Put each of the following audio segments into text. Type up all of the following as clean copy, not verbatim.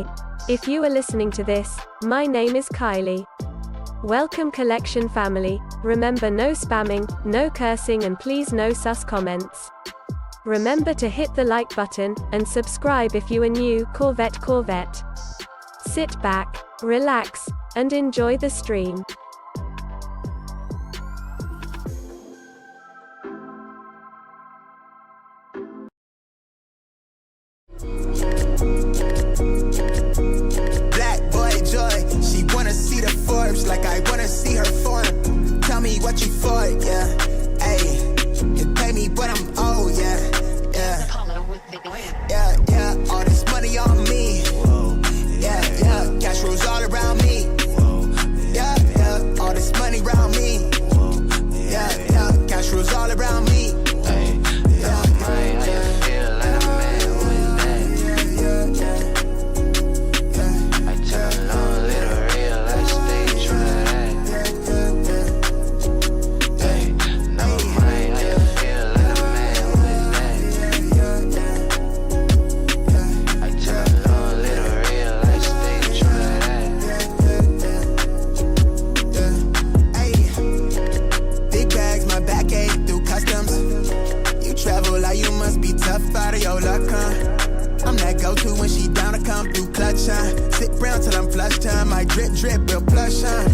Hi. If you are listening to this, my name is Kylie. Welcome collection family. Remember, no spamming, no cursing, and please no sus comments. Remember to hit the like button and subscribe if you are new. Corvette. Sit back, relax, and enjoy the stream. Black boy joy, she wanna see the Forbes like I wanna see her form. Tell me what you for, yeah. Ayy, you pay me, but I'm old, yeah. Yeah, all this money on me. Yeah, cash rolls all around me. Yeah, all this money around me. Yeah, cash rolls all around me. Out of your luck, huh? I'm that go-to when she down to come through clutch, huh? Sit brown till I'm flush time. My drip, real plush, huh?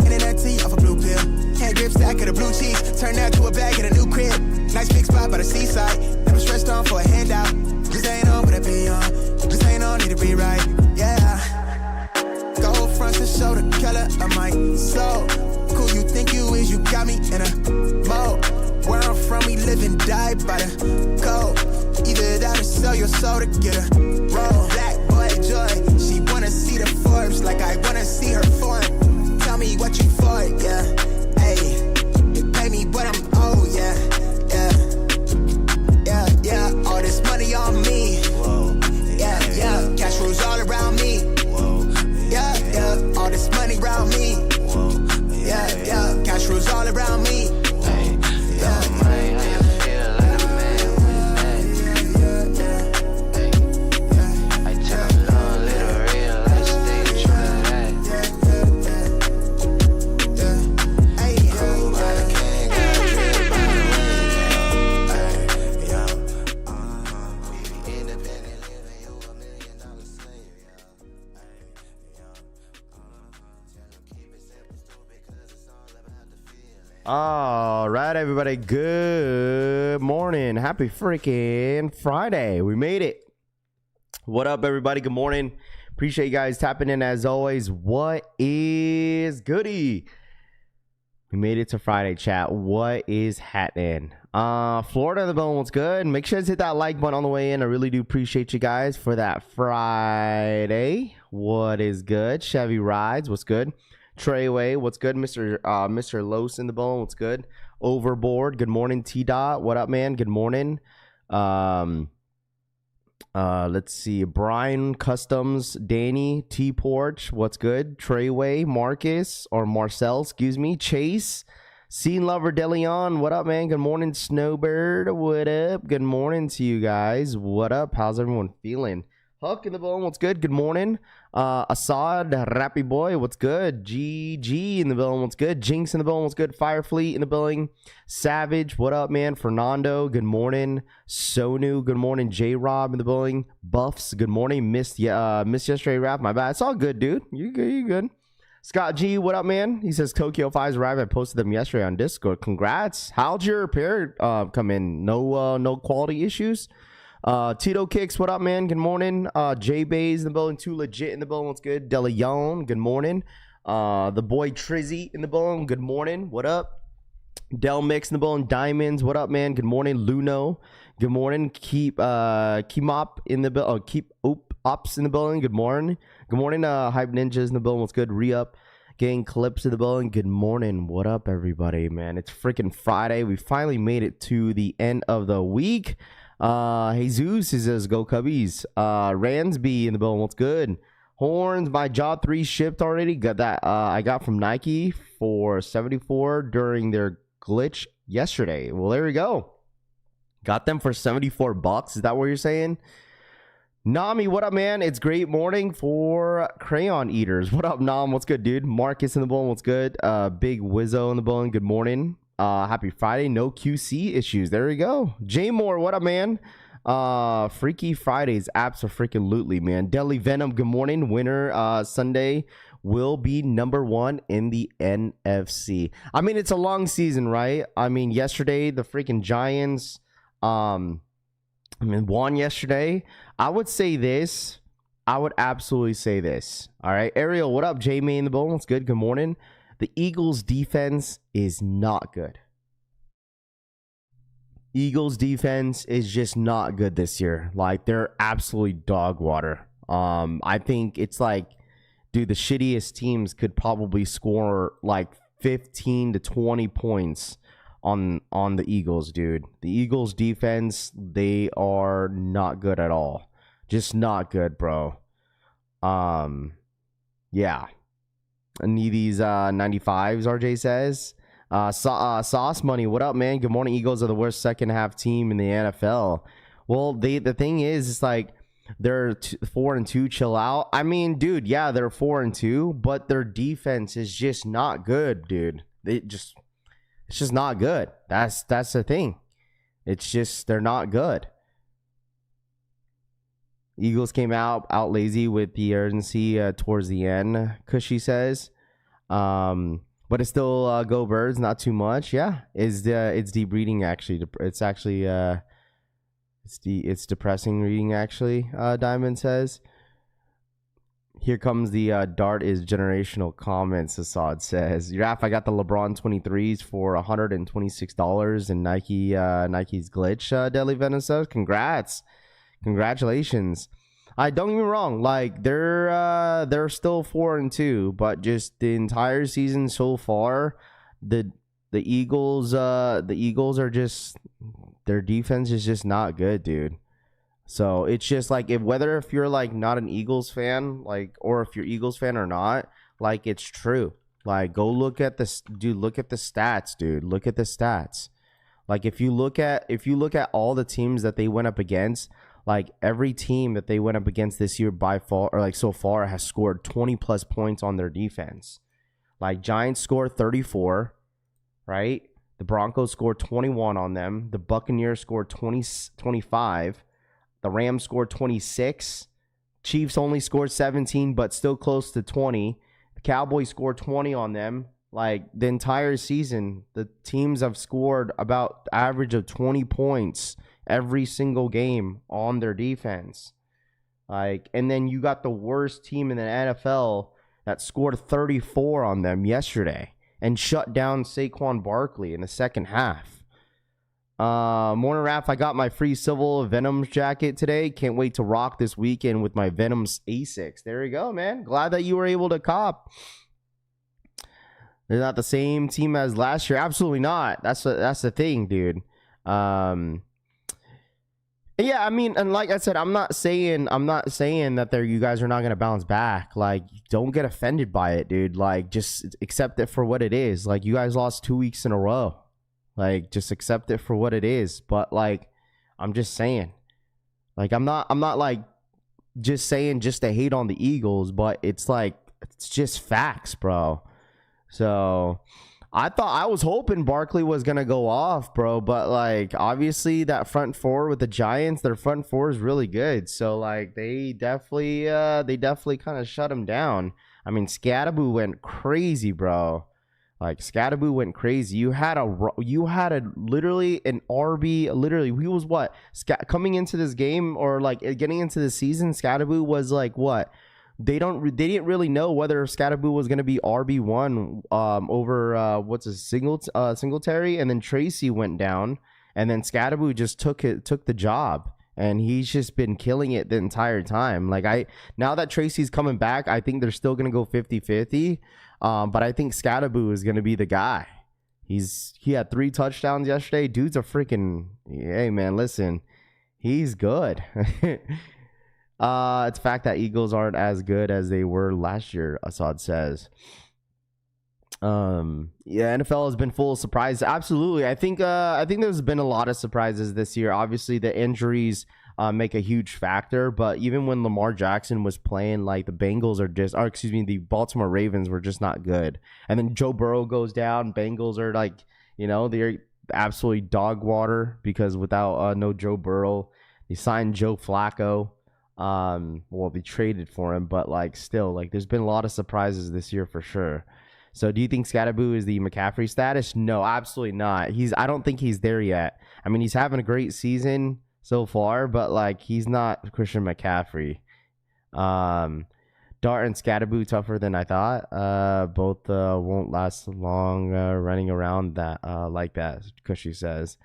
Internet tea off a blue pill. Hand grip stack of the blue cheese. Turn that to a bag in a new crib. Nice big spot by the seaside. Never stressed on for a handout. Just ain't on, but it be on. Just ain't on, need to be right, yeah. Gold fronts to show the color of my soul. Cool you think you is, you got me in a mode. Where I'm from, we live and die by the code. Either that or sell your soul to get a roll. Black boy joy, she wanna see the Forbes like I wanna see her form. Tell me what you for, yeah. Ayy, you pay me, but I'm old, yeah. Yeah, all this money on me. Yeah, cash rolls all around me. Yeah, all this money around me. Yeah, cash rolls all around me. All right, everybody. Good morning. Happy freaking Friday. We made it. What up, everybody? Good morning. Appreciate you guys tapping in as always. What is goody? We made it to Friday, chat. What is happening? Florida in the building. What's good? Make sure to hit that like button on the way in. I really do appreciate you guys for that Friday. What is good? Chevy Rides. What's good? Treyway, what's good? Mr. Los in the bone, what's good? Overboard, good morning. T-Dot, what up, man? Good morning. Let's see. Brian Customs, Danny, T-Porch, what's good? Treyway, Marcus, or Marcel, excuse me. Chase, Scene Lover, DeLeon, what up, man? Good morning. Snowbird, what up? Good morning to you guys. What up? How's everyone feeling? Huck in the bone, what's good? Good morning. Assad, Rappy Boy, what's good? GG in the building, what's good? Jinx in the building, what's good? Firefleet in the building. Savage, what up, man? Fernando, good morning. Sonu, good morning. J-Rob in the building. Buffs, good morning. Missed yesterday rap, my bad. It's all good, dude. You good. Scott G, what up, man? He says Tokyo 5's arrived. I posted them yesterday on Discord. Congrats. How'd your repair come in? No quality issues? Tito Kicks, what up, man? Good morning. J Bays in the building. Too Legit in the building. What's good? DeLeon, good morning. The boy Trizzy in the building. Good morning. What up? Del Mix in the building. Diamonds, what up, man? Good morning. Luno, good morning. Keep Up in the building. Keep Ups in the building. Good morning. Good morning. Hype Ninjas in the building. What's good? Re-up. Gang Clips in the building. Good morning. What up, everybody, man? It's freaking Friday. We finally made it to the end of the week. Jesus, he says, go Cubbies. Ransby in the building, what's good? Horns, my job 3 shipped already. Got that I got from Nike for 74 during their glitch yesterday. Well, there we go. Got them for $74. Is that what you're saying? Nami, what up, man? It's great morning for crayon eaters. What up, Nam? What's good, dude? Marcus in the building. What's good? Big Wizzo in the building. Good morning. Happy Friday. No QC issues. There we go. J Moore, what up, man? Freaky Fridays. Abso-freaking-lutely, man. Deli Venom, good morning. Winner Sunday will be #1 in the NFC. I mean, it's a long season, right? I mean, yesterday the freaking Giants won yesterday. I would say this. I would absolutely say this. All right, Ariel, what up? J-May in the building. What's good? Good morning. The Eagles defense is not good. Eagles defense is just not good this year. Like, they're absolutely dog water. I think it's like, dude, the shittiest teams could probably score like 15 to 20 points on the Eagles, dude. The Eagles defense, they are not good at all. Just not good, bro. Yeah. I need these 95s, RJ says. Sauce Money, what up, man? Good morning. Eagles are the worst second half team in the NFL. Well, the thing is, it's like they're 4-2. Chill out. I mean, dude, yeah, they're 4-2, but their defense is just not good, dude. It's just not good. That's the thing. It's just they're not good. Eagles came out lazy with the urgency towards the end, Cushy says. But it's still go Birds, not too much. Yeah, it's deep reading actually. It's actually it's depressing reading actually. Diamond says. Here comes the dart is generational comments. Assad says, Raph, I got the LeBron 23s for $126 and Nike's glitch. Deli Venom says, congratulations. Don't get me wrong, like they're still 4-2, but just the entire season so far, the Eagles are just, their defense is just not good, dude. So it's just like, if you're like not an Eagles fan, like, or if you're Eagles fan or not, like, it's true. Like, go look at this, dude. Look at the stats, dude. Look at the stats. Like, if you look at all the teams that they went up against, like every team that they went up against this year by far, or like so far, has scored 20 plus points on their defense. Like, Giants scored 34, right? The Broncos scored 21 on them. The Buccaneers scored 25. The Rams scored 26. Chiefs only scored 17, but still close to 20. The Cowboys scored 20 on them. Like, the entire season, the teams have scored about average of 20 points every single game on their defense. Like, and then you got the worst team in the NFL that scored 34 on them yesterday and shut down Saquon Barkley in the second half. Morning Raph, I got my free Civil Venoms jacket today. Can't wait to rock this weekend with my Venoms Asics. There you go, man. Glad that you were able to cop. They're not the same team as last year. Absolutely not. That's the thing, dude. Yeah, I mean, and like I said, I'm not saying that you guys are not gonna bounce back. Like, don't get offended by it, dude. Like, just accept it for what it is. Like, you guys lost 2 weeks in a row. Like, just accept it for what it is. But like, I'm just saying, like, I'm not like just saying just to hate on the Eagles, but it's like, it's just facts, bro. So I was hoping Barkley was gonna go off, bro, but like, obviously that front four with the Giants, their front four is really good. So like, they definitely kind of shut him down. I mean, Scatterboo went crazy, bro. Like, Scatterboo went crazy. You had a literally an RB. Literally, he was what? Coming into this game, or like getting into the season, Scatterboo was like what? They didn't really know whether Scatterboo was gonna be RB1 over Singletary, and then Tracy went down, and then Scatterboo just took the job. And he's just been killing it the entire time. Like, now that Tracy's coming back, I think they're still gonna go 50-50. But I think Scatterboo is gonna be the guy. He had 3 touchdowns yesterday. Dude's a freaking, hey man, listen, he's good. It's the fact that Eagles aren't as good as they were last year, Assad says. Yeah, NFL has been full of surprises. Absolutely. I think there's been a lot of surprises this year. Obviously, the injuries make a huge factor. But even when Lamar Jackson was playing, like the the Baltimore Ravens were just not good. And then Joe Burrow goes down. Bengals are like, they're absolutely dog water because without no Joe Burrow, they signed Joe Flacco. They traded for him, but like still, like there's been a lot of surprises this year for sure. So do you think Scatterboo is the McCaffrey status? No, absolutely not. I don't think he's there yet. I mean, he's having a great season so far, but like he's not Christian McCaffrey. Dart and Scatterboo tougher than I thought. Both won't last long running around that like that, Cushy says.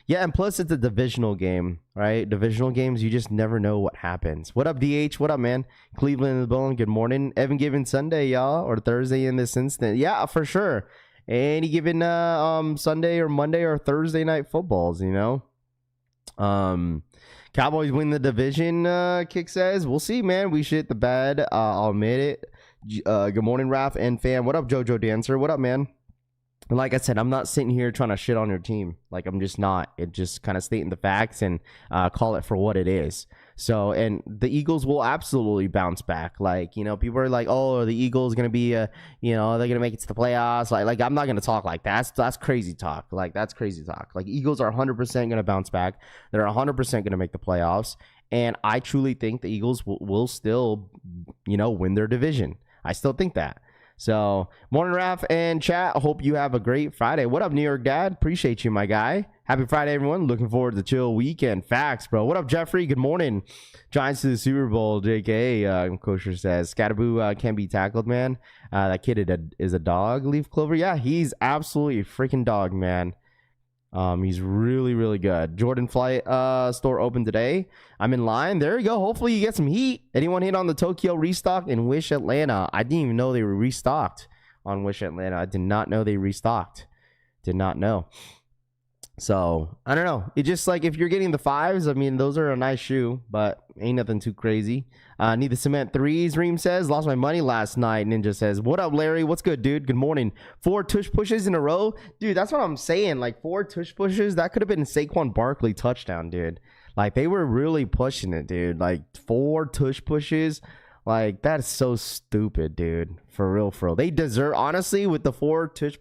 Yeah, and plus it's a divisional game, right? Divisional games, you just never know what happens. What up, DH? What up, man? Cleveland in the building. Good morning. Evan given Sunday, y'all, or Thursday in this instant. Yeah, for sure. Any given Sunday or Monday or Thursday night footballs, Cowboys win the division, Kick says. We'll see, man. We shit the bed. I'll admit it. Good morning, Ralph and fam. What up, Jojo Dancer? What up, man? And like I said, I'm not sitting here trying to shit on your team. Like, I'm just not. It just kind of stating the facts and call it for what it is. So, and the Eagles will absolutely bounce back. Like, people are like, oh, are the Eagles going to be, they're going to make it to the playoffs? Like I'm not going to talk like that. That's crazy talk. Like, that's crazy talk. Like, Eagles are 100% going to bounce back. They're 100% going to make the playoffs. And I truly think the Eagles will still, win their division. I still think that. So, morning, Raph and chat. I hope you have a great Friday. What up, New York Dad? Appreciate you, my guy. Happy Friday, everyone. Looking forward to the chill weekend. Facts, bro. What up, Jeffrey? Good morning. Giants to the Super Bowl, JK. Kosher says, Scatterboo can't be tackled, man. That kid is a dog, Leaf Clover. Yeah, he's absolutely a freaking dog, man. He's really, really good. Jordan Flight store open today. I'm in line. There you go. Hopefully you get some heat. Anyone hit on the Tokyo restock in Wish Atlanta? I didn't even know they were restocked on Wish Atlanta. I did not know they restocked. Did not know. So, I don't know. It's just like if you're getting the 5s, I mean, those are a nice shoe, but ain't nothing too crazy. Need the cement 3s, Reem says. Lost my money last night. Ninja says, what up, Larry? What's good, dude? Good morning. 4 tush pushes in a row. Dude, that's what I'm saying. Like, 4 tush pushes, that could have been Saquon Barkley touchdown, dude. Like, they were really pushing it, dude. Like, 4 tush pushes. Like, that is so stupid, dude. For real, for real. They deserve, honestly, with the 4 tush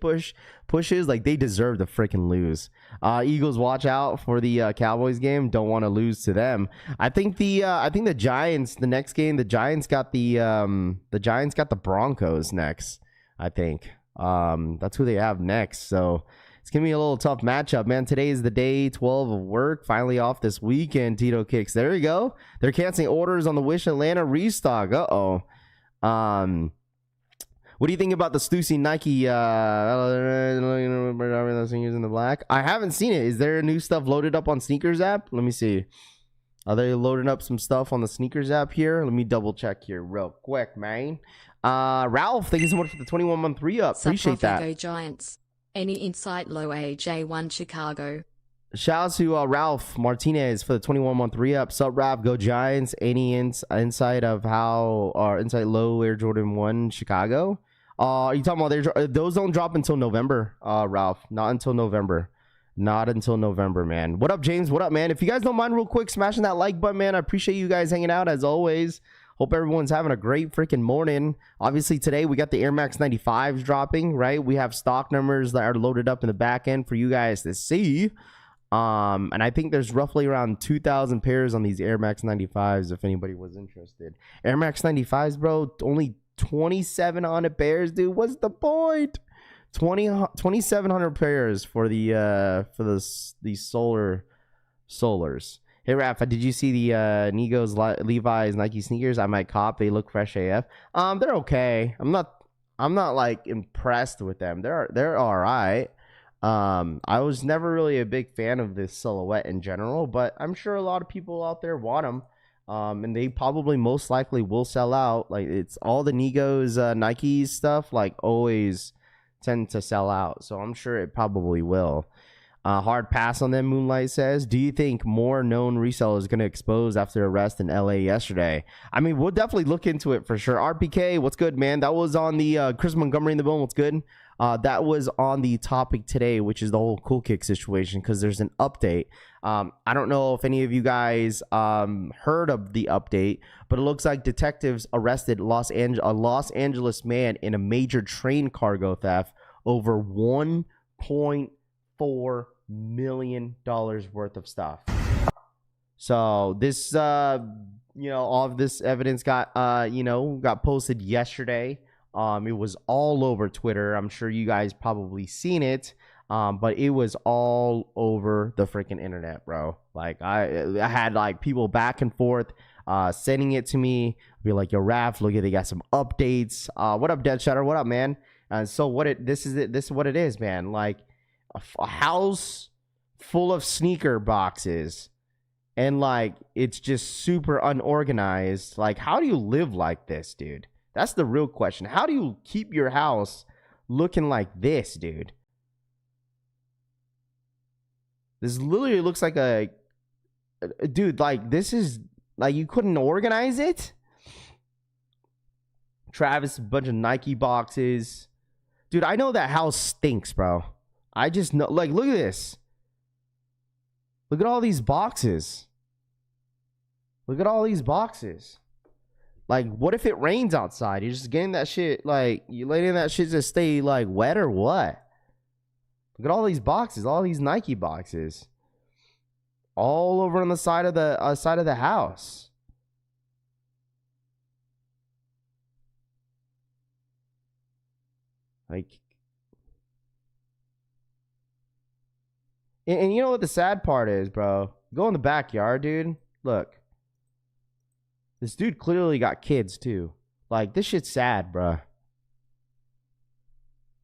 pushes, like, they deserve to freaking lose. Eagles, watch out for the Cowboys game. Don't want to lose to them. I think the Giants, the next game, the Giants got the Broncos next. I think that's who they have next. So it's gonna be a little tough matchup, man. Today is the day 12 of work. Finally off this weekend. Tito Kicks. There you go. They're canceling orders on the Wish Atlanta restock. What do you think about the Stussy Nike using the black? I haven't seen it. Is there new stuff loaded up on Sneakers app? Let me see. Are they loading up some stuff on the Sneakers app here? Let me double check here real quick, man. Ralph, thank you so much for the 21-month re-up. Appreciate that. Go Giants. Any insight low AJ1 Chicago? Shout out to Ralph Martinez for the 21-month re-up. Sup, Ralph? Go Giants. Any insight of how insight low Air Jordan 1 Chicago? You talking about those don't drop until November, Ralph? Not until November. Not until November, man. What up, James? What up, man? If you guys don't mind real quick smashing that like button, man, I appreciate you guys hanging out as always. Hope everyone's having a great freaking morning. Obviously, today we got the Air Max 95s dropping, right? We have stock numbers that are loaded up in the back end for you guys to see. And I think there's roughly around 2,000 pairs on these Air Max 95s if anybody was interested. Air Max 95s, bro, only 2,700 pairs, dude. What's the point? 2,700 pairs for these solars. Hey Raph, did you see the Nigo's Levi's Nike sneakers? I might cop. They look fresh AF. They're okay. I'm not like impressed with them. They're all right. I was never really a big fan of this silhouette in general, but I'm sure a lot of people out there want them. And they probably most likely will sell out. Like, it's all the Nigo's Nike stuff, like, always tend to sell out. So I'm sure it probably will. Hard pass on them, Moonlight says. Do you think more known resellers going to expose after arrest in LA yesterday? I mean, we'll definitely look into it for sure. RPK, what's good, man? That was on the Chris Montgomery in the bone. What's good? That was on the topic today, which is the whole Cool Kick situation, because there's an update. I don't know if any of you guys heard of the update, but it looks like detectives arrested a Los Angeles man in a major train cargo theft over $1.4 million worth of stuff. So this, all of this evidence got posted yesterday. It was all over Twitter. I'm sure you guys probably seen it. But it was all over the freaking internet, bro. Like I had like people back and forth sending it to me. Be like, yo, Raph, look at, they got some updates. What up, Dead Shutter? What up, man? And so this is what it is, man. Like a house full of sneaker boxes, and like it's just super unorganized. Like, how do you live like this, dude? That's the real question. How do you keep your house looking like this, dude? This literally looks like a dude, like this is like you couldn't organize it. Travis, a bunch of Nike boxes. Dude, I know that house stinks, bro. I just know, like, look at this. Look at all these boxes. Look at all these boxes. Like, what if it rains outside? You're just getting that shit, like, you letting that shit just stay, like, wet or what? Look at all these boxes, all these Nike boxes. All over on the side of the house. Like, and you know what the sad part is, bro? Go in the backyard, dude. Look. This dude clearly got kids, too. Like, this shit's sad, bro.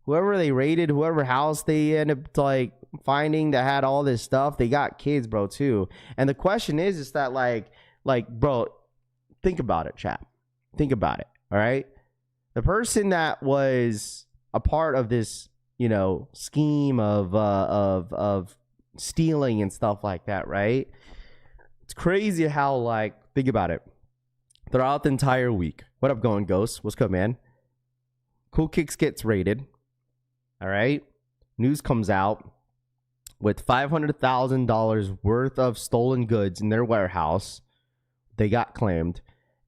Whoever they raided, whoever house they end up, like, finding that had all this stuff, they got kids, bro, too. And the question is that, like, bro, think about it, chat. Think about it, all right? The person that was a part of this, scheme of stealing and stuff like that, right? It's crazy how, like, think about it. Throughout the entire week. What up, Going Ghost? What's good, man? Cool Kicks gets raided. All right. News comes out with $500,000 worth of stolen goods in their warehouse. They got claimed.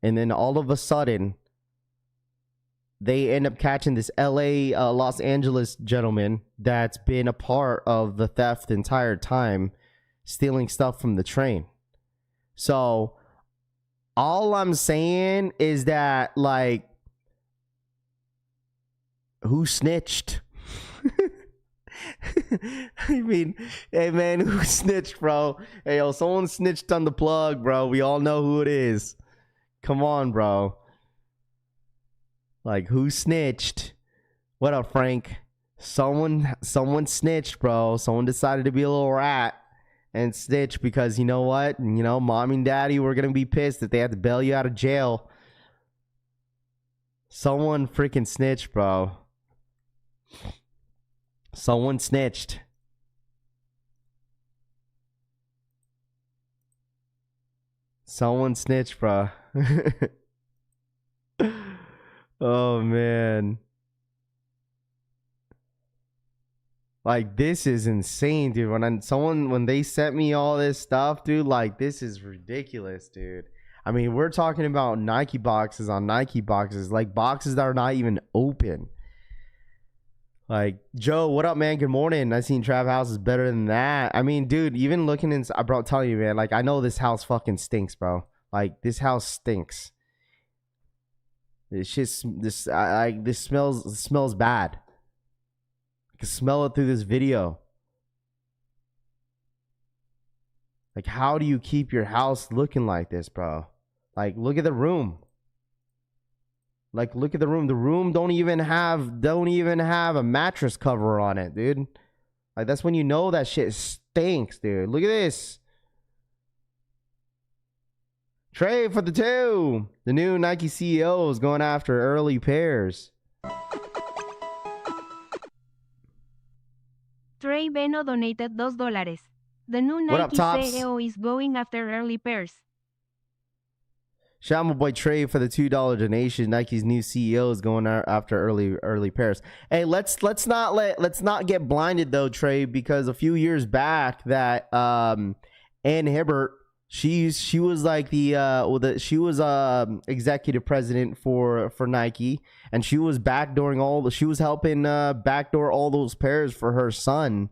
And then all of a sudden, they end up catching this Los Angeles gentleman that's been a part of the theft the entire time, stealing stuff from the train. So all I'm saying is that, like, who snitched? I mean, hey, man, who snitched, bro? Hey, yo, someone snitched on the plug, bro. We all know who it is. Come on, bro. Like, who snitched? What up, Frank? Someone snitched, bro. Someone decided to be a little rat and snitch because, you know what? Mom and daddy were going to be pissed that they had to bail you out of jail. Someone freaking snitched, bro. Someone snitched. Someone snitched, bro. Oh, man. Like, this is insane, dude. When they sent me all this stuff, dude, like, this is ridiculous, dude. I mean, we're talking about Nike boxes on Nike boxes, like boxes that are not even open. Like, Joe, what up, man? Good morning. I seen Trav House is better than that. I mean, dude, even looking inside, bro, I'm telling you, man, like, I know this house fucking stinks, bro. Like, this house stinks. This smells bad. I can smell it through this video. Like, how do you keep your house looking like this, bro? Like, look at the room. Like, look at the room. The room don't even have a mattress cover on it, dude. Like, that's when you know that shit stinks, dude. Look at this. Trey for the 2. The new Nike CEO is going after early pairs. Trey Beno donated $2. The new What up, Nike Tops? CEO is going after early pairs. Shout out my boy Trey for the $2 donation. Nike's new CEO is going after early pairs. Hey, let's not get blinded though, Trey, because a few years back that Ann Hibbert, she was like she was executive president for Nike, and she was helping backdoor all those pairs for her son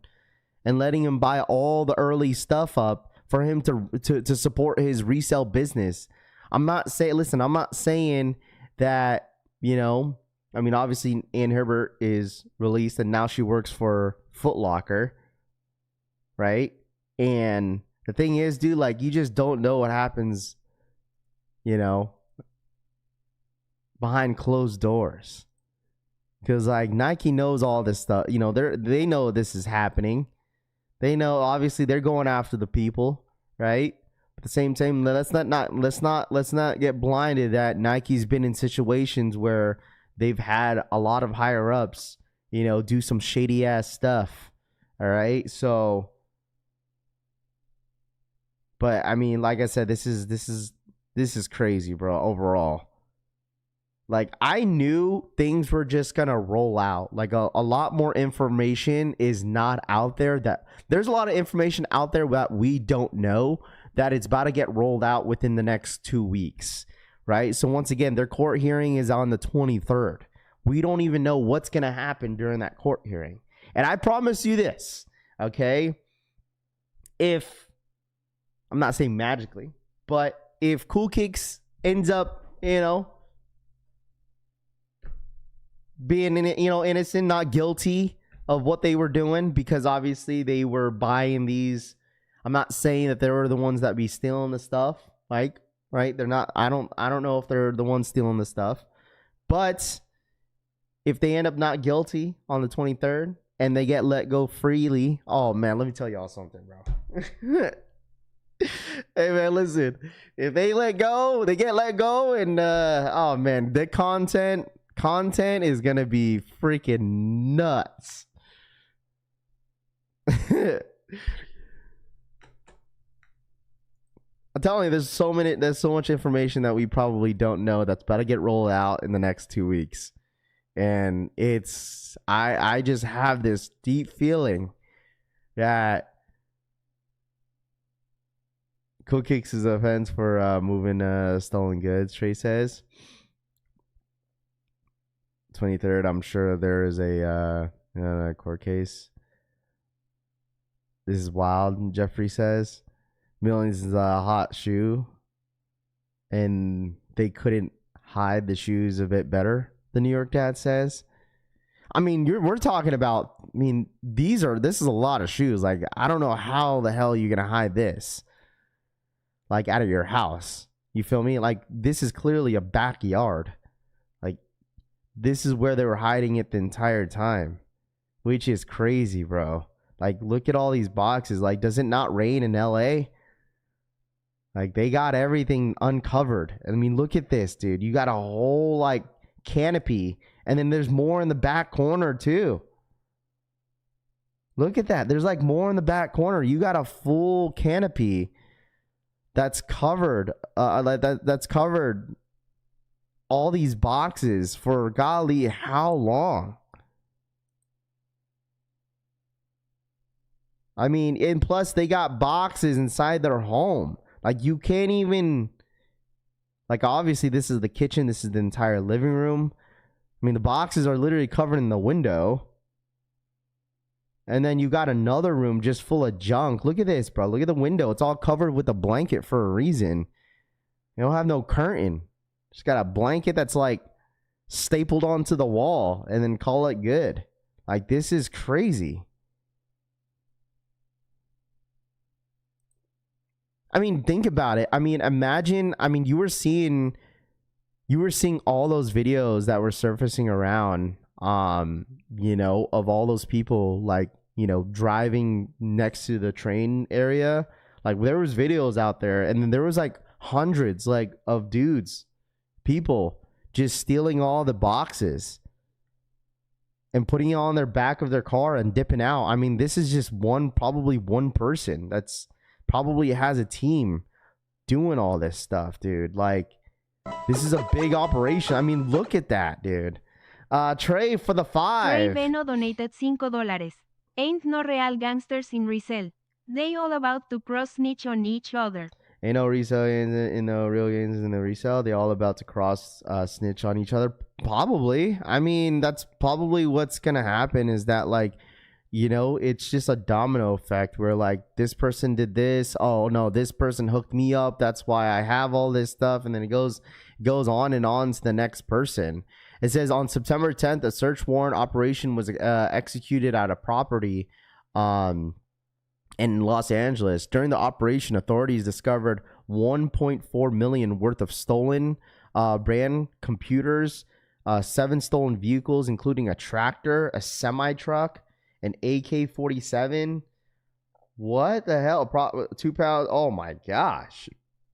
and letting him buy all the early stuff up for him to support his resale business. I'm not saying that, you know, I mean, obviously Ann Herbert is released and now she works for Foot Locker, right? And the thing is, dude, like, you just don't know what happens, you know, behind closed doors. Because, like, Nike knows all this stuff. You know, they know this is happening. They know, obviously, they're going after the people, right? At the same time, let's not get blinded that Nike's been in situations where they've had a lot of higher ups, you know, do some shady ass stuff. All right, so, but I mean, like I said, this is crazy, bro. Overall, like, I knew things were just gonna roll out. Like, a lot more information is not out there. That there's a lot of information out there that we don't know, that it's about to get rolled out within the next 2 weeks, right? So once again, their court hearing is on the 23rd. We don't even know what's going to happen during that court hearing. And I promise you this, okay? If, I'm not saying magically, but if Cool Kicks ends up, you know, being, you know, innocent, not guilty of what they were doing, because obviously they were buying these. I'm not saying that they were the ones that be stealing the stuff, like, right? They're not. I don't know if they're the ones stealing the stuff, but if they end up not guilty on the 23rd and they get let go freely, oh man, let me tell y'all something, bro. Hey man, listen. If they get let go, and oh man, the content is gonna be freaking nuts. I'm telling you, there's so much information that we probably don't know that's about to get rolled out in the next 2 weeks. And it's, I just have this deep feeling that Cool Kicks is offense for moving stolen goods, Trey says. 23rd, I'm sure there is a court case. This is wild, Jeffrey says. Millions is a hot shoe, and they couldn't hide the shoes a bit better, the New York Dad says. I mean, we're talking about, I mean, this is a lot of shoes. Like, I don't know how the hell you're gonna hide this, like, out of your house. You feel me? Like, this is clearly a backyard. Like, this is where they were hiding it the entire time, which is crazy, bro. Like, look at all these boxes. Like, does it not rain in LA? Like, they got everything uncovered. I mean, look at this, dude. You got a whole, like, canopy. And then there's more in the back corner, too. Look at that. There's, like, more in the back corner. You got a full canopy that's covered. That's covered all these boxes for, golly, how long? I mean, and plus, they got boxes inside their home. Like, you can't even, like, obviously this is the kitchen. This is the entire living room. I mean, the boxes are literally covered in the window. And then you got another room just full of junk. Look at this, bro. Look at the window. It's all covered with a blanket for a reason. You don't have no curtain. Just got a blanket that's, like, stapled onto the wall and then call it good. Like, this is crazy. I mean, think about it. I mean, imagine, I mean, you were seeing all those videos that were surfacing around, you know, of all those people, like, you know, driving next to the train area. Like, there was videos out there, and then there was, like, hundreds, like, of dudes, people just stealing all the boxes. and putting it on their back of their car and dipping out. I mean, this is just probably one person that's probably has a team doing all this stuff, dude. Like, this is a big operation. I mean, look at that, dude. Trey for the Trey 5. Beno donated $5. Ain't no real gangsters in resell. They all about to cross snitch on each other. Ain't no resale in the real games in the resale. They all about to cross snitch on each other. Probably. I mean, that's probably what's gonna happen. Is that, like, you know, it's just a domino effect where, like, this person did this. Oh no, this person hooked me up. That's why I have all this stuff, and then it goes on and on to the next person. It says on September 10th, a search warrant operation was executed at a property in Los Angeles. During the operation, authorities discovered $1.4 million worth of stolen brand computers, 7 stolen vehicles, including a tractor, a semi-truck, an AK-47. What the hell? 2 pounds. Oh my gosh.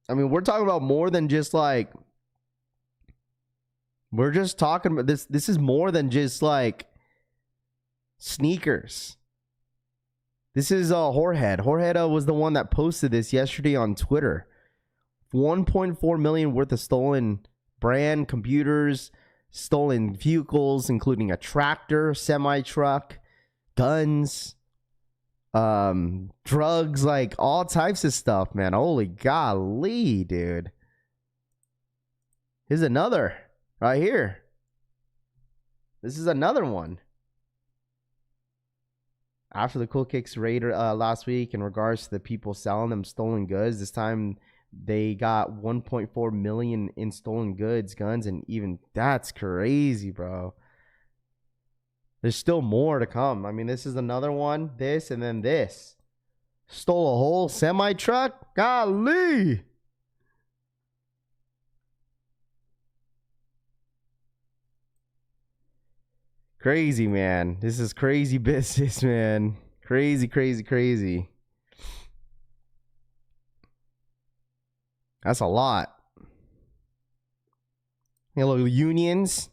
I mean, we're talking about more than just like, we're just talking about this. This is more than just like sneakers. This is Whorehead. Whorehead was the one that posted this yesterday on Twitter. 1.4 million worth of stolen brand computers, stolen vehicles, including a tractor, semi-truck, guns, drugs, like all types of stuff, man. Holy golly, dude. Here's another right here. This is another one. After the Cool Kicks raid last week, in regards to the people selling them stolen goods, this time they got 1.4 million in stolen goods, guns, and even that's crazy, bro. There's still more to come. I mean, this is another one. This and then this. Stole a whole semi-truck? Golly! Crazy, man. This is crazy business, man. Crazy, crazy, crazy. That's a lot. Hello, unions.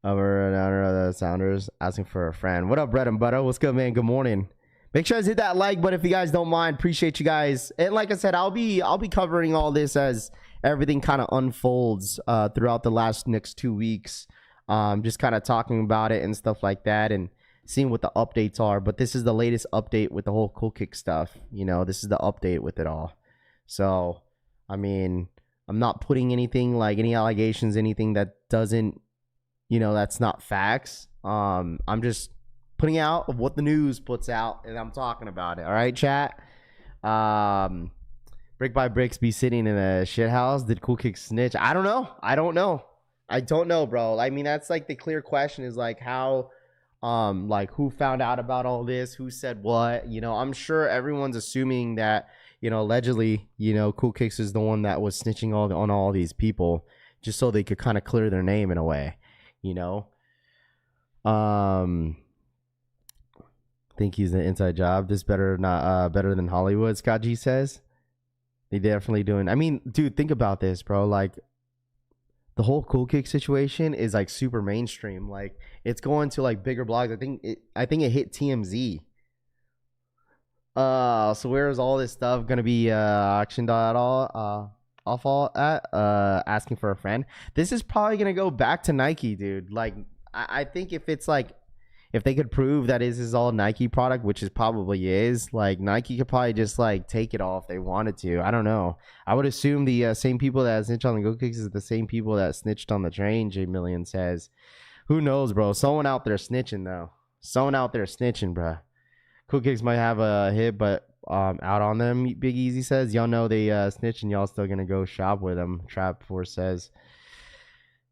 Over the Sounders asking for a friend. What up, bread and butter? What's good, man? Good morning. Make sure to hit that like button if you guys don't mind. Appreciate you guys. And like I said, I'll be covering all this as everything kind of unfolds throughout the next 2 weeks. Just kind of talking about it and stuff like that, and seeing what the updates are. But this is the latest update with the whole Cool Kick stuff. You know, this is the update with it all. So, I mean, I'm not putting anything, like any allegations, anything that doesn't, you know, that's not facts. I'm just putting out what the news puts out, and I'm talking about it. All right, chat. Brick by Bricks be sitting in a shit house. Did Cool Kick snitch? I don't know, bro. I mean, that's like the clear question is like how, like who found out about all this? Who said what? You know, I'm sure everyone's assuming that, you know, allegedly, you know, Cool Kicks is the one that was snitching on all these people just so they could kind of clear their name in a way, you know? Think he's an inside job. This better than Hollywood, Scott G says. They definitely doing. I mean, dude, think about this, bro. Like, the whole Cool Kick situation is like super mainstream. Like, it's going to like bigger blogs. I think it hit TMZ. So where is all this stuff gonna be auctioned at all? Asking for a friend. This is probably gonna go back to Nike, dude. Like, I think if it's like, if they could prove that is all Nike product, which it probably is, like Nike could probably just like take it all if they wanted to. I don't know. I would assume the same people that snitched on the Go Kicks is the same people that snitched on the train. J Million says, "Who knows, bro? Someone out there snitching though. Someone out there snitching, bro. Cool Kicks might have a hit, but out on them." Big Easy says, "Y'all know they snitch and y'all still gonna go shop with them." Trap Force says.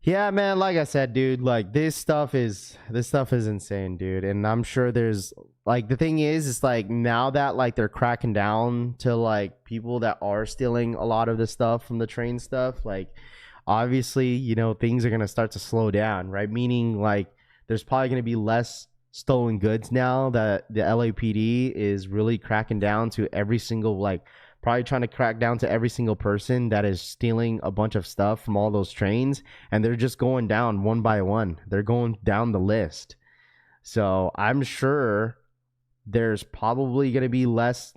Yeah, man, like I said, dude, like this stuff is insane, dude. And I'm sure there's like, the thing is, it's like now that like they're cracking down to like people that are stealing a lot of the stuff from the train stuff, like obviously, you know, things are going to start to slow down, right? Meaning like there's probably going to be less stolen goods now that the LAPD is really cracking down to every single like probably trying to crack down to every single person that is stealing a bunch of stuff from all those trains, and they're just going down one by one. They're going down the list. So I'm sure there's probably going to be less,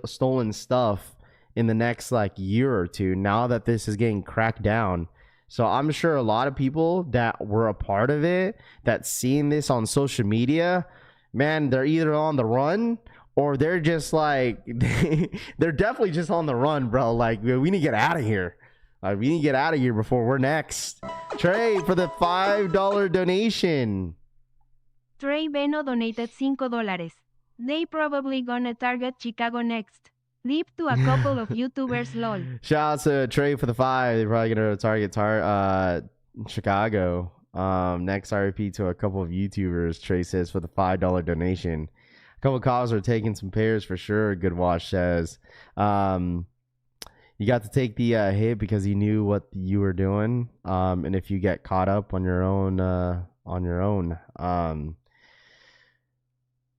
stolen stuff in the next like year or two now that this is getting cracked down. So I'm sure a lot of people that were a part of it, that seeing this on social media, man, they're either on the run or they're just like, they're definitely just on the run, bro. Like, we need to get out of here. We need to get out of here before we're next. Trey, for the $5 donation. Trey Beno donated $5. They probably gonna target Chicago next. Leap to a couple of YouTubers, lol. Shout out to Trey for the 5. They're probably gonna target Chicago. Next RIP to a couple of YouTubers, Trey says, for the $5 donation. A couple of calls are taking some pairs for sure, Good Watch says. You got to take the hit because you knew what you were doing. And if you get caught up on your own,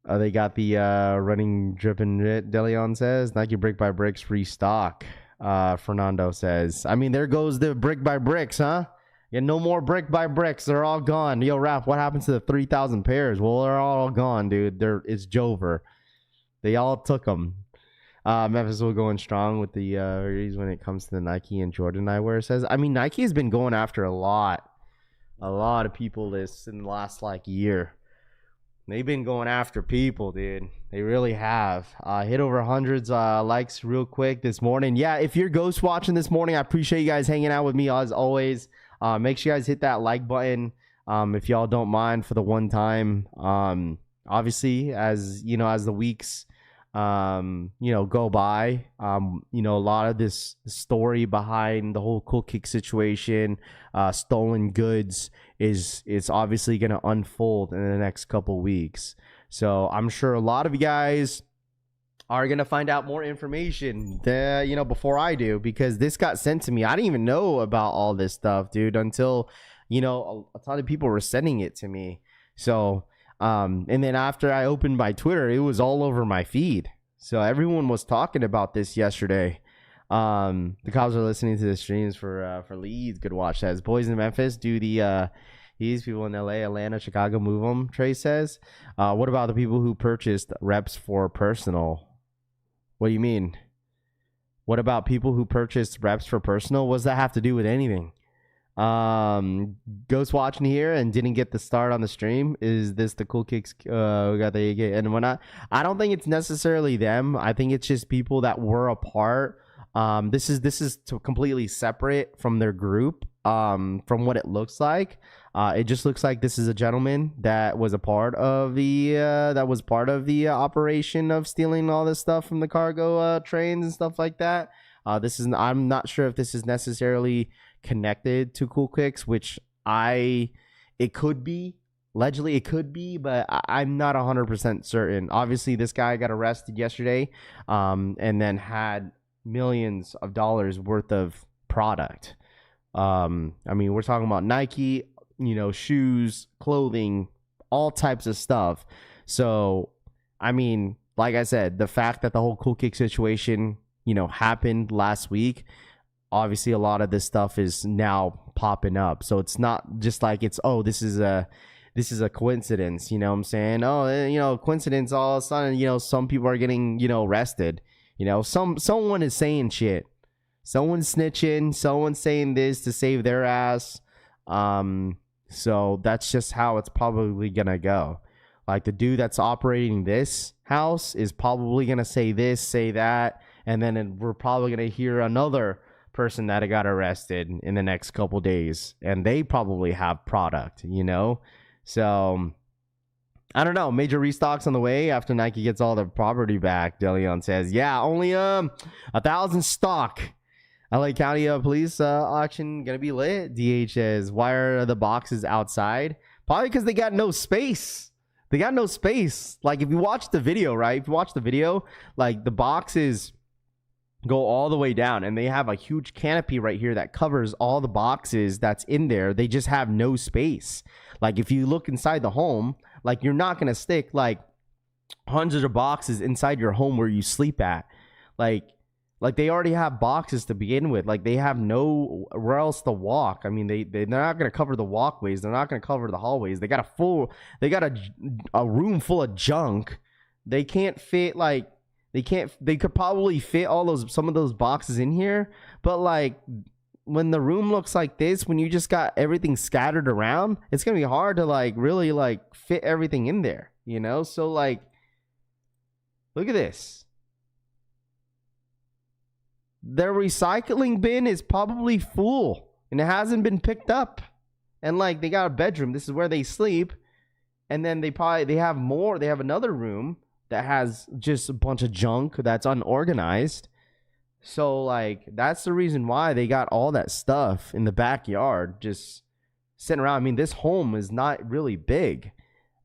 they got the running dripping Deleon says Nike brick by bricks restock. Fernando says, I mean, there goes the brick by bricks, huh? Yeah, no more brick by bricks. They're all gone. Yo, Raph, what happened to the 3,000 pairs? Well, they're all gone, dude. It's Jover. They all took them. Memphis will going strong with the when it comes to the Nike and Jordan eyewear. Says, I mean, Nike has been going after a lot of people this in the last like year. They've been going after people, dude. They really have. Hit over hundreds likes real quick this morning. Yeah, if you're ghost watching this morning, I appreciate you guys hanging out with me as always. Make sure you guys hit that like button if y'all don't mind for the one time. Obviously, as you know, as the weeks go by, a lot of this story behind the whole Cool Kick situation, stolen goods is obviously going to unfold in the next couple weeks. So I'm sure a lot of you guys are going to find out more information before I do, because this got sent to me. I didn't even know about all this stuff, dude, until a ton of people were sending it to me. So and then after I opened my Twitter, it was all over my feed. So everyone was talking about this yesterday. The cops are listening to the streams for leads. Good watch says. Boys in Memphis do these people in LA, Atlanta, Chicago move them, Trey says. What about the people who purchased reps for personal? What do you mean? What about people who purchased reps for personal? What does that have to do with anything? Ghost watching here and didn't get the start on the stream. Is this the Cool Kicks? We got the AK, and when I don't think it's necessarily them. I think it's just people that were a part. This is completely separate from their group. From what it looks like, it just looks like this is a gentleman that was a part of the operation of stealing all this stuff from the cargo trains and stuff like that. I'm not sure if this is necessarily connected to Cool Kicks, which it could be. Allegedly, it could be, but I'm not 100% certain. Obviously, this guy got arrested yesterday, and then had millions of dollars worth of product. I mean, we're talking about Nike, shoes, clothing, all types of stuff. So, I mean, like I said, the fact that the whole Cool Kick situation, happened last week, obviously a lot of this stuff is now popping up. So it's not just like this is a coincidence, you know what I'm saying? Coincidence, all of a sudden, some people are getting, arrested. Someone is saying shit. Someone's snitching, someone's saying this to save their ass. So that's just how it's probably gonna go. Like the dude that's operating this house is probably gonna say this, say that, and then we're probably gonna hear another person that got arrested in the next couple days, and they probably have product, So I don't know. Major restocks on the way after Nike gets all the property back. Deleon says, yeah, only 1,000 stock. LA County police auction gonna be lit. DH says, why are the boxes outside? Probably because they got no space. Like if you watch the video, right? If you watch the video, like the boxes go all the way down, and they have a huge canopy right here that covers all the boxes that's in there. They just have no space. Like if you look inside the home, like you're not gonna stick like hundreds of boxes inside your home where you sleep at. Like they already have boxes to begin with. Like they have nowhere else to walk. I mean, they're not gonna cover the walkways. They're not gonna cover the hallways. They got a room full of junk. They can't fit like they could probably fit some of those boxes in here, but like when the room looks like this, when you just got everything scattered around, it's gonna be hard to like really like fit everything in there, you know? So like, look at this. Their recycling bin is probably full and it hasn't been picked up. And like they got a bedroom. This is where they sleep. And then they have more. They have another room that has just a bunch of junk that's unorganized. So like that's the reason why they got all that stuff in the backyard just sitting around. I mean, this home is not really big.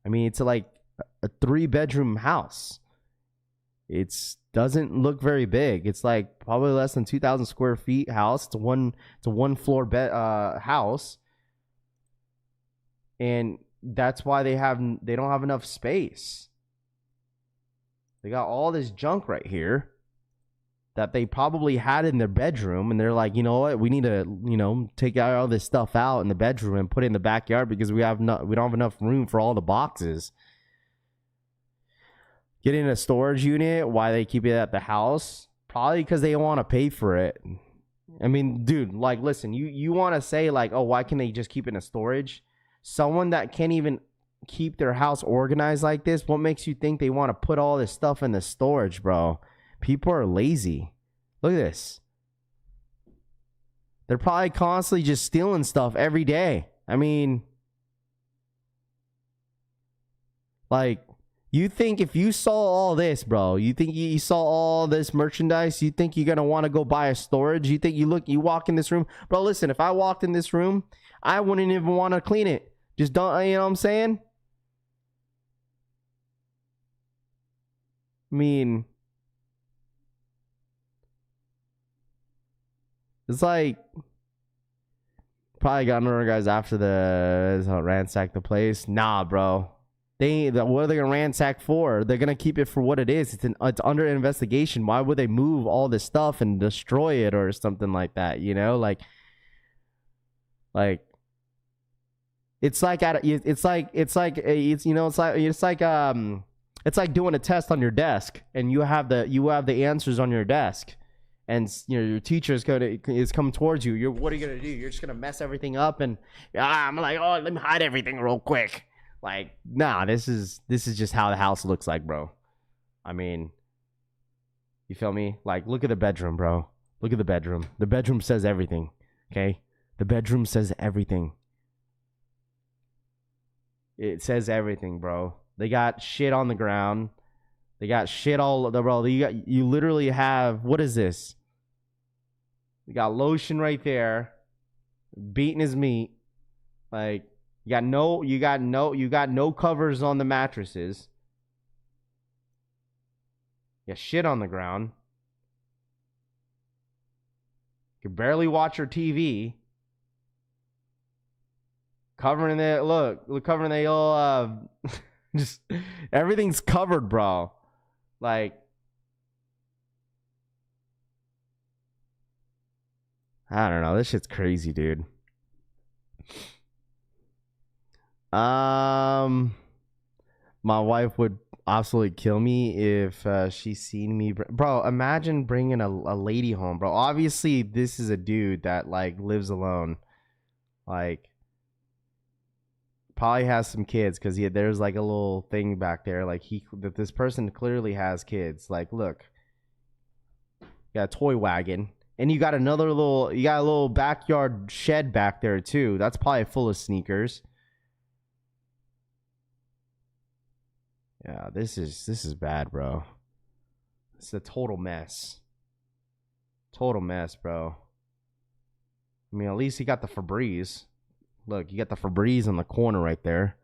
I mean, it's like a 3-bedroom house. It's doesn't look very big. It's like probably less than 2,000 square feet house. It's a one floor house, and that's why they don't have enough space. They got all this junk right here that they probably had in their bedroom, and they're like, you know what, we need to take all this stuff out in the bedroom and put it in the backyard because we don't have enough room for all the boxes. Getting a storage unit, why they keep it at the house? Probably because they want to pay for it. I mean, dude, like, listen, you want to say, like, oh, why can they just keep it in storage? Someone that can't even keep their house organized like this, what makes you think they want to put all this stuff in the storage, bro? People are lazy. Look at this. They're probably constantly just stealing stuff every day. I mean, like, you think if you saw all this, bro, you think you saw all this merchandise, you think you're going to want to go buy a storage? You think you walk in this room? Bro, listen, if I walked in this room, I wouldn't even want to clean it. Just don't, you know what I'm saying? I mean, it's like, probably got another guys after the ransack the place. Nah, bro. What are they gonna ransack for? They're gonna keep it for what it is. It's under investigation. Why would they move all this stuff and destroy it or something like that? You know, like it's like doing a test on your desk, and you have the answers on your desk, and your teacher is coming towards you. What are you gonna do? You're just gonna mess everything up, and I'm like, oh, let me hide everything real quick. Like, nah, this is just how the house looks like, bro. I mean, you feel me? Like, look at the bedroom, bro. Look at the bedroom. The bedroom says everything, okay? The bedroom says everything. It says everything, bro. They got shit on the ground. They got shit all over, bro. You literally have, what is this? You got lotion right there, beating his meat. Like, you got no covers on the mattresses. You got shit on the ground. You can barely watch your TV. Covering covering the old, just everything's covered, bro. Like, I don't know. This shit's crazy, dude. My wife would absolutely kill me if she seen me, bro. Imagine bringing a lady home, bro. Obviously, this is a dude that like lives alone, like probably has some kids because there's like a little thing back there, like that this person clearly has kids. Like, look, you got a toy wagon, and you got a little backyard shed back there too. That's probably full of sneakers. Yeah, this is bad, bro. It's a total mess. Total mess, bro. I mean, at least he got the Febreze. Look, you got the Febreze in the corner right there.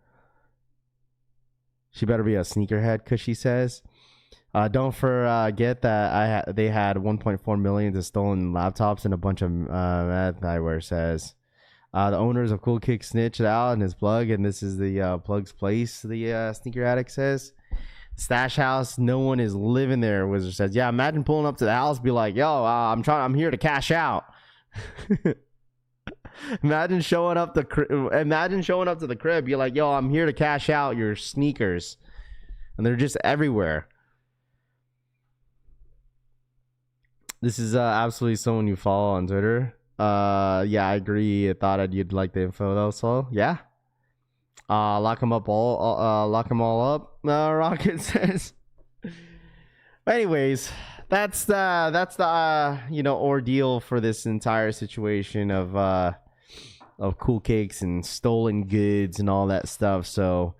She better be a sneakerhead, cause she says. Don't forget that they had 1.4 million of stolen laptops and a bunch of eyewear. Says the owners of Cool Kick snitched out in his plug, and this is the plug's place. The sneaker addict says Stash house, no one is living there. Wizard says, yeah, imagine pulling up to the house, be like, yo, I'm here to cash out. Imagine showing up to the crib, be like, yo, I'm here to cash out your sneakers. And they're just everywhere. This is absolutely someone you follow on Twitter. Yeah, I agree. I thought you'd like the info though, so yeah. Lock them all up. Rocket says. Anyways, that's the ordeal for this entire situation of cool cakes and stolen goods and all that stuff. So,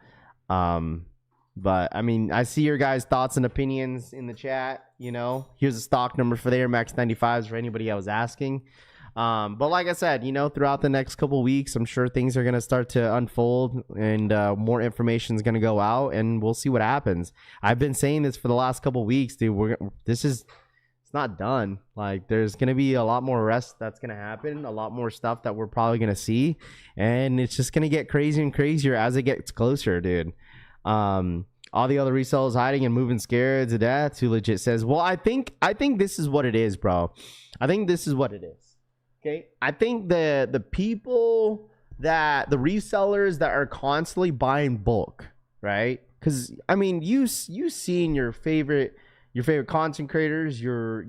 but I mean, I see your guys' thoughts and opinions in the chat. Here's the stock number for the Air Max 95s for anybody I was asking. But like I said, throughout the next couple weeks, I'm sure things are going to start to unfold and more information is going to go out and we'll see what happens. I've been saying this for the last couple weeks, dude. It's not done. Like, there's going to be a lot more arrests that's going to happen, a lot more stuff that we're probably going to see. And it's just going to get crazier and crazier as it gets closer, dude. All the other resellers hiding and moving scared to death. Who legit says, well, I think this is what it is, bro. I think this is what it is. Okay, I think the people the resellers that are constantly buying bulk, right? Because I mean, you seen your favorite content creators, your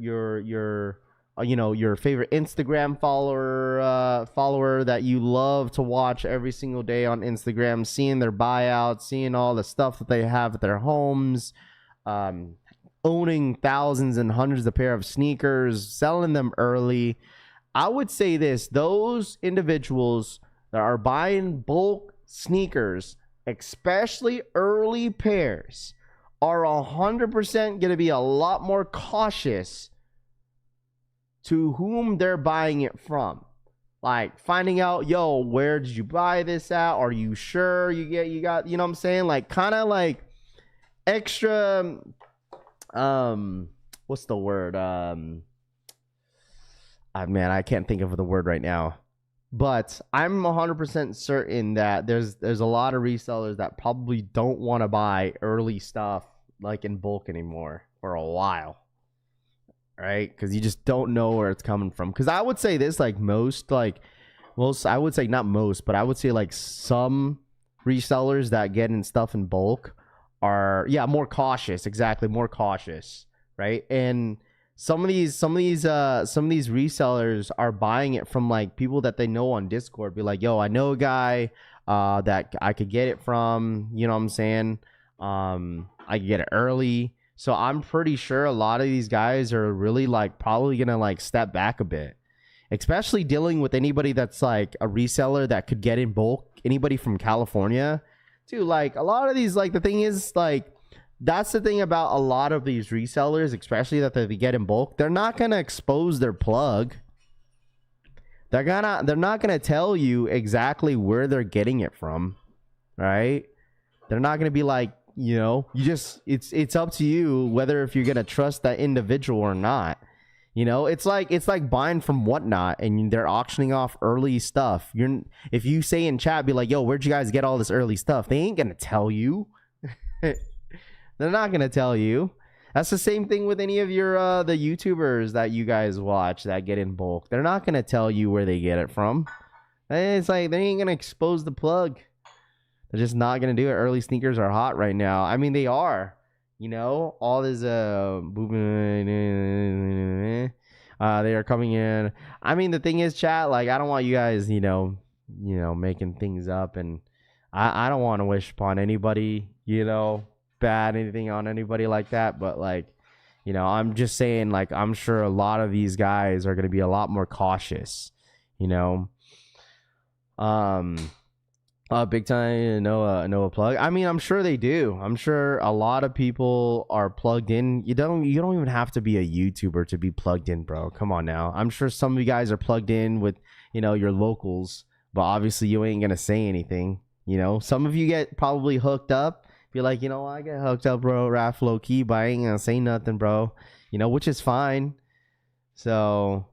favorite Instagram follower that you love to watch every single day on Instagram, seeing their buyouts, seeing all the stuff that they have at their homes, owning thousands and hundreds of pair of sneakers, selling them early. I would say this, those individuals that are buying bulk sneakers, especially early pairs, are 100% going to be a lot more cautious to whom they're buying it from. Like finding out, yo, where did you buy this at? Are you sure you got, you know what I'm saying? Like kind of like extra, what's the word? Man, I can't think of the word right now, but I'm 100% certain that there's a lot of resellers that probably don't want to buy early stuff like in bulk anymore for a while, right? Because you just don't know where it's coming from. Because I would say this, like most, I would say not most, but I would say like some resellers that get in stuff in bulk are more cautious. Exactly, more cautious, right? And some of these resellers are buying it from like people that they know on Discord. Be like, yo, I know a guy that I could get it from. You know what I'm saying? I could get it early. So I'm pretty sure a lot of these guys are really like probably gonna like step back a bit, especially dealing with anybody that's like a reseller that could get in bulk. Anybody from California, too. Like a lot of these, like the thing is like. That's the thing about a lot of these resellers, especially that they get in bulk. They're not gonna expose their plug. They're not gonna tell you exactly where they're getting it from, right? They're not gonna be like, it's up to you whether if you're gonna trust that individual or not. It's like buying from Whatnot and they're auctioning off early stuff. If you say in chat, be like, yo, where'd you guys get all this early stuff? They ain't gonna tell you. They're not going to tell you. That's the same thing with any of your the YouTubers that you guys watch that get in bulk. They're not going to tell you where they get it from. It's like they ain't going to expose the plug. They're just not going to do it. Early sneakers are hot right now. I mean, they are. All this they are coming in. I mean, the thing is, chat, like I don't want you guys, making things up, and I don't want to wish upon anybody, bad anything on anybody like that, but like I'm just saying, like I'm sure a lot of these guys are going to be a lot more cautious, big time Noah plug. I mean, I'm sure they do. I'm sure a lot of people are plugged in. You don't even have to be a YouTuber to be plugged in, bro. Come on now. I'm sure some of you guys are plugged in with your locals, but obviously you ain't gonna say anything. Some of you get probably hooked up. Be like, I get hooked up, bro. Raph low key, but I ain't gonna say nothing, bro. Which is fine. So,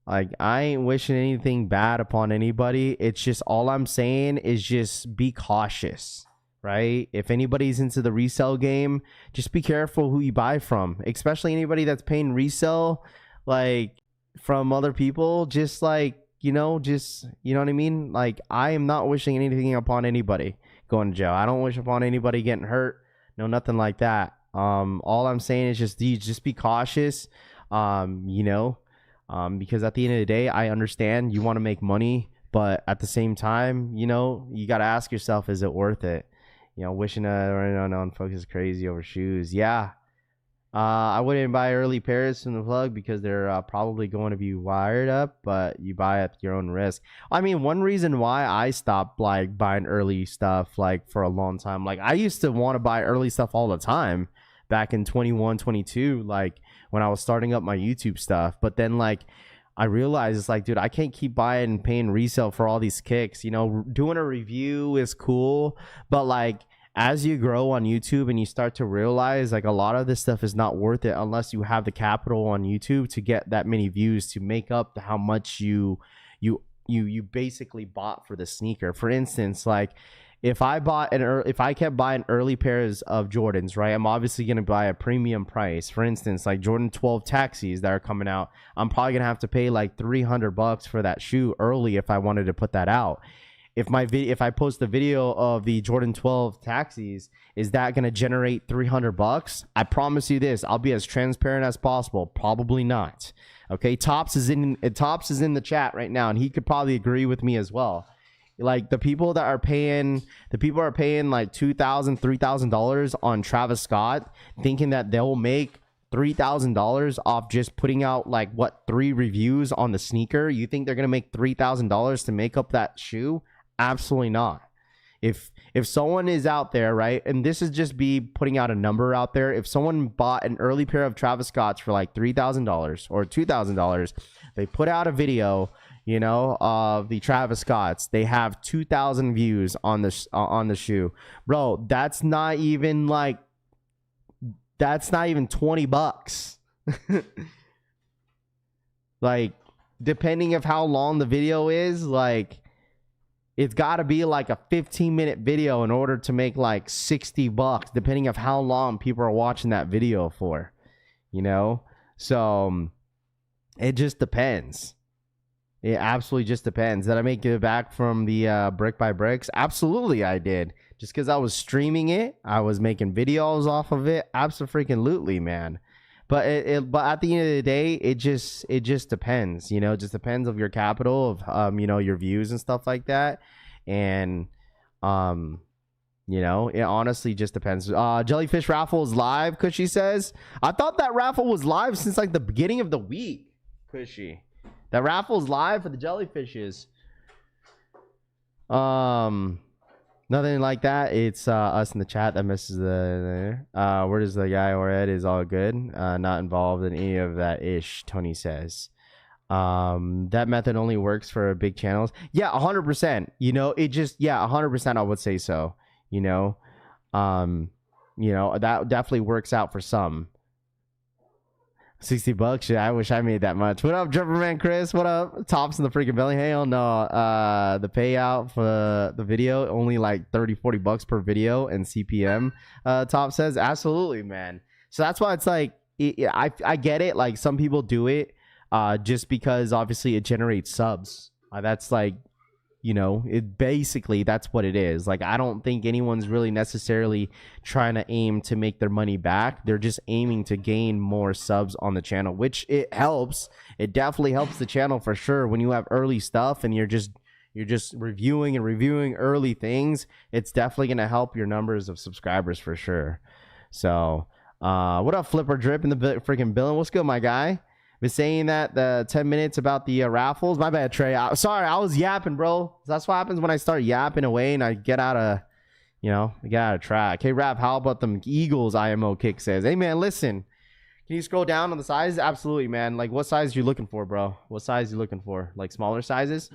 like, I ain't wishing anything bad upon anybody. It's just all I'm saying is just be cautious, right? If anybody's into the resale game, just be careful who you buy from, especially anybody that's paying resale, like from other people. Just like, you know what I mean? Like, I am not wishing anything upon anybody going to jail. I don't wish upon anybody getting hurt. No, nothing like that. All I'm saying is just be cautious, because at the end of the day, I understand you want to make money, but at the same time, you got to ask yourself, is it worth it? Wishing on folks is crazy over shoes. Yeah. I wouldn't buy early pairs from the plug because they're probably going to be wired up, but you buy at your own risk. I mean, one reason why I stopped like buying early stuff like for a long time, like I used to want to buy early stuff all the time back in 21, 22, like when I was starting up my YouTube stuff. But then like I realized it's like, dude, I can't keep buying and paying resale for all these kicks. Doing a review is cool, but like as you grow on YouTube and you start to realize like a lot of this stuff is not worth it unless you have the capital on YouTube to get that many views to make up how much you basically bought for the sneaker. For instance, like if I kept buying early pairs of Jordans, right, I'm obviously going to buy a premium price. For instance, like Jordan 12 taxis that are coming out, I'm probably going to have to pay like $300 for that shoe early if I wanted to put that out. If I post a video of the Jordan 12 taxis, is that going to generate $300? I promise you this, I'll be as transparent as possible. Probably not. Okay, Tops is in the chat right now, and he could probably agree with me as well. Like the people are paying like $2,000, $3,000 on Travis Scott, thinking that they'll make $3,000 off just putting out like 3 reviews on the sneaker. You think they're gonna make $3,000 to make up that shoe? Absolutely not. If someone is out there, right, and this is just be putting out a number out there, if someone bought an early pair of Travis Scotts for like $3,000 or $2,000, they put out a video, of the Travis Scotts, they have 2,000 views on the shoe, bro. That's not even $20. Like, depending of how long the video is, like it's got to be like a 15-minute video in order to make like $60, depending of how long people are watching that video for, so it just depends. It absolutely just depends. Did I make it back from the Brick by Bricks? Absolutely I did. Just because I was streaming it, I was making videos off of it. Absolutely, man. But but at the end of the day, it just depends. It just depends of your capital, of your views and stuff like that. And it honestly just depends. Jellyfish raffle is live, Cushy says. I thought that raffle was live since like the beginning of the week, Cushy. That raffle's live for the jellyfishes. Nothing like that. It's us in the chat that misses the where does the guy or Ed is all good. Not involved in any of that ish, Tony says. That method only works for big channels. Yeah, 100%. It just 100% I would say so. That definitely works out for some. $60. Yeah, I wish I made that much. What up, Jumperman Chris? What up? Tops in the freaking belly. Hell no. The payout for the video only like $30-$40 per video, and CPM. Top says absolutely, man. So that's why it's like I get it. Like some people do it just because obviously it generates subs. That's like it basically, that's what it is. Like, I don't think anyone's really necessarily trying to aim to make their money back. They're just aiming to gain more subs on the channel, which it helps. It definitely helps the channel for sure. When you have early stuff and you're just reviewing early things, it's definitely going to help your numbers of subscribers for sure. So, what up, Flipper Drip in the freaking billing? What's good, my guy? Been saying that the 10 minutes about the raffles. My bad, Trey. Sorry, I was yapping, bro. That's what happens when I start yapping away and I get out of track. Hey, Rap, how about them Eagles? IMO Kick says. Hey, man, listen. Can you scroll down on the sizes? Absolutely, man. Like, what size are you looking for, bro? What size are you looking for? Like, smaller sizes?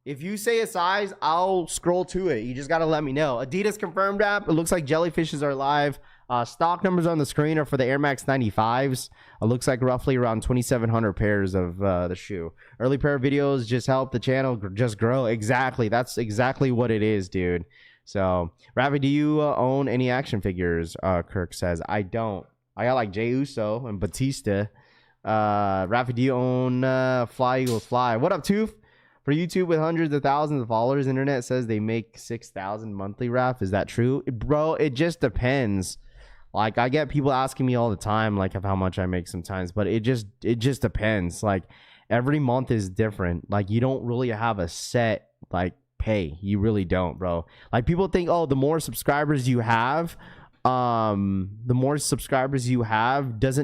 If you say a size, I'll scroll to it. You just got to let me know. Adidas confirmed app. It looks like jellyfishes are live. Stock numbers on the screen are for the Air Max 95s. It looks like roughly around 2,700 pairs of the shoe. Early pair videos just help the channel just grow. Exactly. That's exactly what it is, dude. So, Ravi, do you own any action figures? Kirk says, I don't. I got like Jey Uso and Batista. Rafi, do you own Fly Eagles Fly? What up, Tooth? For YouTube with hundreds of thousands of followers, internet says they make 6,000 monthly, Raf. Is that true? Bro, it just depends. Like, I get people asking me all the time, like, of how much I make sometimes, but it just depends. Like, every month is different. Like, you don't really have a set, like, pay. You really don't, bro. Like, people think, oh, the more subscribers you have, doesn't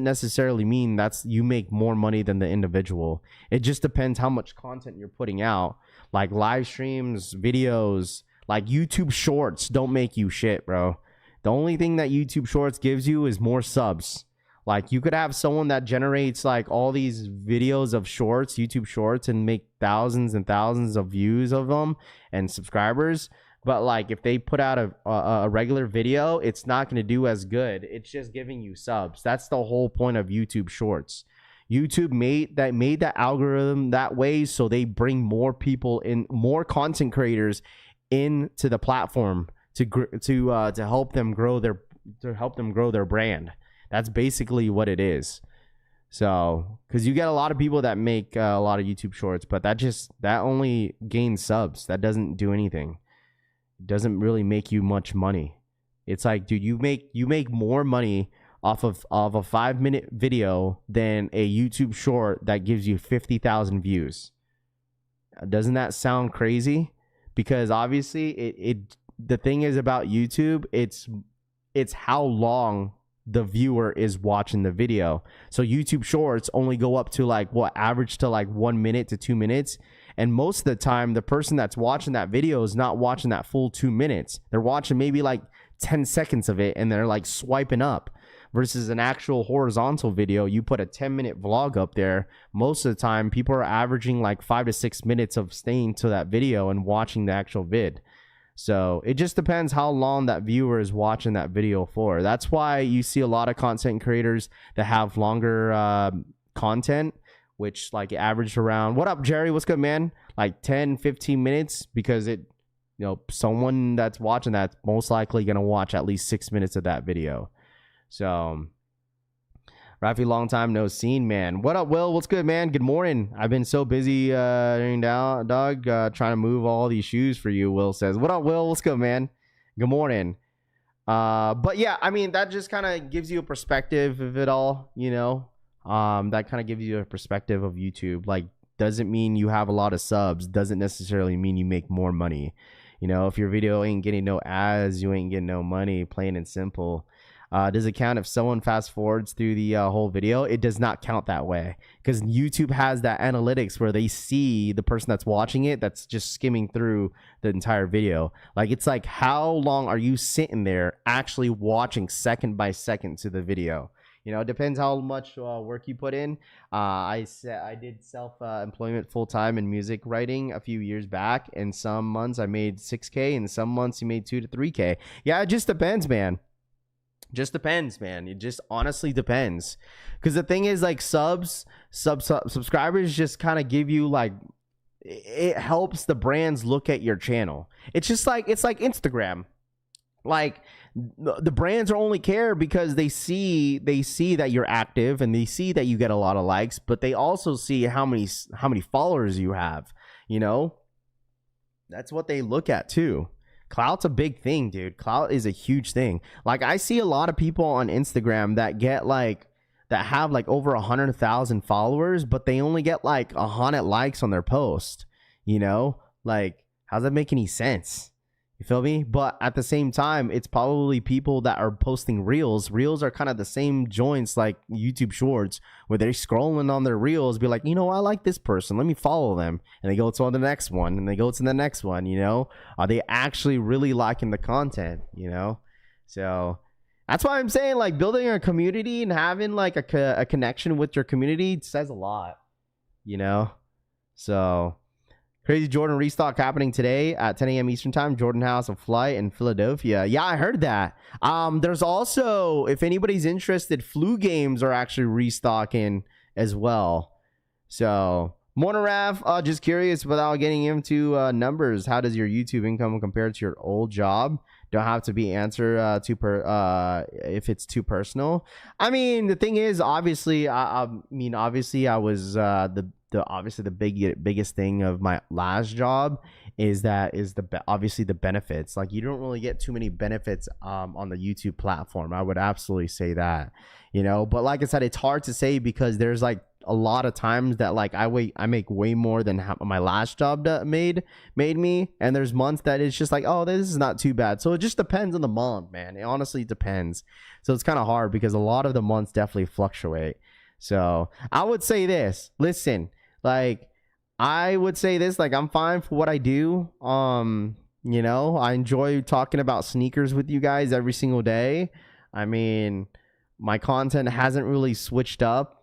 necessarily mean that's you make more money than the individual. It just depends how much content you're putting out, like live streams, videos. Like YouTube shorts don't make you shit, bro. The only thing that YouTube shorts gives you is more subs. Like, you could have someone that generates like all these videos of shorts, YouTube shorts, and make thousands and thousands of views of them and subscribers. But like, if they put out a regular video, it's not going to do as good. It's just giving you subs. That's the whole point of YouTube Shorts. YouTube made that algorithm that way, so they bring more people in, more content creators into the platform to help them grow their brand. That's basically what it is. So, because you get a lot of people that make a lot of YouTube Shorts, but that only gains subs. That doesn't do anything. Doesn't really make you much money. It's like, dude, you make more money off of a 5-minute video than a YouTube short that gives you 50,000 views. Doesn't that sound crazy? Because obviously the thing is about YouTube, it's how long the viewer is watching the video. So YouTube shorts only go up to like average to like 1 minute to 2 minutes. And most of the time, the person that's watching that video is not watching that full 2 minutes. They're watching maybe like 10 seconds of it, and they're like swiping up. Versus an actual horizontal video, you put a 10-minute vlog up there. Most of the time, people are averaging like 5 to 6 minutes of staying to that video and watching the actual vid. So it just depends how long that viewer is watching that video for. That's why you see a lot of content creators that have longer content, which like averaged around, what up, Jerry? What's good, man? Like 10, 15 minutes, because someone that's watching that's most likely going to watch at least 6 minutes of that video. So, Rafi, long time no seen, man. What up, Will? What's good, man? Good morning. I've been so busy trying to move all these shoes for you, Will says. What up, Will? What's good, man? Good morning. But yeah, I mean, that just kind of gives you a perspective of it all, that kind of gives you a perspective of YouTube. Like, doesn't mean you have a lot of subs, doesn't necessarily mean you make more money. If your video ain't getting no ads, you ain't getting no money, plain and simple. Does it count if someone fast forwards through the whole video? It does not count that way, because YouTube has that analytics where they see the person that's watching it that's just skimming through the entire video. Like, it's like, how long are you sitting there actually watching second by second to the video? It depends how much work you put in. I did self-employment full-time in music writing a few years back, and some months I made $6K, and some months you made $2 to $3K. Yeah, it just depends, man. It just honestly depends. Because the thing is, like, subscribers just kind of give you, like, it helps the brands look at your channel. It's just like, it's like Instagram. Like, the brands only care because they see that you're active, and they see that you get a lot of likes, but they also see how many followers you have. That's what they look at too. Clout's a big thing, dude. Clout is a huge thing. Like, I see a lot of people on Instagram that have like over 100,000 followers, but they only get like 100 likes on their post. Like, how does that make any sense? You feel me? But at the same time, it's probably people that are posting reels. Reels are kind of the same joints like YouTube Shorts, where they're scrolling on their reels, be like, I like this person, let me follow them. And they go to the next one, and they go to the next one, Are they actually really liking the content, So that's why I'm saying, like, building a community and having like a connection with your community says a lot, So... Crazy Jordan restock happening today at 10 a.m. Eastern time. Jordan House of Flight in Philadelphia. Yeah, I heard that. There's also, if anybody's interested, Flu Games are actually restocking as well. So Monaraf, just curious, without getting into numbers, how does your YouTube income compare to your old job? Don't have to be answered if it's too personal. I mean, the thing is, obviously, obviously, I was obviously the biggest thing of my last job is obviously the benefits. Like, you don't really get too many benefits on the YouTube platform. I would absolutely say that, but like I said, it's hard to say because there's like a lot of times that like I make way more than my last job made me, and there's months that it's just like, oh, this is not too bad. So it just depends on the month, man. It honestly depends. So it's kind of hard because a lot of the months definitely fluctuate. So I would say this, listen, like I would say this, like I'm fine for what I do. I enjoy talking about sneakers with you guys every single day. I mean, my content hasn't really switched up.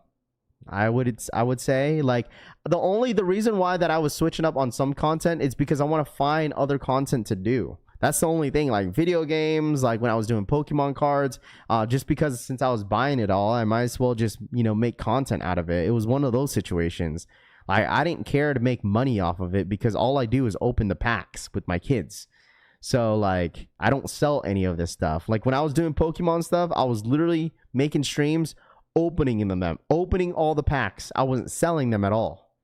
I would say, like, the reason why that I was switching up on some content is because I want to find other content to do. That's the only thing. Like video games, like when I was doing Pokemon cards, just because since I was buying it all, I might as well just make content out of it. It was one of those situations. Like, I didn't care to make money off of it because all I do is open the packs with my kids. So like, I don't sell any of this stuff. Like when I was doing Pokemon stuff, I was literally making streams opening all the packs. I wasn't selling them at all.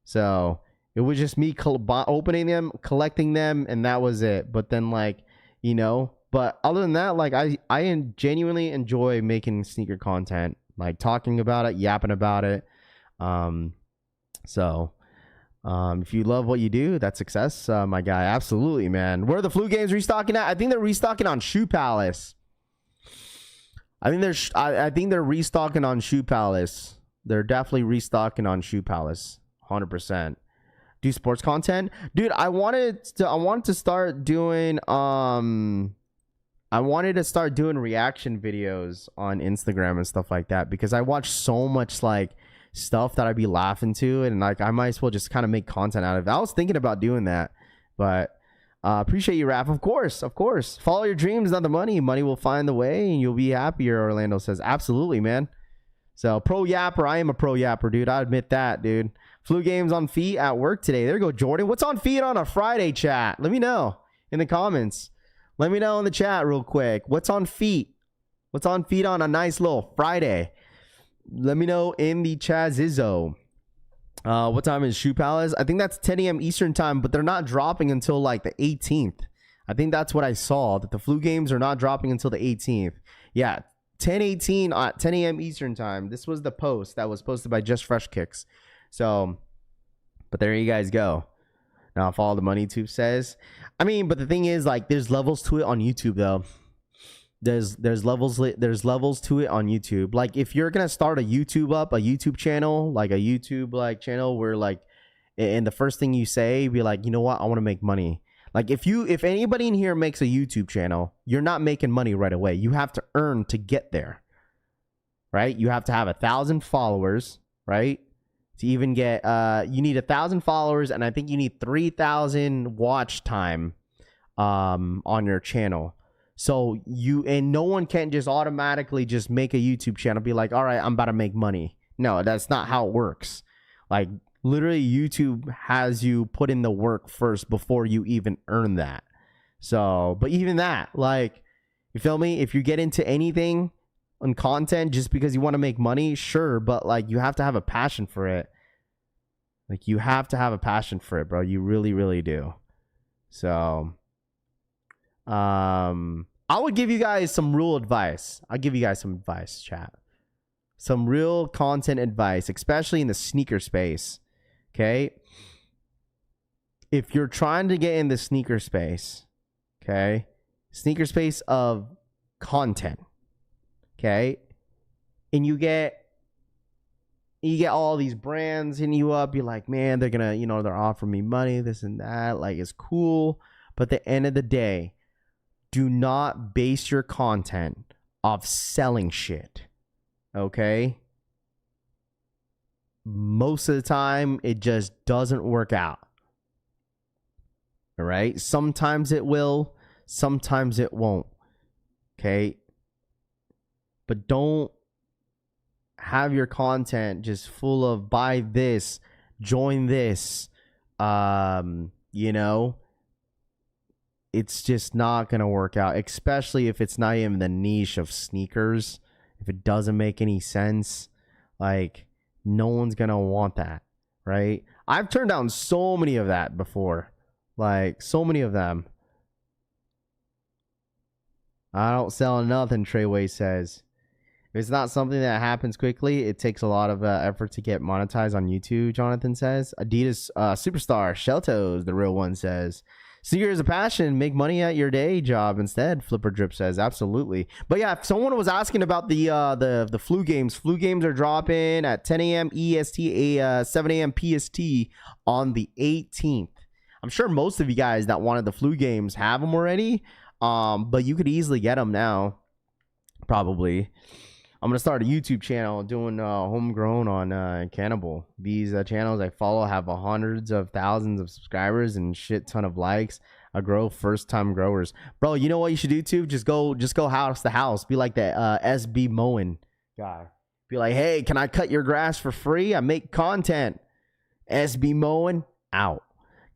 So it was just me opening them, collecting them, and that was it. But then but other than that, like I genuinely enjoy making sneaker content, like talking about it, yapping about it. If you love what you do, that's success, my guy. Absolutely, man. Where are the flu games restocking at? I think they're restocking on Shoe Palace. I think they're restocking on Shoe Palace. They're definitely restocking on Shoe Palace, 100%. Do sports content, dude. I wanted to start doing reaction videos on Instagram and stuff like that because I watch so much like stuff that I'd be laughing to, and like I might as well just kind of make content out of it. I was thinking about doing that, but. Appreciate you, Raph. Of course. Follow your dreams, not the money. Money will find the way, and you'll be happier. Orlando says, absolutely, man. So, pro yapper. I am a pro yapper, dude. I admit that, dude. Flu games on feet at work today. There you go, Jordan. What's on feet on a Friday, chat? Let me know in the comments. Let me know in the chat real quick. What's on feet? What's on feet on a nice little Friday? Let me know in the Chazizzo. What time is Shoe Palace? I think that's 10 a.m. Eastern time, but they're not dropping until like the 18th. I think that's what I saw, that the flu games are not dropping until the 18th. Yeah, 10:18 at 10 a.m. Eastern time. This was the post that was posted by Just Fresh Kicks. So, but there you guys go. Now follow the money tube says. I mean, but the thing is, like, there's levels to it on YouTube though. There's levels to it on YouTube. Like if you're gonna start a YouTube channel, like a YouTube channel where like, and the first thing you say be like, you know what, I want to make money. Like if anybody in here makes a YouTube channel, you're not making money right away. You have to earn to get there, right? You have to have 1,000 followers, right? To even get you need 1,000 followers, and I think you need 3,000 watch time on your channel. So no one can just automatically just make a YouTube channel, be like, all right, I'm about to make money. No, that's not how it works. Like literally YouTube has you put in the work first before you even earn that. So, but even that, like, you feel me? If you get into anything on content just because you want to make money, sure. But like, you have to have a passion for it. Like you have to have a passion for it, bro. You really, really do. So, I would give you guys some real advice. I'll give you guys some advice, chat. Some real content advice, especially in the sneaker space. Okay. If you're trying to get in the sneaker space, okay, sneaker space of content, okay, and you get all these brands hitting you up, you're like, man, they're gonna, they're offering me money, this and that, like, it's cool. But at the end of the day, do not base your content off selling shit, okay? Most of the time, it just doesn't work out, all right? Sometimes it will, sometimes it won't, okay? But don't have your content just full of buy this, join this. You know, it's just not gonna work out, especially if it's not even the niche of sneakers. If it doesn't make any sense, like, no one's gonna want that, right? I've turned down so many of that before, like so many of them. I don't sell nothing, Treyway says. If it's not something that happens quickly, it takes a lot of effort to get monetized on YouTube, Jonathan says. Adidas Superstar, Sheltos, the real one, says. Sneaker is a passion. Make money at your day job instead, Flipper Drip says. Absolutely. But yeah, if someone was asking about the flu games are dropping at 10 a.m. EST, 7 a.m. PST on the 18th. I'm sure most of you guys that wanted the flu games have them already. But you could easily get them now, probably. I'm gonna start a YouTube channel doing homegrown on Cannibal. These channels I follow have hundreds of thousands of subscribers and shit ton of likes. I grow first time growers, bro. You know what you should do too? Just go house to house. Be like that SB mowing guy. Be like, hey, can I cut your grass for free? I make content. SB mowing out.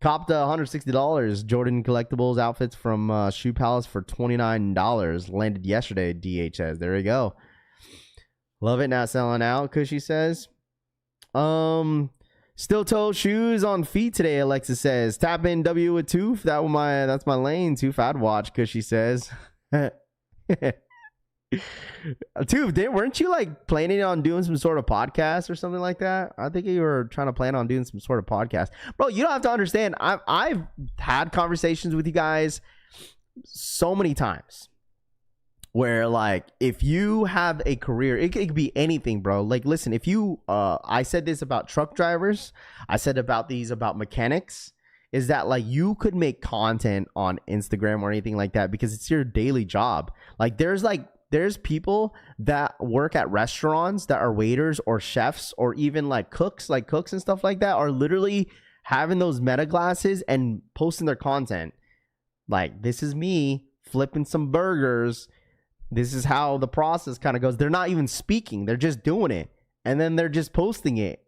Copped $160 Jordan collectibles outfits from Shoe Palace for $29. Landed yesterday. DHS. There we go. Love it, not selling out, Cushy says. Still toe shoes on feet today, Alexis says. Tap in W with Tooth. That's my lane. Tooth I'd watch, Cushy says. Tooth, weren't you like planning on doing some sort of podcast or something like that? I think you were trying to plan on doing some sort of podcast. Bro, you don't have to understand. I've had conversations with you guys so many times. Where, like, if you have a career, it could be anything, bro. Like, listen, if you, I said this about truck drivers. I said about mechanics, is that, like, you could make content on Instagram or anything like that because it's your daily job. Like, there's people that work at restaurants that are waiters or chefs or even, like, cooks and stuff like that are literally having those meta glasses and posting their content. Like, this is me flipping some burgers. This is how the process kind of goes. They're not even speaking. They're just doing it. And then they're just posting it.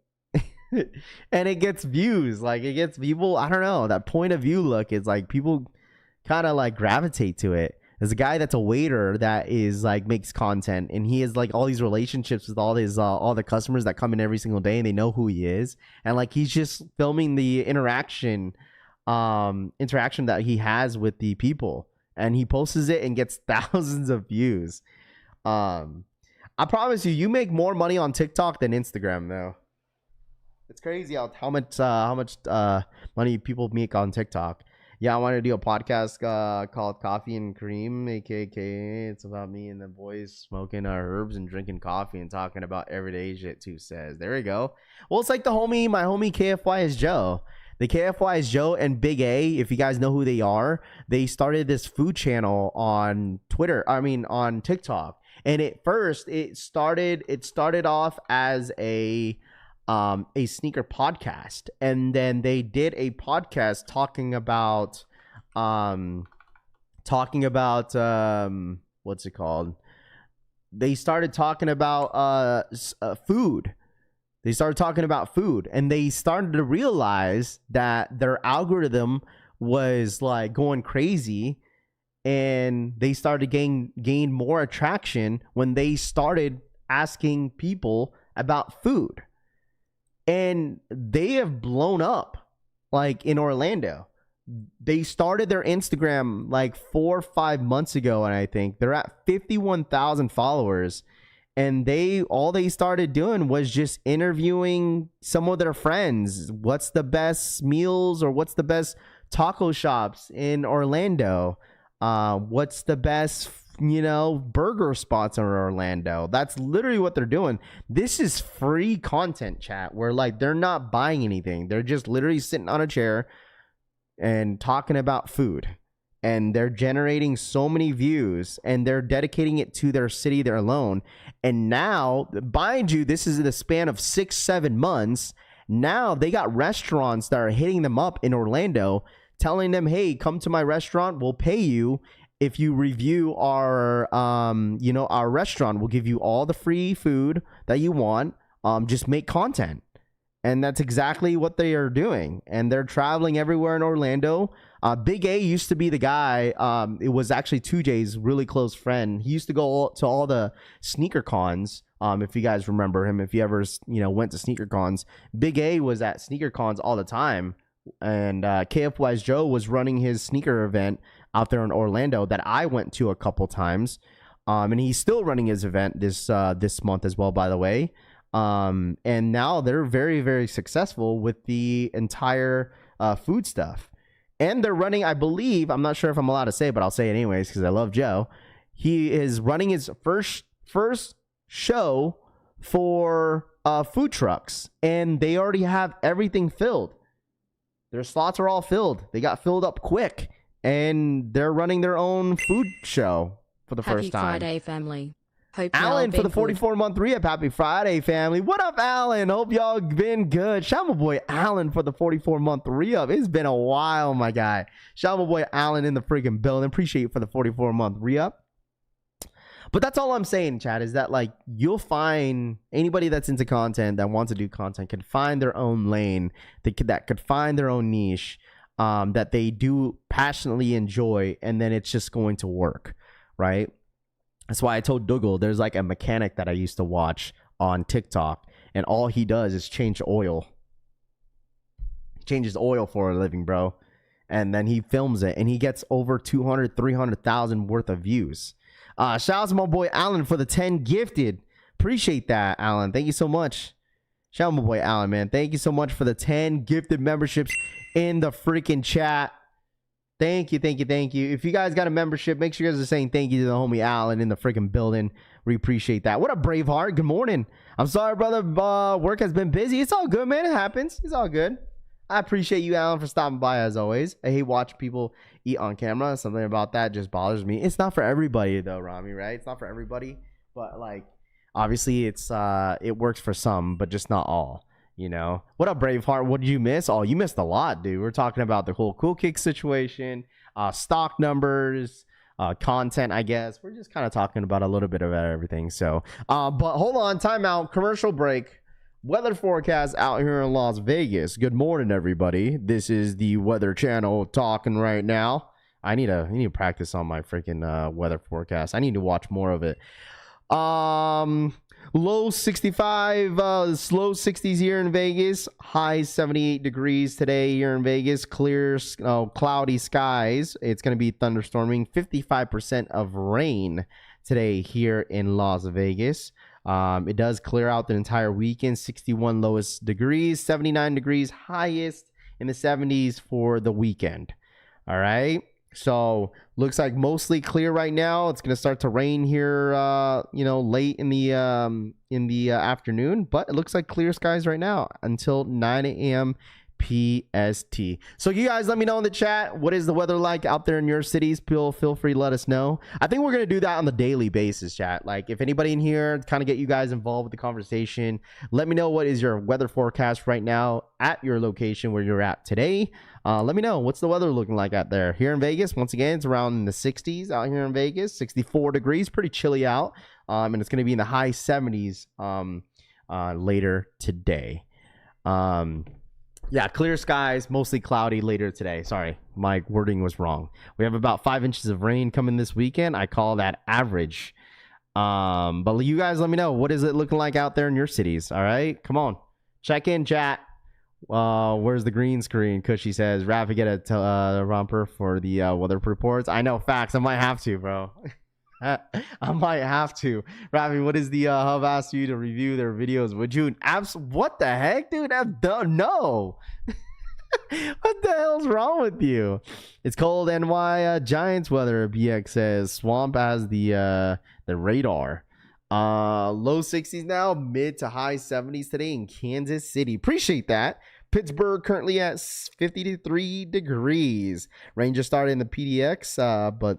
And it gets views. Like, it gets people, I don't know. That point of view look is like people kind of like gravitate to it. There's a guy that's a waiter that is like makes content. And he has like all these relationships with all the customers that come in every single day. And they know who he is. And like he's just filming the interaction that he has with the people. And he posts it and gets thousands of views. I promise you make more money on TikTok than Instagram, though. It's crazy how much money people make on TikTok. Yeah, I wanted to do a podcast called Coffee and Cream, aka it's about me and the boys smoking our herbs and drinking coffee and talking about everyday shit. Too says. There we go. Well, it's like my homie KFY is Joe. The KFY is Joe and Big A, if you guys know who they are, they started this food channel on on TikTok. And at first it started off as a sneaker podcast. And then they did a podcast talking about what's it called? They started talking about food. They started talking about food, and they started to realize that their algorithm was like going crazy, and they started to gain more attraction when they started asking people about food. And they have blown up like in Orlando. They started their Instagram like 4 or 5 months ago, and I think they're at 51,000 followers. And all they started doing was just interviewing some of their friends. What's the best meals or what's the best taco shops in Orlando? What's the best, burger spots in Orlando? That's literally what they're doing. This is free content, chat, where like they're not buying anything. They're just literally sitting on a chair and talking about food. And they're generating so many views, and they're dedicating it to their city they're alone. And now, mind you, this is in the span of 6-7 months. Now they got restaurants that are hitting them up in Orlando, telling them, hey, come to my restaurant. We'll pay you if you review our restaurant. We'll give you all the free food that you want. Just make content. And that's exactly what they are doing. And they're traveling everywhere in Orlando. Big A used to be the guy. It was actually 2J's really close friend. He used to go to all the sneaker cons. If you guys remember him, if you ever, went to sneaker cons, Big A was at sneaker cons all the time. And KFY's Joe was running his sneaker event out there in Orlando that I went to a couple times. And he's still running his event this month as well, by the way. And now they're very, very successful with the entire food stuff. And they're running, I believe, I'm not sure if I'm allowed to say, but I'll say it anyways because I love Joe. He is running his first show for food trucks, and they already have everything filled. Their slots are all filled. They got filled up quick, and they're running their own food show for the first time. Happy Friday, family. Hope Alan for the 44-month re-up. Happy Friday, family. What up, Alan? Hope y'all been good. Shout out my boy Alan for the 44-month re-up. It's been a while, my guy. Shout out my boy Alan in the freaking building. Appreciate you for the 44-month re-up. But that's all I'm saying, Chad, is that like you'll find anybody that's into content, that wants to do content, can find their own lane, that could find their own niche that they do passionately enjoy, and then it's just going to work, right? That's why I told Dougal there's like a mechanic that I used to watch on TikTok, and all he does is change oil. Changes oil for a living, bro. And then he films it, and he gets over 200, 300,000 worth of views. Shout out to my boy Alan for the 10 gifted. Appreciate that, Alan. Thank you so much. Shout out my boy Alan, man. Thank you so much for the 10 gifted memberships in the freaking chat. Thank you. If you guys got a membership, make sure you guys are saying thank you to the homie Alan in the freaking building. We appreciate that. What up, Braveheart? Good morning. I'm sorry, brother. Work has been busy. It's all good, man. It happens. It's all good. I appreciate you, Alan, for stopping by as always. I hate watching people eat on camera. Something about that just bothers me. It's not for everybody though, Rami, right? It's not for everybody. But like, obviously it works for some, but just not all. What up, Braveheart? What did you miss? Oh, you missed a lot, dude. We're talking about the whole Cool Kick situation, stock numbers, content, I guess. We're just kind of talking about a little bit of everything. So, but hold on, timeout, commercial break. Weather forecast out here in Las Vegas. Good morning, everybody. This is the Weather Channel talking right now. I need to practice on my freaking weather forecast. I need to watch more of it. Low 65, low 60s here in Vegas. High 78 degrees today here in Vegas. Clear, cloudy skies. It's going to be thunderstorming. 55% of rain today here in Las Vegas. It does clear out the entire weekend. 61 lowest degrees, 79 degrees highest in the 70s for the weekend. All right. So looks like mostly clear right now. It's going to start to rain here, late in the afternoon, but it looks like clear skies right now until 9 a.m. PST. So you guys let me know in the chat, what is the weather like out there in your cities? Feel free to let us know. I think we're going to do that on the daily basis, chat. Like if anybody in here, kind of get you guys involved with the conversation. Let me know what is your weather forecast right now at your location where you're at today. Let me know what's the weather looking like out there. Here in Vegas, once again, it's around the 60s out here in Vegas. 64 degrees, pretty chilly out. And it's going to be in the high 70s later today. Yeah, clear skies, mostly cloudy later today. Sorry, my wording was wrong. We have about 5 inches of rain coming this weekend. I call that average. But you guys let me know, what is it looking like out there in your cities? All right, come on, check in, chat. Where's the green screen? Cushy says, Rafi, get a romper for the weather reports. I know, facts. I might have to, bro. I might have to. Rafi, what is the hub asked you to review their videos? Would you? What the heck, dude? No. What the hell's wrong with you? It's cold NY Giants weather. BX says swamp has the radar. Low 60s now, mid to high 70s today in Kansas City. Appreciate that. Pittsburgh currently at 53 degrees. Rain just started in the PDX, but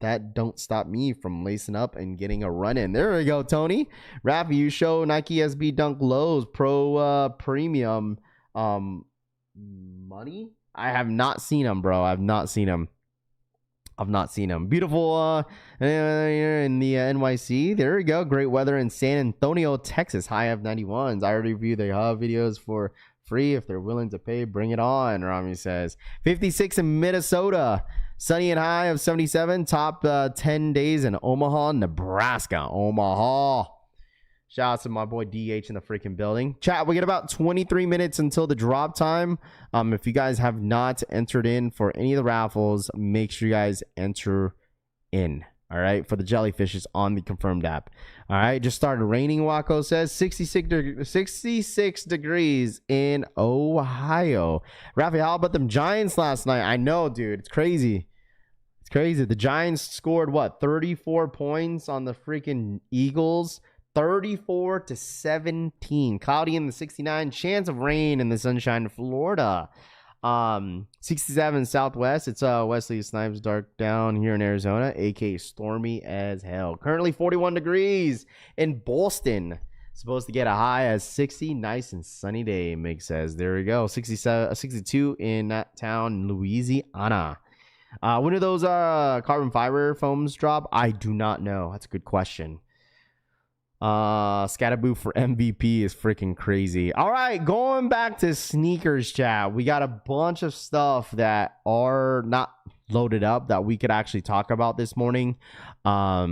that don't stop me from lacing up and getting a run in. There we go, Tony. Rafi, you show Nike SB Dunk Lows Pro Premium money? I have not seen them, bro. I've not seen them. I've not seen them. Beautiful in the NYC. There we go. Great weather in San Antonio, Texas. High of 91s. I already reviewed their videos for free. If they're willing to pay, bring it on, Rami says. 56 in Minnesota. Sunny and high of 77. Top 10 days in Omaha, Nebraska. Omaha. Shout out to my boy DH in the freaking building. Chat, we get about 23 minutes until the drop time. If you guys have not entered in for any of the raffles, make sure you guys enter in. All right, for the jellyfishes on the confirmed app. All right, just started raining, Waco says. 66 degrees in Ohio. Rafi, how about them Giants last night? I know, dude. It's crazy. It's crazy. The Giants scored, what, 34 points on the freaking Eagles? 34-17. Cloudy in the 69. Chance of rain in the Sunshine, Florida. 67 Southwest. It's Wesley Snipes dark down here in Arizona, aka stormy as hell. Currently 41 degrees in Boston. Supposed to get a high as 60. Nice and sunny day, Mig says. There we go. 62 in that town, Louisiana. When do those carbon fiber foams drop? I do not know. That's a good question. Scatterboo for MVP is freaking crazy. All right, going back to sneakers, chat. We got a bunch of stuff that are not loaded up that we could actually talk about this morning. Let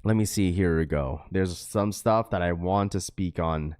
me see. Here we go. There's some stuff that I want to speak on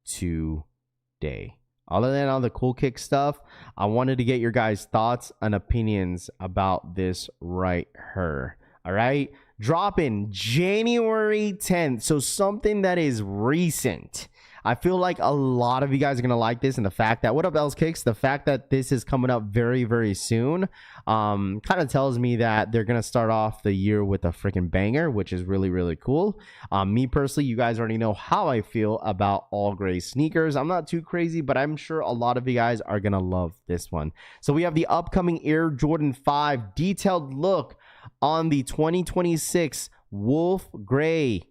today. Other than all the cool kick stuff, I wanted to get your guys' thoughts and opinions about this right here. All right. Dropping January 10th. So something that is recent. I feel like a lot of you guys are going to like this. And the fact that, what up, Els Kicks? The fact that this is coming up very, very soon kind of tells me that they're going to start off the year with a freaking banger, which is really, really cool. Me personally, you guys already know how I feel about all gray sneakers. I'm not too crazy, but I'm sure a lot of you guys are going to love this one. So we have the upcoming Air Jordan 5 detailed look on the 2026 Wolf Gray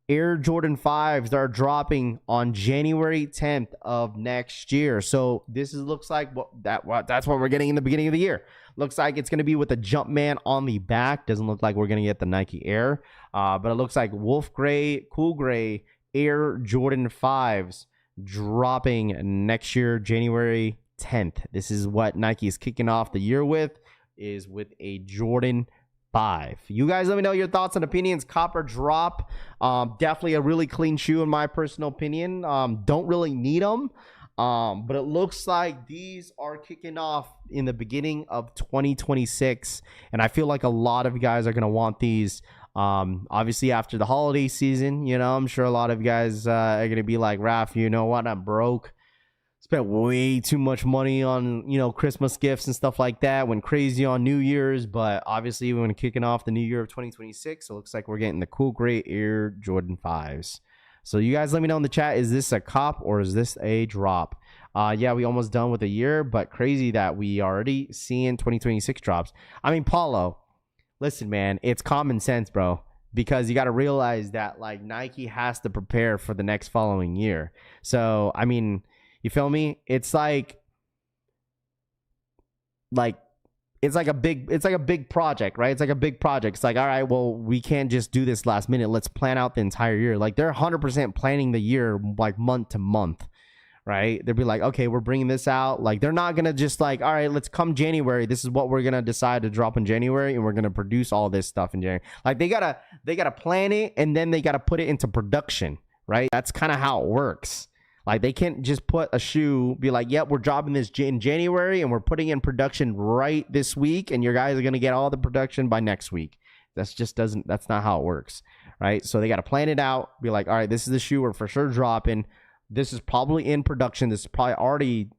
Air Jordan 5s that are dropping on January 10th of next year. So this looks like that's what we're getting in the beginning of the year. Looks like it's going to be with the Jumpman on the back. Doesn't look like we're going to get the Nike Air, but it looks like Wolf Gray, Cool Gray Air Jordan 5s dropping next year, January 10th. This is what Nike is kicking off the year with, is with a Jordan 5. You guys let me know your thoughts and opinions. Copper drop. Definitely a really clean shoe in my personal opinion. Don't really need them. But it looks like these are kicking off in the beginning of 2026. And I feel like a lot of you guys are going to want these. Obviously after the holiday season, you know, I'm sure a lot of you guys are going to be like, Raph, you know what? I'm broke. Spent way too much money on, you know, Christmas gifts and stuff like that. Went crazy on New Year's, but obviously when kicking off the new year of 2026, it looks like we're getting the Cool Gray Air Jordan 5s. So you guys let me know in the chat, is this a cop or is this a drop? Yeah, we almost done with a year, but crazy that we already seeing 2026 drops. I mean, Paulo, listen, man, it's common sense, bro. Because you got to realize that, like, Nike has to prepare for the next following year. So, I mean, you feel me? It's like it's like a big project, right? It's like a big project. It's like, all right, well, we can't just do this last minute. Let's plan out the entire year. Like, they're 100% planning the year like month to month, right? They'll be like, okay, we're bringing this out. Like, they're not gonna just like, all right, let's come January, this is what we're gonna decide to drop in January, and we're gonna produce all this stuff in January. Like, they gotta plan it, and then they gotta put it into production, right? That's kind of how it works. Like, they can't just put a shoe, be like, yep, we're dropping this in January and we're putting in production right this week, and your guys are going to get all the production by next week. That's not how it works, right? So they got to plan it out, be like, all right, this is the shoe we're for sure dropping. This is probably in production. This is probably already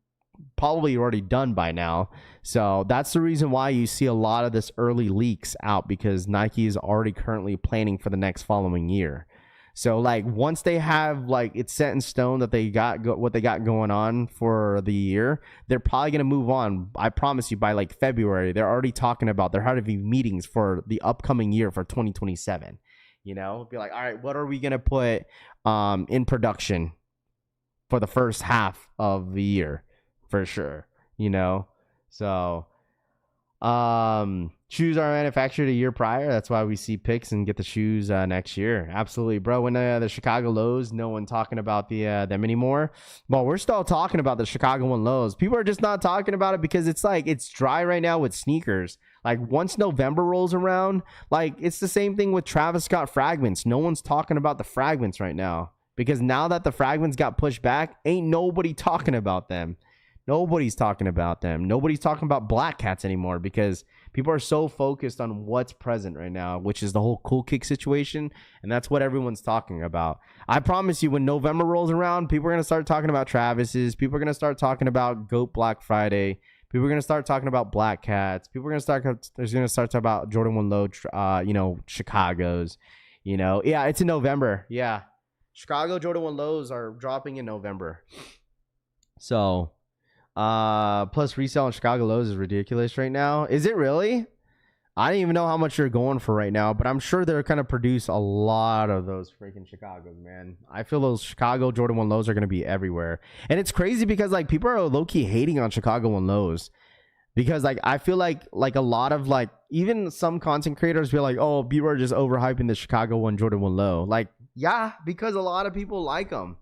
done by now. So that's the reason why you see a lot of this early leaks out, because Nike is already currently planning for the next following year. So, like, once they have, like, it's set in stone that they got what they got going on for the year, they're probably going to move on. I promise you, by, like, February, they're already talking about, they're having meetings for the upcoming year for 2027. You know, be like, all right, what are we going to put in production for the first half of the year for sure, you know? So Shoes are manufactured a year prior. That's why we see picks and get the shoes next year. Absolutely, bro. When the Chicago lows, no one talking about them anymore. Well, we're still talking about the Chicago one lows. People are just not talking about it because it's like it's dry right now with sneakers. Like once November rolls around, like it's the same thing with Travis Scott fragments. No one's talking about the fragments right now because now that the fragments got pushed back, ain't nobody talking about them. Nobody's talking about them. Nobody's talking about black cats anymore because people are so focused on what's present right now, which is the whole Cool Kick situation. And that's what everyone's talking about. I promise you, when November rolls around, people are going to start talking about Travis's. People are going to start talking about GOAT Black Friday. People are going to start talking about black cats. People are going to start talking about Jordan 1 Low, Chicago's, Yeah, it's in November. Yeah. Chicago Jordan 1 Lows are dropping in November. So... plus resale in Chicago lows is ridiculous right now. Is it really? I don't even know how much you're going for right now, but I'm sure they're going to produce a lot of those freaking Chicagos, man. I feel those Chicago Jordan 1 lows are going to be everywhere. And it's crazy because like people are low-key hating on Chicago 1 lows because like I feel like a lot of like even some content creators feel like, oh, people are just overhyping the Chicago 1 Jordan 1 low. Like, yeah, because a lot of people like them.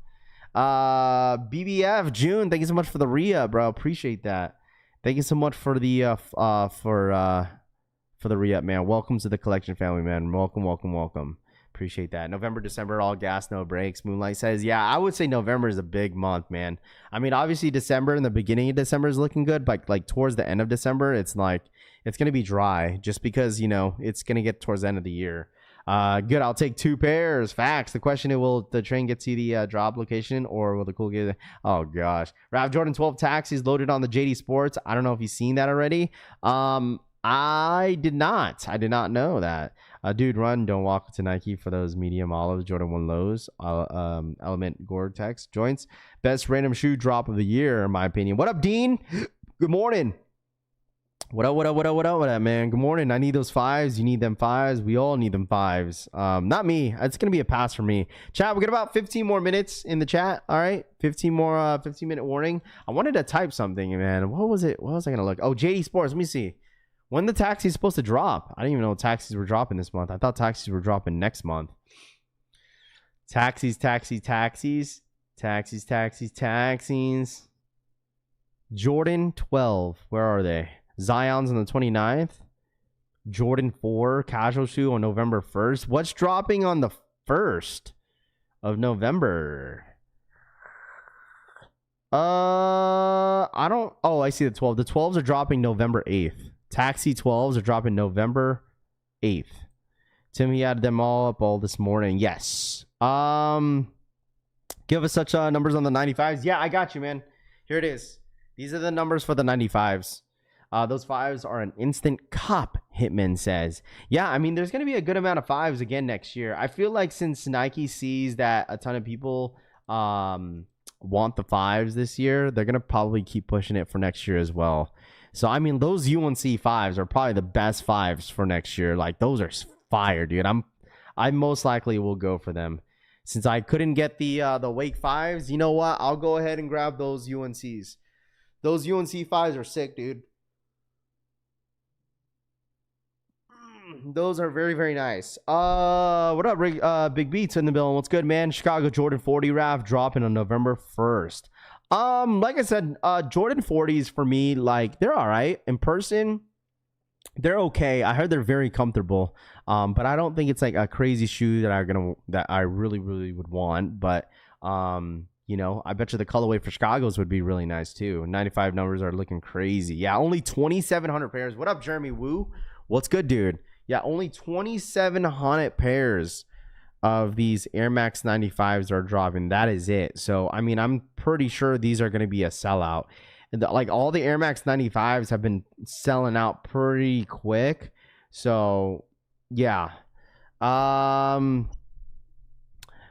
BBF June, thank you so much for the re-up, bro. Appreciate that. Thank you so much for the for the re-up, man. Welcome to the collection family, man. Welcome. Appreciate that. November, December, all gas, no breaks. Moonlight says, yeah, I would say November is a big month, man. I mean, obviously December and the beginning of December is looking good, but like towards the end of December, it's like it's gonna be dry just because it's gonna get towards the end of the year. Good. I'll take 2 pairs. Facts. The question is, will the train get to the drop location or will the cool get? Oh gosh. Rav Jordan 12 taxis loaded on the JD Sports. I don't know if you've seen that already. I did not. I did not know that. Dude, run. Don't walk to Nike for those medium olives. Jordan 1 lows. Element Gore-Tex joints. Best random shoe drop of the year, in my opinion. What up, Dean? Good morning. What up, man? Good morning. I need those 5s. You need them 5s. We all need them 5s. Not me. It's going to be a pass for me. Chat, we got about 15 more minutes in the chat. All right. 15-minute warning. I wanted to type something, man. What was it? What was I going to look? Oh, JD Sports. Let me see. When the taxi's supposed to drop? I didn't even know taxis were dropping this month. I thought taxis were dropping next month. Taxis. Jordan 12. Where are they? Zion's on the 29th. Jordan 4 casual shoe on November 1st. What's dropping on the 1st of November? I don't. Oh, I see the 12. The 12s are dropping November 8th. Taxi 12s are dropping November 8th. Tim, he had them all up all this morning. Yes. Give us such numbers on the 95s. Yeah, I got you, man. Here it is. These are the numbers for the 95s. Those 5s are an instant cop, Hitman says. Yeah, I mean, there's going to be a good amount of 5s again next year. I feel like since Nike sees that a ton of people want the 5s this year, they're going to probably keep pushing it for next year as well. So, I mean, those UNC 5s are probably the best 5s for next year. Like, those are fire, dude. I most likely will go for them. Since I couldn't get the Wake 5s, you know what? I'll go ahead and grab those UNCs. Those UNC 5s are sick, dude. Those are very, very nice. What up, Big Beats in the building? What's good, man? Chicago Jordan 40 RAF dropping on November 1st. Like I said, Jordan 40s for me, like they're all right in person. They're okay. I heard they're very comfortable. But I don't think it's like a crazy shoe that I really, really would want. But I bet you the colorway for Chicago's would be really nice too. 95 numbers are looking crazy. Yeah, only 2,700 pairs. What up, Jeremy Woo? What's good, dude? Yeah, only 2,700 pairs of these Air Max 95s are dropping. That is it. So, I mean, I'm pretty sure these are going to be a sellout. Like, all the Air Max 95s have been selling out pretty quick. So, yeah.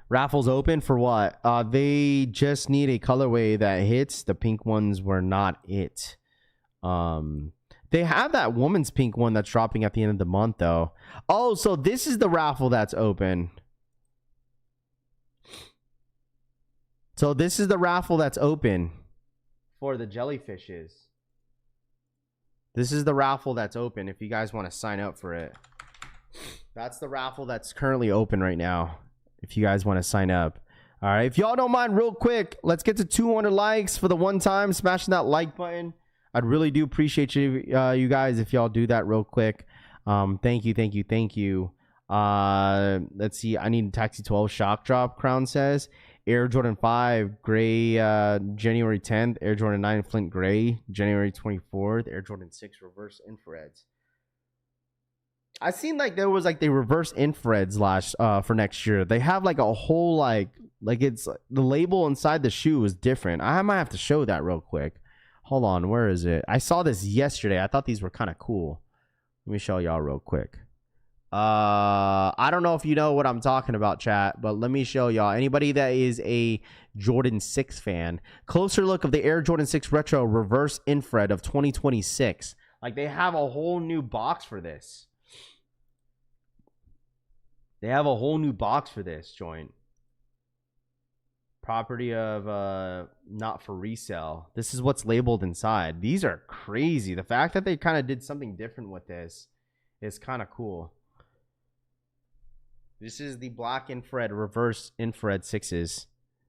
Raffles open for what? They just need a colorway that hits. The pink ones were not it. They have that woman's pink one that's dropping at the end of the month, though. Oh, so this is the raffle that's open. So this is the raffle that's open for the jellyfishes. This is the raffle that's open if you guys want to sign up for it. That's the raffle that's currently open right now if you guys want to sign up. All right, if y'all don't mind, real quick, let's get to 200 likes for the one time. Smashing that like button. I'd really do appreciate you guys if y'all do that real quick. Thank you. Let's see. I need Taxi 12 shock drop. Crown says Air Jordan 5 gray January 10th. Air Jordan 9 Flint gray January 24th. Air Jordan 6 reverse infrareds. I seen like there was like the reverse infrareds last for next year. They have like a whole like it's the label inside the shoe is different. I might have to show that real quick. Hold on, where is it? I saw this yesterday. I thought these were kind of cool. Let me show y'all real quick. I don't know if you know what I'm talking about, chat, but let me show y'all. Anybody that is a Jordan 6 fan, closer look of the Air Jordan 6 Retro reverse infrared of 2026. Like they have a whole new box for this. They have a whole new box for this joint. Property of not for resale. This is what's labeled inside. These are crazy. The fact that they kind of did something different with this is kind of cool. This is the black infrared reverse infrared 6s.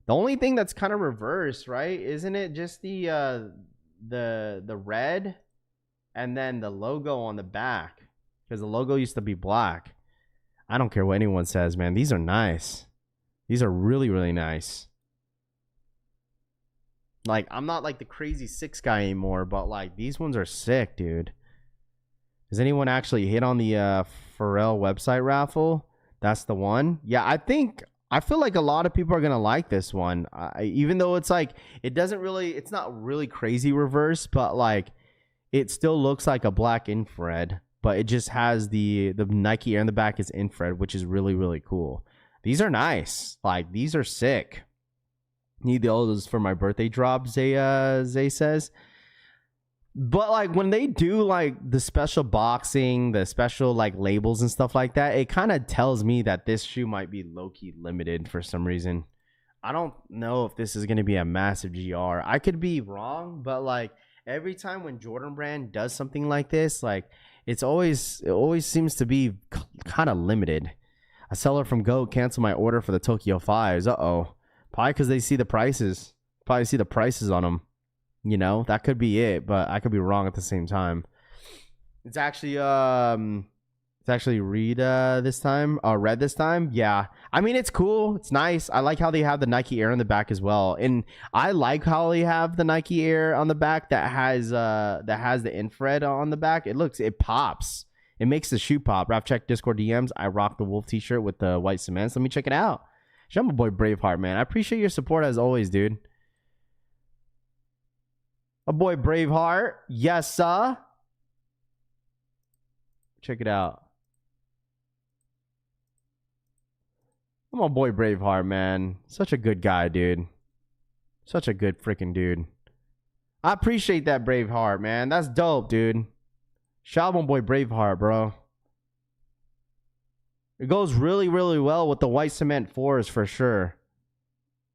The only thing that's kind of reverse, right? Isn't it just the red and then the logo on the back? Because the logo used to be black. I don't care what anyone says, man. These are nice. These are really, really nice. Like, I'm not like the crazy 6 guy anymore, but like these ones are sick, dude. Does anyone actually hit on the Pharrell website raffle? That's the one. Yeah, I feel like a lot of people are gonna like this one. Even though it's like it's not really crazy reverse, but like it still looks like a black infrared, but it just has the Nike Air in the back is infrared, which is really, really cool. These are nice. Like these are sick. Need those for my birthday drop, Zay says. But like when they do like the special boxing, the special like labels and stuff like that, it kind of tells me that this shoe might be low-key limited for some reason. I don't know if this is going to be a massive GR. I could be wrong, but like every time when Jordan Brand does something like this, like it always seems to be kind of limited. A seller from Go canceled my order for the Tokyo 5s. Uh-oh. Probably because they see the prices. Probably see the prices on them. You know, that could be it, but I could be wrong at the same time. It's actually red this time. Yeah. I mean, it's cool. It's nice. I like how they have the Nike Air on the back as well. And I like how they have the Nike Air on the back that has the infrared on the back. It pops. It makes the shoe pop. Rap check Discord DMs. I rock the Wolf t-shirt with the white cements. Let me check it out. I'm a boy Braveheart, man. I appreciate your support as always, dude. A boy Braveheart. Yes, sir. Check it out. I'm a boy Braveheart, man. Such a good guy, dude. Such a good freaking dude. I appreciate that, Braveheart, man. That's dope, dude. Shout out my boy Braveheart, bro. It goes really, really well with the white cement 4s for sure.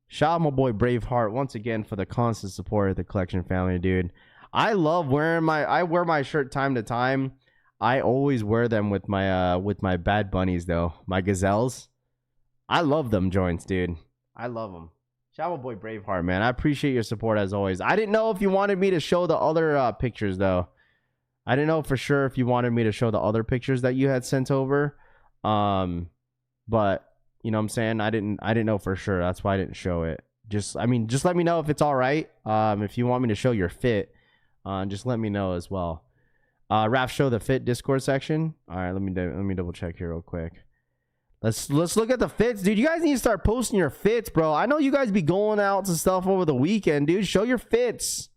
Shout out my boy Braveheart once again for the constant support of the collection family, dude. I love wearing I wear my shirt time to time. I always wear them with my bad bunnies though, my gazelles. I love them joints, dude. I love them. Shout out my boy Braveheart, man. I appreciate your support as always. I didn't know if you wanted me to show the other pictures though. I didn't know for sure if you wanted me to show the other pictures that you had sent over. But you know what I'm saying? I didn't know for sure. That's why I didn't show it. Just let me know if it's all right. If you want me to show your fit, just let me know as well. Raph, show the fit Discord section. All right, let me double check here real quick. Let's look at the fits, dude. You guys need to start posting your fits, bro. I know you guys be going out to stuff over the weekend, dude. Show your fits.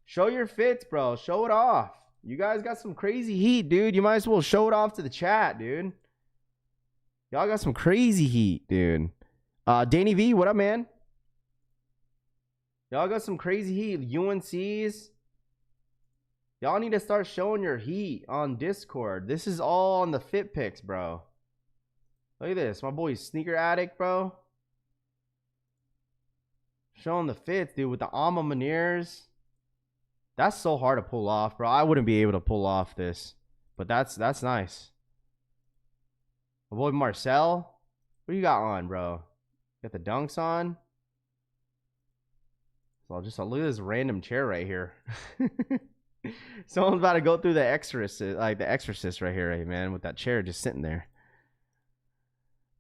Show your fits, bro. Show it off. You guys got some crazy heat, dude. You might as well show it off to the chat, dude. Y'all got some crazy heat, dude. Danny V, what up, man? Y'all got some crazy heat. UNCs. Y'all need to start showing your heat on Discord. This is all on the fit pics, bro. Look at this. My boy Sneaker Addict, bro. Showing the fits, dude, with the Alma Maniers. That's so hard to pull off, bro. I wouldn't be able to pull off this. But that's nice. My boy Marcel. What you got on, bro? Got the dunks on? So I'll just look at this random chair right here. Someone's about to go through the exorcist, like the exorcist right here, right, man, with that chair just sitting there.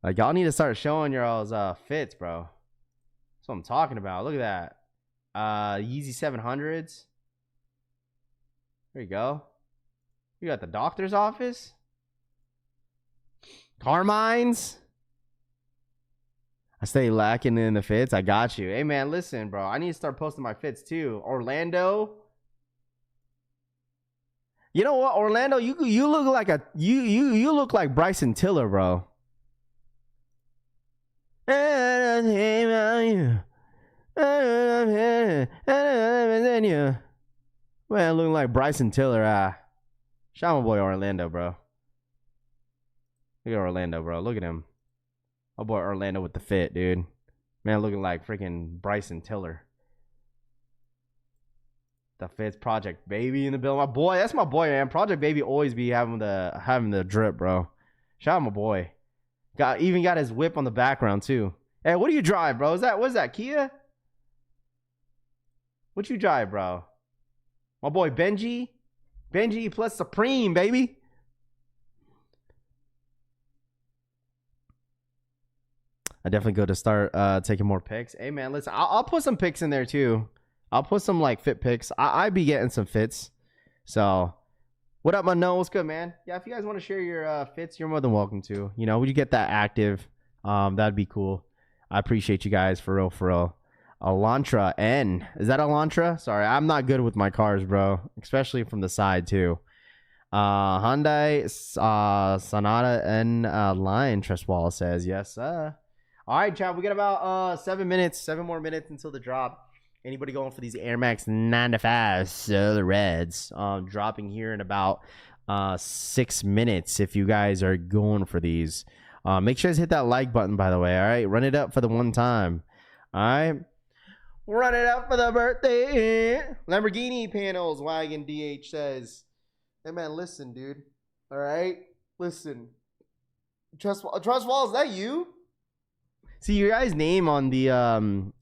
Like, y'all need to start showing your all's fits, bro. That's what I'm talking about. Look at that. Yeezy 700s. There you go. You got the doctor's office. Carmine's. I stay lacking in the fits. I got you. Hey, man, listen, bro. I need to start posting my fits, too. Orlando. You know what, Orlando? You look like you look like Bryson Tiller, bro. Man, looking like Bryson Tiller. Shout out my boy Orlando, bro. Look at Orlando, bro. Look at him. My boy Orlando with the fit, dude. Man, looking like freaking Bryson Tiller. The Fits Project Baby in the building. My boy, that's my boy, man. Project Baby always be having the drip, bro. Shout out my boy. Even got his whip on the background too. Hey, what do you drive, bro? What's that, Kia? What you drive, bro? My boy Benji. Benji plus Supreme, baby. I definitely go to start taking more pics. Hey, man, listen, I'll put some pics in there too. I'll put some like fit pics. I be getting some fits. So, what up, Unknown? What's good, man? Yeah, if you guys want to share your fits, you're more than welcome to. You know, would you get that active? That'd be cool. I appreciate you guys for real, for real. Elantra N. Is that Elantra? Sorry, I'm not good with my cars, bro. Especially from the side too. Hyundai Sonata N line. Trust Wallace says yes. All right, chat. We got about 7 minutes, 7 more minutes until the drop. Anybody going for these Air Max 95? So the Reds dropping here in about 6 minutes. If you guys are going for these, make sure to hit that like button. By the way, all right, run it up for the one time. All right, run it up for the birthday. Lamborghini panels. Wagon DH says, "Hey man, listen, dude. All right, listen. Trust Wall, is that you?" See, your guys' name on the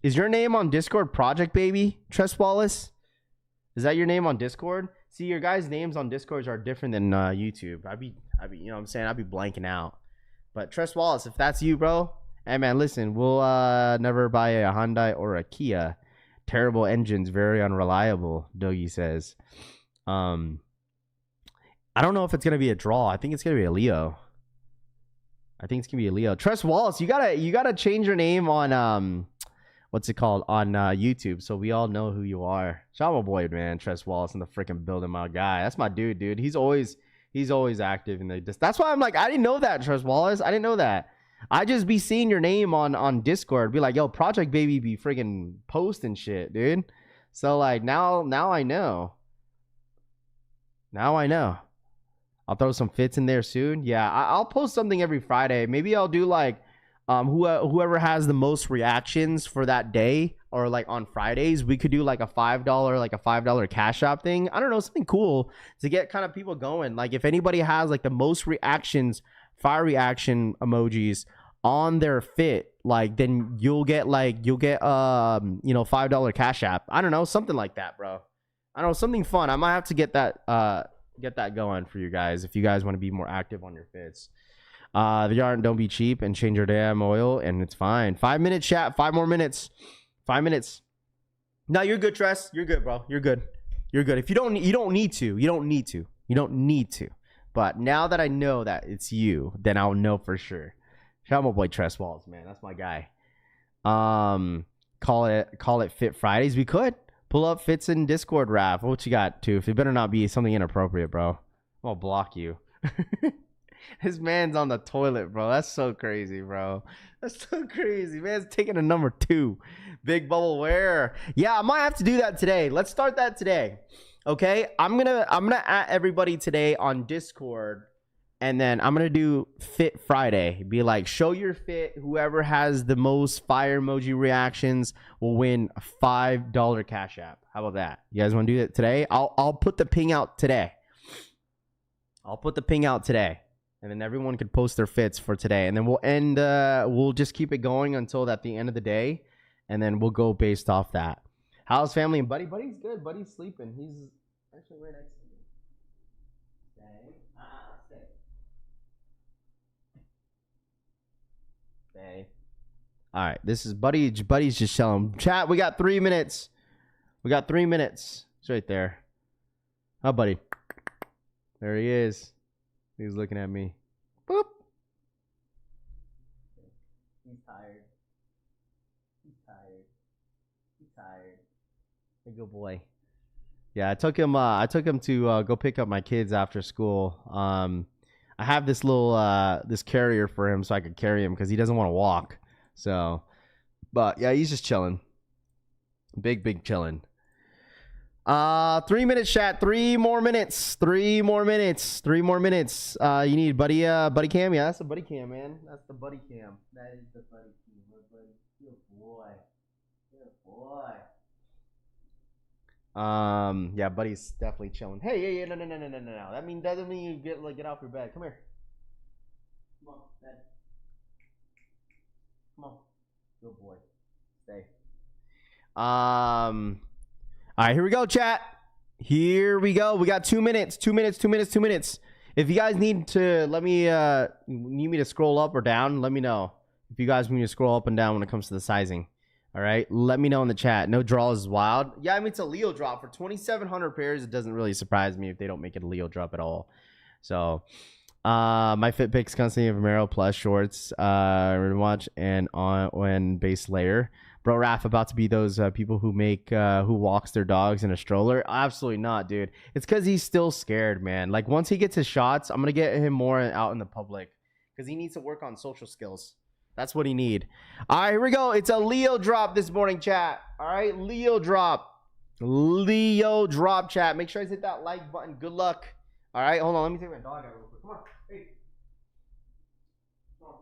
is your name on Discord Project Baby? Tress Wallace? Is that your name on Discord? See, your guys' names on Discords are different than YouTube. I'd be, you know what I'm saying? I'd be blanking out. But Tress Wallace, if that's you, bro, hey man, listen, we'll never buy a Hyundai or a Kia. Terrible engines, very unreliable, Dougie says. I don't know if it's gonna be a draw. I think it's gonna be a Leo. Tress Wallace, you gotta change your name on what's it called, on YouTube, so we all know who you are. Shout out my boy, man, Tress Wallace in the freaking building, my guy. That's my dude. He's always active in the. That's why I'm like, I didn't know that, Tress Wallace. I didn't know that. I just be seeing your name on Discord, be like, yo, Project Baby be freaking posting shit, dude. So like now I know. I'll throw some fits in there soon. Yeah, I'll post something every Friday. Maybe I'll do like whoever has the most reactions for that day, or like on Fridays, we could do like a $5 cash app thing. I don't know, something cool to get kind of people going. Like if anybody has like the most reactions, fire reaction emojis on their fit, like then you'll get $5 cash app. I don't know, something like that, bro. I don't know, something fun. I might have to get that going for you guys if you guys want to be more active on your fits. The yarn, don't be cheap and change your damn oil and it's fine. 5 minute chat, 5 more minutes. 5 minutes. No, you're good, Tress. You're good, bro. You're good. If you don't need to. But now that I know that it's you, then I'll know for sure. Shout out my boy Tress Walls, man. That's my guy. Call it Fit Fridays. We could pull up fits in Discord, Raph. What you got, Toof? It better not be something inappropriate, bro. I'll block you. His man's on the toilet, bro. That's so crazy, bro. That's so crazy. Man's taking a number 2. Big bubble wear. Yeah, I might have to do that today. Let's start that today. Okay? I'm gonna at everybody today on Discord. And then I'm gonna do Fit Friday. Be like, show your fit. Whoever has the most fire emoji reactions will win a $5 Cash App. How about that? You guys want to do it today? I'll put the ping out today. And then everyone could post their fits for today. And then we'll end. We'll just keep it going until at the end of the day, and then we'll go based off that. How's family and Buddy? Buddy's good. Buddy's sleeping. He's actually right next to me. Stay. Stay. All right. This is Buddy. Buddy's just chilling. Chat. We got 3 minutes. It's right there. Oh, Buddy. There he is. He's looking at me. Boop. He's tired. Hey, good boy. Yeah, I took him to go pick up my kids after school. I have this little this carrier for him so I could carry him because he doesn't want to walk. So, but yeah, he's just chilling. Big chilling. 3 minutes, chat. 3 more minutes. You need buddy cam? Yeah, that's the buddy cam, man. That's the buddy cam. That is the buddy cam. Good boy. Yeah, Buddy's definitely chilling. Hey, no. That doesn't mean you get off your bed. Come here. Come on, bed. Come on. Good boy. Stay. All right, here we go, chat. Here we go. We got 2 minutes. 2 minutes. If you guys need to need me to scroll up or down, let me know. If you guys need me to scroll up and down when it comes to the sizing. All right, let me know in the chat. No draws is wild. Yeah, I mean, it's a Leo drop for 2,700 pairs. It doesn't really surprise me if they don't make it a Leo drop at all. So, my fit picks constantly of Romero plus shorts, watch and on base layer. Bro, Raph about to be those people who walks their dogs in a stroller. Absolutely not, dude. It's because he's still scared, man. Like once he gets his shots, I'm gonna get him more out in the public because he needs to work on social skills. That's what he need. All right, here we go. It's a Leo drop this morning, chat. All right, Leo drop, chat. Make sure you hit that like button. Good luck. All right, hold on. Let me take my dog out real quick. Come on. Hey. Come on.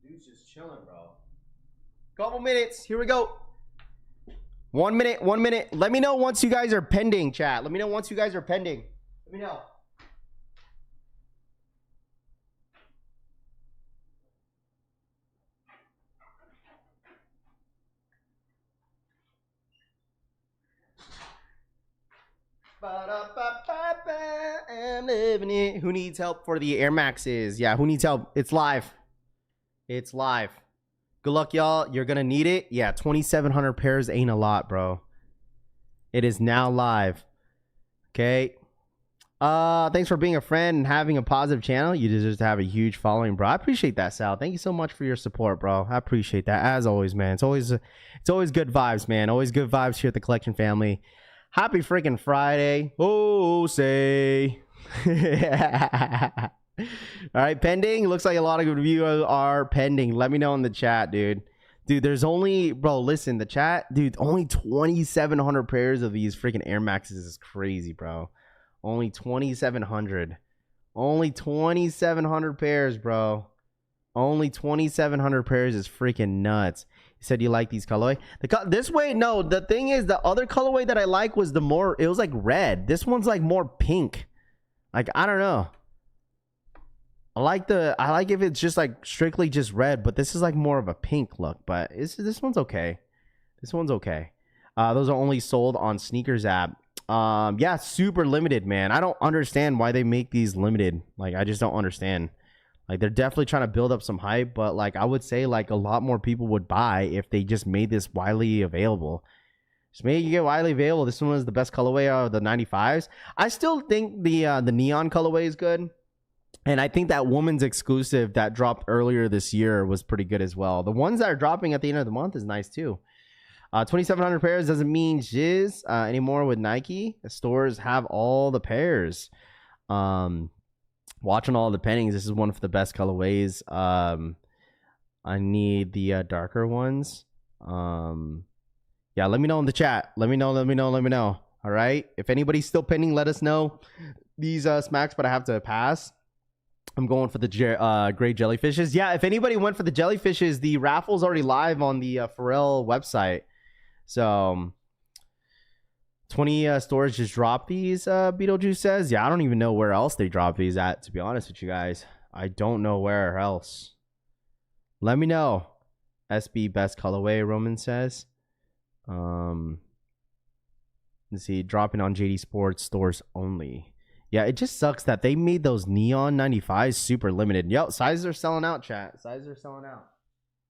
Dude's just chilling, bro. Couple minutes. Here we go. 1 minute. Let me know once you guys are pending, chat. Let me know. Let me know. I'm living it. Who needs help for the Air Maxes? Yeah, who needs help? It's live. Good luck, y'all. You're gonna need it. Yeah, 2,700 pairs ain't a lot, bro. It is now live. Okay. Thanks for being a friend and having a positive channel. You deserve to have a huge following, bro. I appreciate that, Sal. Thank you so much for your support, bro. I appreciate that as always, man. It's always good vibes, man. Always good vibes here at the Collection family. Happy freaking Friday. Oh, say. All right, pending. Looks like a lot of you are pending. Let me know in the chat, dude. There's only, bro, listen, the chat, dude, only 2,700 pairs of these freaking Air Maxes is crazy, bro. Only 2,700. Only 2,700 pairs, bro. Only 2,700 pairs is freaking nuts. You said you like these colorway. This way, no. The thing is, the other colorway that I like was it was like red. This one's like more pink. Like, I don't know. I like if it's just like strictly just red, but this is like more of a pink look. But this one's okay. Those are only sold on Sneakers app. Yeah, super limited, man. I don't understand why they make these limited. Like, I just don't understand. Like, they're definitely trying to build up some hype, but like I would say like a lot more people would buy if they just made this widely available. Just make it get widely available. This one is the best colorway of the 95s. I still think the neon colorway is good. And I think that woman's exclusive that dropped earlier this year was pretty good as well. The ones that are dropping at the end of the month is nice too. 2,700 pairs doesn't mean jizz anymore with Nike. The stores have all the pairs. Watching all the pennies, this is one of the best colorways. I need the darker ones. Yeah, let me know in the chat. Let me know. All right. If anybody's still pending, let us know. These smacks, but I have to pass. I'm going for the gray jellyfishes. Yeah, if anybody went for the jellyfishes, the raffle's already live on the Pharrell website. So 20 stores just dropped these, Beetlejuice says. Yeah, I don't even know where else they drop these at, to be honest with you guys. I don't know where else. Let me know. SB best colorway, Roman says. Let's see, dropping on JD Sports stores only. Yeah, it just sucks that they made those neon 95s super limited. Yo, sizes are selling out, chat. Sizes are selling out.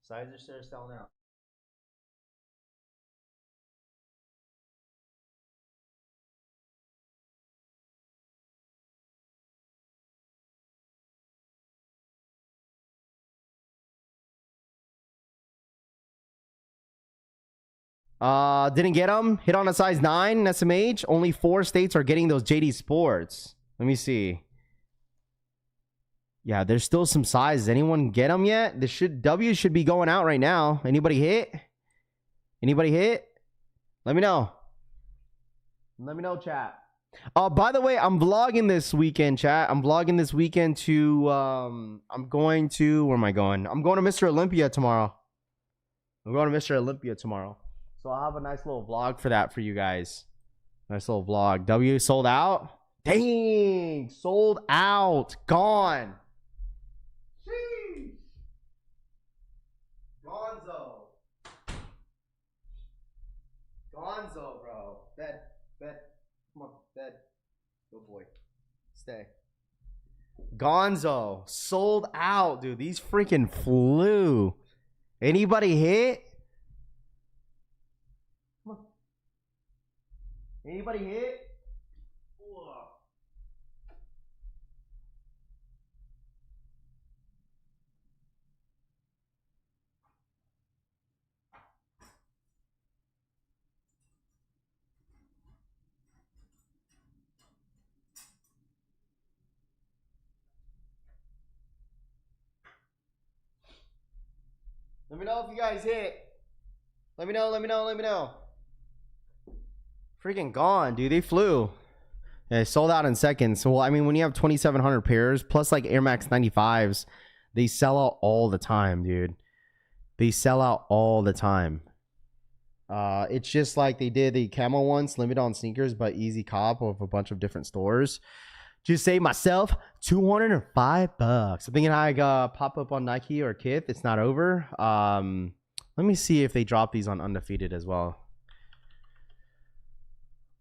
Sizes are selling out. Didn't get them. Hit on a size 9 SMH. Only 4 states are getting those JD Sports. Let me see. Yeah, there's still some sizes. Anyone get them yet? W should be going out right now. Anybody hit? Anybody hit? Let me know. Let me know, chat. By the way, I'm vlogging this weekend, chat. I'm vlogging this weekend to I'm going to, where am I going? I'm going to Mr. Olympia tomorrow. So I'll have a nice little vlog for that for you guys. Nice little vlog. W sold out? Dang, sold out. Gone. Sheesh. Gonzo, bro. Bed. Come on, bed. Good boy. Stay. Gonzo. Sold out, dude. These freaking flew. Anybody hit? Anybody hit? Whoa. Let me know if you guys hit. Let me know. Freaking gone, dude. They flew. Yeah, they sold out in seconds. So, well, I mean, when you have 2,700 pairs, plus like Air Max 95s, they sell out all the time, dude. They sell out all the time. It's just like they did the camo ones, limited on sneakers, but easy cop of a bunch of different stores. Just saved myself $205. I'm thinking I pop up on Nike or Kith. It's not over. Let me see if they drop these on Undefeated as well.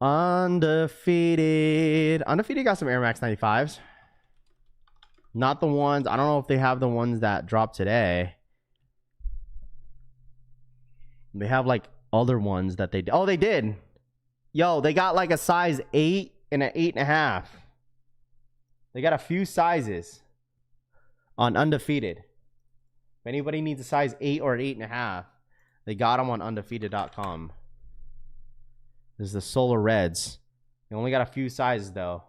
Undefeated got some Air Max 95s. Not the ones. I don't know if they have the ones that dropped today. They have like other ones that they did. Oh, they did. Yo, they got like a size 8 and an 8.5. They got a few sizes on Undefeated. If anybody needs a size 8 or an 8.5, they got them on undefeated.com. This is the Solar Reds. They only got a few sizes though.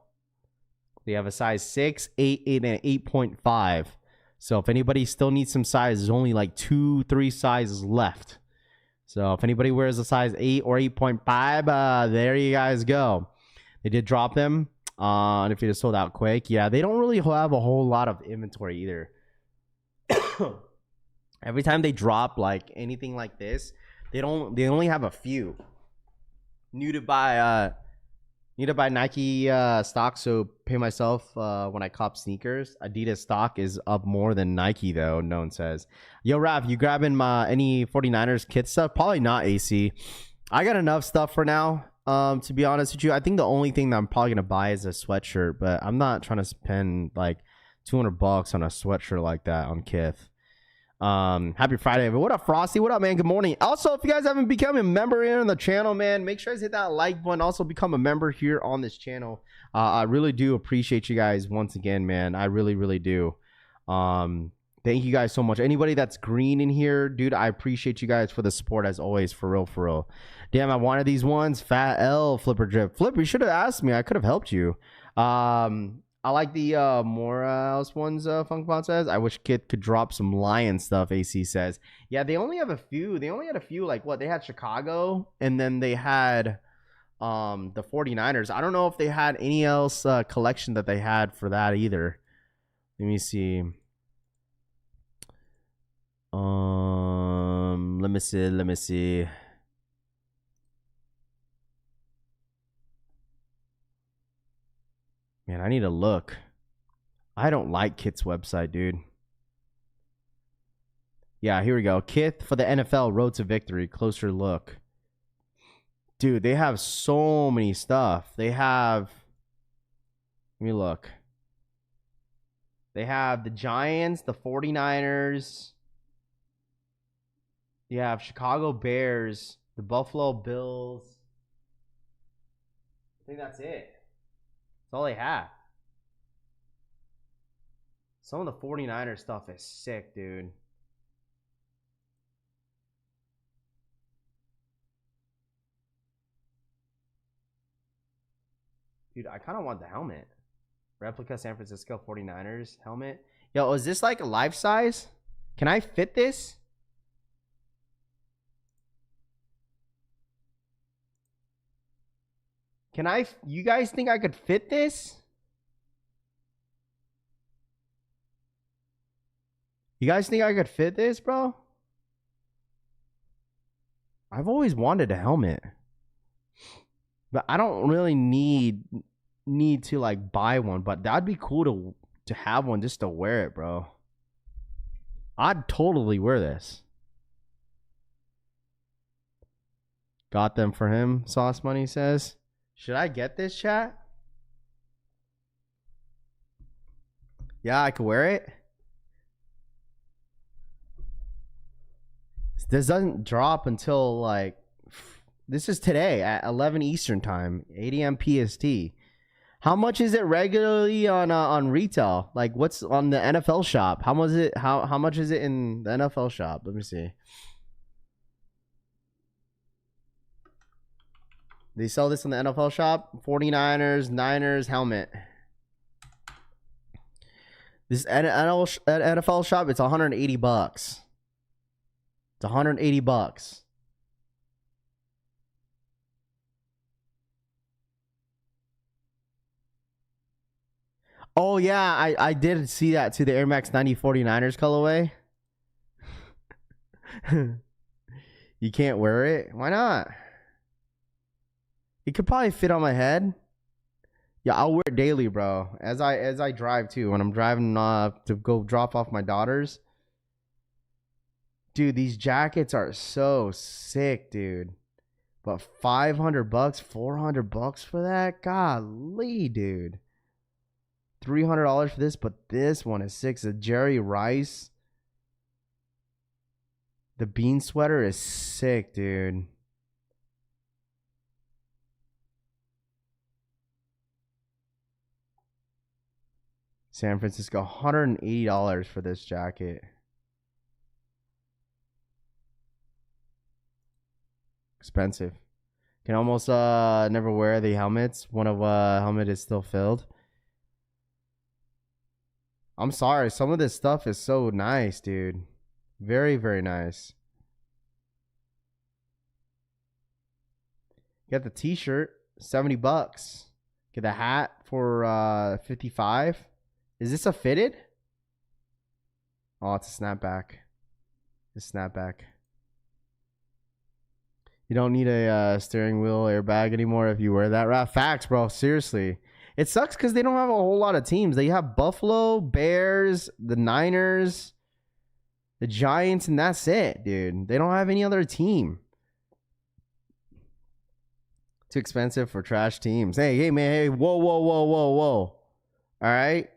They have a size 6, 8, 8, and 8.5. So if anybody still needs some size, there's only like 2-3 sizes left. So if anybody wears a size 8 or 8.5, there you guys go. They did drop them. And if it is sold out quick, yeah, they don't really have a whole lot of inventory either. Every time they drop like anything like this, they only have a few. Need to buy Nike stock, so pay myself when I cop sneakers. Adidas stock is up more than Nike though. No one says. Yo, Rav, you grabbing any 49ers kit stuff? Probably not, AC. I got enough stuff for now. To be honest with you, I think the only thing that I'm probably gonna buy is a sweatshirt, but I'm not trying to spend like $200 on a sweatshirt like that on Kith. Happy Friday. But what up, Frosty? What up, man? Good morning. Also, if you guys haven't become a member here on the channel, man, make sure you hit that like button. Also, become a member here on this channel. I really do appreciate you guys once again, man. I really, really do. Thank you guys so much. Anybody that's green in here, dude, I appreciate you guys for the support as always. For real, for real. Damn, I wanted these ones. Fat L, Flipper Drip. Flip, you should have asked me. I could have helped you. I like the Morales ones, Funkbot says. I wish Kit could drop some Lion stuff, AC says. Yeah, they only have a few. They only had a few, like what? They had Chicago, and then they had the 49ers. I don't know if they had any else collection that they had for that either. Let me see. Let me see. Man, I need to look. I don't like Kit's website, dude. Yeah, here we go. Kit for the NFL Road to Victory. Closer look. Dude, they have so many stuff. They have... Let me look. They have the Giants, the 49ers. You have Chicago Bears, the Buffalo Bills. I think that's it. That's all they have. Some of the 49er stuff is sick, dude. Dude, I kind of want the helmet. Replica San Francisco 49ers helmet. Yo, is this like a life size? Can I fit this? Can I? You guys think I could fit this? You guys think I could fit this, bro? I've always wanted a helmet. But I don't really need to like buy one, but that'd be cool to have one just to wear it, bro. I'd totally wear this. Got them for him, Sauce Money says. Should I get this, chat? Yeah, I could wear it. This doesn't drop until like... This is today at 11 Eastern time, 8 a.m. PST. How much is it regularly on retail? Like, what's on the NFL shop? How much is it? How much is it in the NFL shop? Let me see. They sell this in the NFL shop. 49ers, Niners helmet. This NFL shop, it's 180 bucks. It's 180 bucks. Oh, yeah, I did see that too. The Air Max 90 49ers colorway. You can't wear it? Why not? It could probably fit on my head. Yeah, I'll wear it daily, bro. As I drive too. When I'm driving to go drop off my daughters. Dude, these jackets are so sick, dude. But 500 bucks, 400 bucks for that? Golly, dude. $300 for this, but this one is sick. The Jerry Rice. The bean sweater is sick, dude. San Francisco, $180 for this jacket. Expensive. Can almost never wear the helmets. One of helmet is still filled. I'm sorry. Some of this stuff is so nice, dude. Very, very nice. Get the t-shirt, 70 bucks. Get the hat for 55. Is this a fitted? Oh, it's a snapback. It's a snapback. You don't need a steering wheel airbag anymore if you wear that. Right? Facts, bro. Seriously. It sucks because they don't have a whole lot of teams. They have Buffalo, Bears, the Niners, the Giants, and that's it, dude. They don't have any other team. Too expensive for trash teams. Hey, man. Hey, whoa. All right.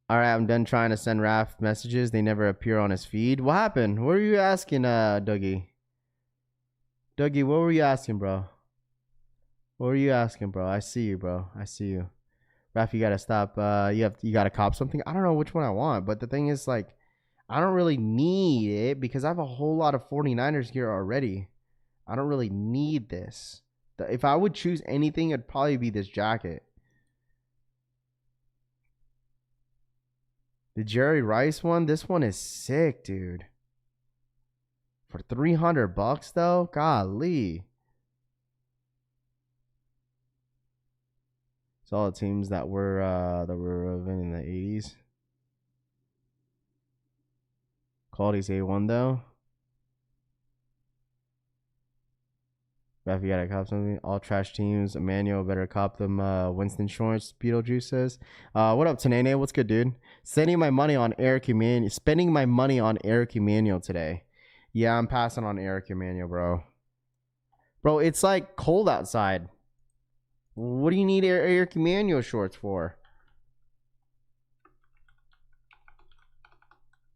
All right, I'm done trying to send Raph messages. They never appear on his feed. What happened? What were you asking, Dougie? Dougie, what were you asking, bro? What were you asking, bro? I see you, bro. I see you. Raph, you gotta stop. You gotta cop something. I don't know which one I want, but the thing is, like, I don't really need it because I have a whole lot of 49ers gear already. I don't really need this. If I would choose anything, it'd probably be this jacket. The Jerry Rice one, this one is sick, dude. For $300 though, golly. It's all the teams that were relevant in the 80s. Quality's A1 though. If you gotta cop something, all trash teams. Emmanuel better cop them. Winston shorts. Beetlejuice says, "What up, Tanene? What's good, dude? Spending my money on Eric Emmanuel today. Yeah, I'm passing on Eric Emmanuel, bro. Bro, it's like cold outside. What do you need Eric Emmanuel shorts for?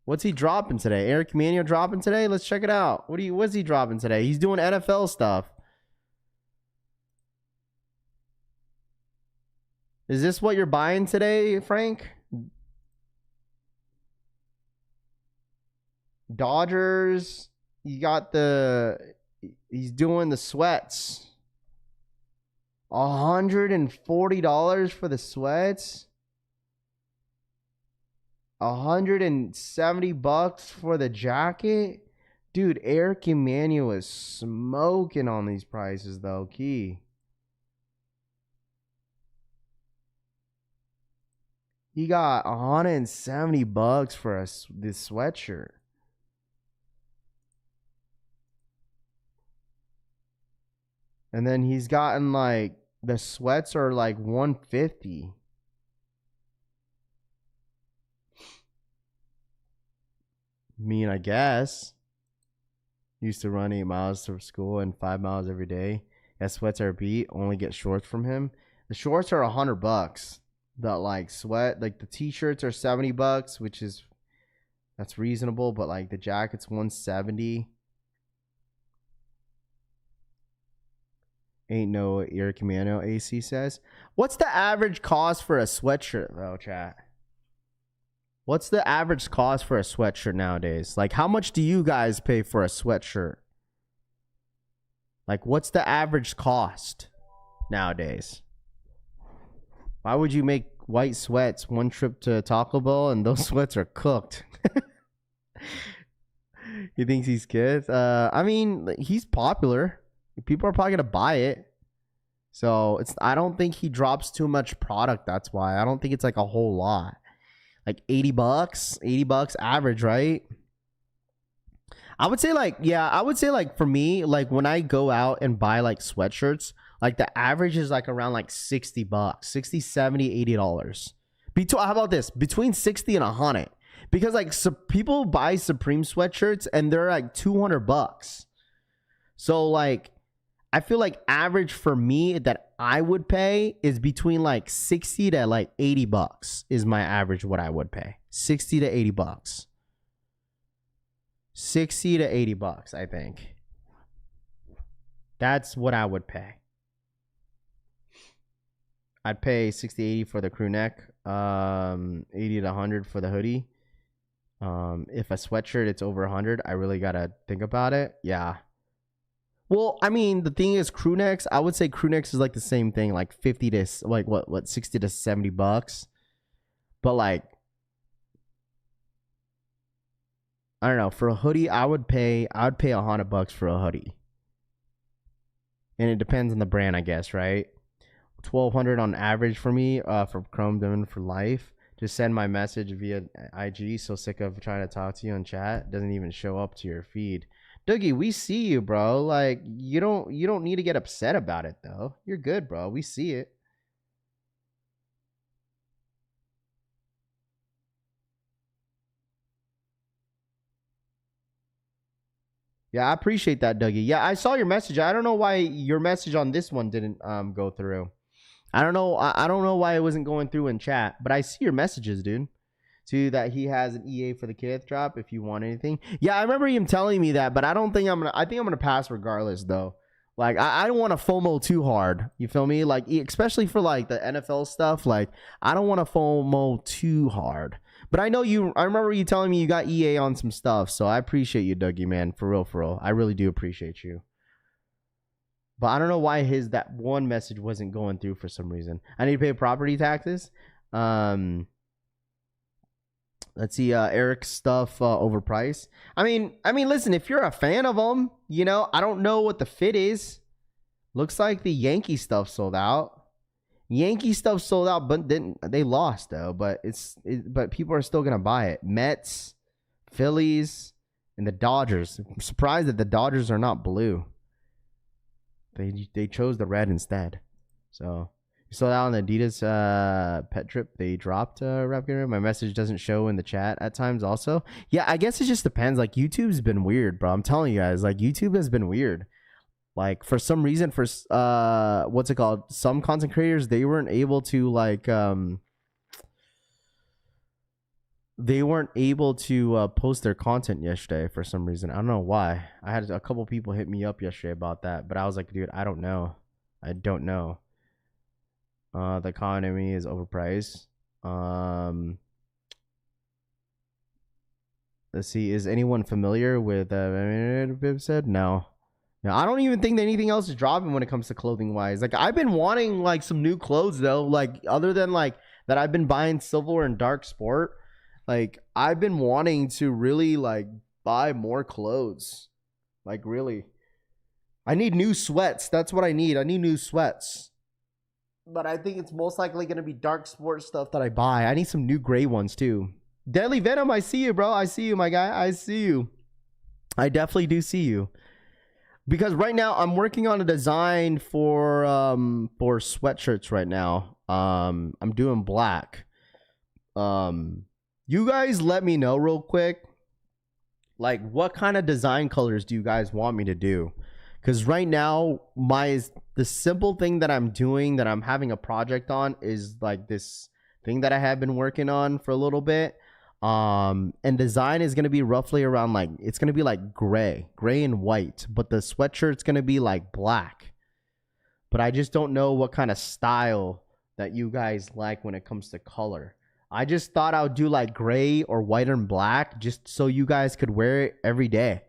What's he dropping today? Eric Emmanuel dropping today? Let's check it out. What's he dropping today? He's doing NFL stuff. Is this what you're buying today, Frank? Dodgers. You got he's doing the sweats. $140 for the sweats. $170 for the jacket. Dude, Eric Emmanuel is smoking on these prices though, key. He got $170 for this sweatshirt. And then he's gotten like the sweats are like $150. I guess. Used to run 8 miles to school and 5 miles every day. That sweats are beat. Only get shorts from him. The shorts are $100. The like sweat, like the t-shirts are $70, which is that's reasonable, but like the jacket's $170. Ain't no Eric Emmanuel, AC says. What's the average cost for a sweatshirt though, chat? What's the average cost for a sweatshirt nowadays? Like, how much do you guys pay for a sweatshirt? Like, what's the average cost nowadays? Why would you make white sweats one trip to Taco Bell and those sweats are cooked? He thinks he's good. I mean, he's popular. People are probably gonna buy it. So I don't think he drops too much product. That's why. I don't think it's like a whole lot. Like $80 average, right? I would say like for me, like when I go out and buy like sweatshirts, like the average is like around like $60, $60, $70, $80. How about this? Between 60 and 100. Because like people buy Supreme sweatshirts and they're like $200. So like I feel like average for me that I would pay is between like 60 to like $80 is my average what I would pay. 60 to $80. 60 to $80, I think. That's what I would pay. I'd pay 60, 80 for the crew neck, 80 to 100 for the hoodie. If a sweatshirt it's over 100, I really gotta think about it. Yeah. Well, I mean, the thing is, crew necks. I would say crew necks is like the same thing, like 50 to like what 60 to $70. But like, I don't know. For a hoodie, I would pay $100 for a hoodie, and it depends on the brand, I guess, right? $1,200 on average for me. For Chrome Diamond for life. Just send my message via IG. So sick of trying to talk to you on chat. Doesn't even show up to your feed. Dougie, we see you, bro. Like you don't need to get upset about it though. You're good, bro. We see it. Yeah, I appreciate that, Dougie. Yeah, I saw your message. I don't know why your message on this one didn't go through. I don't know. I don't know why it wasn't going through in chat, but I see your messages, dude. too, that he has an EA for the Kith drop if you want anything. Yeah, I remember him telling me that, but I think I'm gonna pass regardless though. Like I don't want to FOMO too hard. You feel me? Like especially for like the NFL stuff. Like I don't want to FOMO too hard. But I remember you telling me you got EA on some stuff. So I appreciate you, Dougie, man. For real, for real. I really do appreciate you. But I don't know why that one message wasn't going through for some reason. I need to pay property taxes. Let's see, Eric's stuff overpriced. I mean, listen, if you're a fan of them, you know, I don't know what the fit is. Looks like the Yankee stuff sold out. Yankee stuff sold out, but they lost though. But but people are still gonna buy it. Mets, Phillies, and the Dodgers. I'm surprised that the Dodgers are not blue. They chose the red instead. So you saw that on the Adidas pet trip. They dropped Rap Game. My message doesn't show in the chat at times also. Yeah, I guess it just depends. Like YouTube's been weird, bro. I'm telling you guys, like YouTube has been weird. Like for some reason, for what's it called? Some content creators, they weren't able to like post their content yesterday for some reason. I don't know why. I had a couple people hit me up yesterday about that, but I was like, dude, I don't know. The economy is overpriced. Let's see. Is anyone familiar with Bib said? No, I don't even think that anything else is dropping when it comes to clothing wise. Like I've been wanting like some new clothes though. Like other than like that, I've been buying Silver and Dark Sport. Like I've been wanting to really like buy more clothes. Like really, I need new sweats. That's what I need. I need new sweats. But I think it's most likely going to be Dark Sport stuff that I buy. I need some new gray ones too. Deadly Venom, I see you, bro. I see you, my guy. I see you. I definitely do see you. Because right now I'm working on a design for sweatshirts right now. I'm doing black. You guys let me know real quick. Like what kind of design colors do you guys want me to do? Because right now the simple thing that I'm doing, that I'm having a project on, is like this thing that I have been working on for a little bit. And design is going to be roughly around like, it's going to be like gray and white, but the sweatshirt's going to be like black. But I just don't know what kind of style that you guys like when it comes to color. I just thought I would do like gray or white and black just so you guys could wear it every day.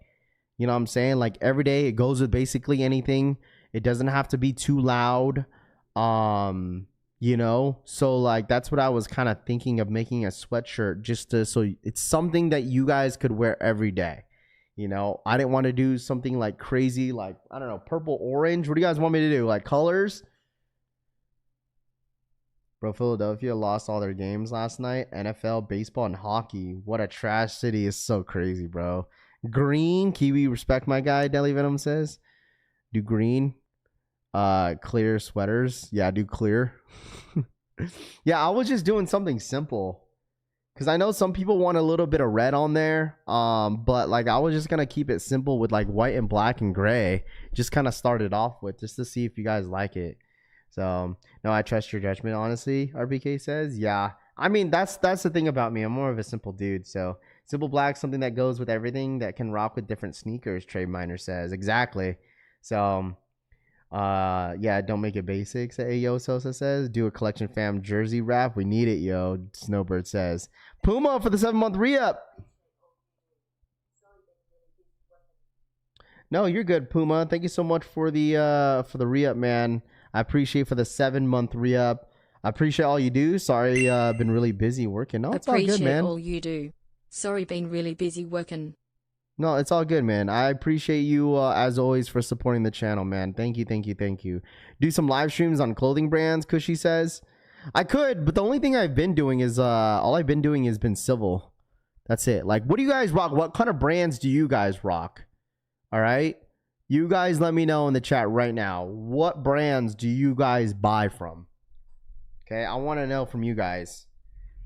You know what I'm saying? Like every day it goes with basically anything. It doesn't have to be too loud. You know, so like that's what I was kind of thinking of, making a sweatshirt just so it's something that you guys could wear every day. You know, I didn't want to do something like crazy, like, I don't know, purple, orange. What do you guys want me to do? Like colors? Bro, Philadelphia lost all their games last night. NFL, baseball, and hockey. What a trash city. Is so crazy, bro. Green, Kiwi, respect my guy, Deli Venom says. Do green. Clear sweaters. Yeah, do clear. Yeah, I was just doing something simple because I know some people want a little bit of red on there. But like I was just gonna keep it simple with like white and black and gray. Just kind of started off with, just to see if you guys like it. So no, I trust your judgment, honestly. RBK says, yeah. I mean, that's the thing about me. I'm more of a simple dude. So simple black, something that goes with everything, that can rock with different sneakers. Trey Miner says exactly. So. Yeah, don't make it basics. Ayo Sosa says, do a collection fam jersey wrap. We need it, yo. Snowbird says, Puma for the 7-month re-up. No, you're good, Puma. Thank you so much for the re-up, man. I appreciate for the 7-month re-up. I appreciate all you do. Sorry, been really busy working. No, it's all good, man. All you do. Sorry, been really busy working. No, it's all good, man. I appreciate you, as always, for supporting the channel, man. Thank you, thank you, thank you. Do some live streams on clothing brands, Cushy says. I could, but the only thing I've been doing is, all I've been doing has been civil. That's it. Like, what do you guys rock? What kind of brands do you guys rock? All right? You guys let me know in the chat right now. What brands do you guys buy from? Okay, I want to know from you guys.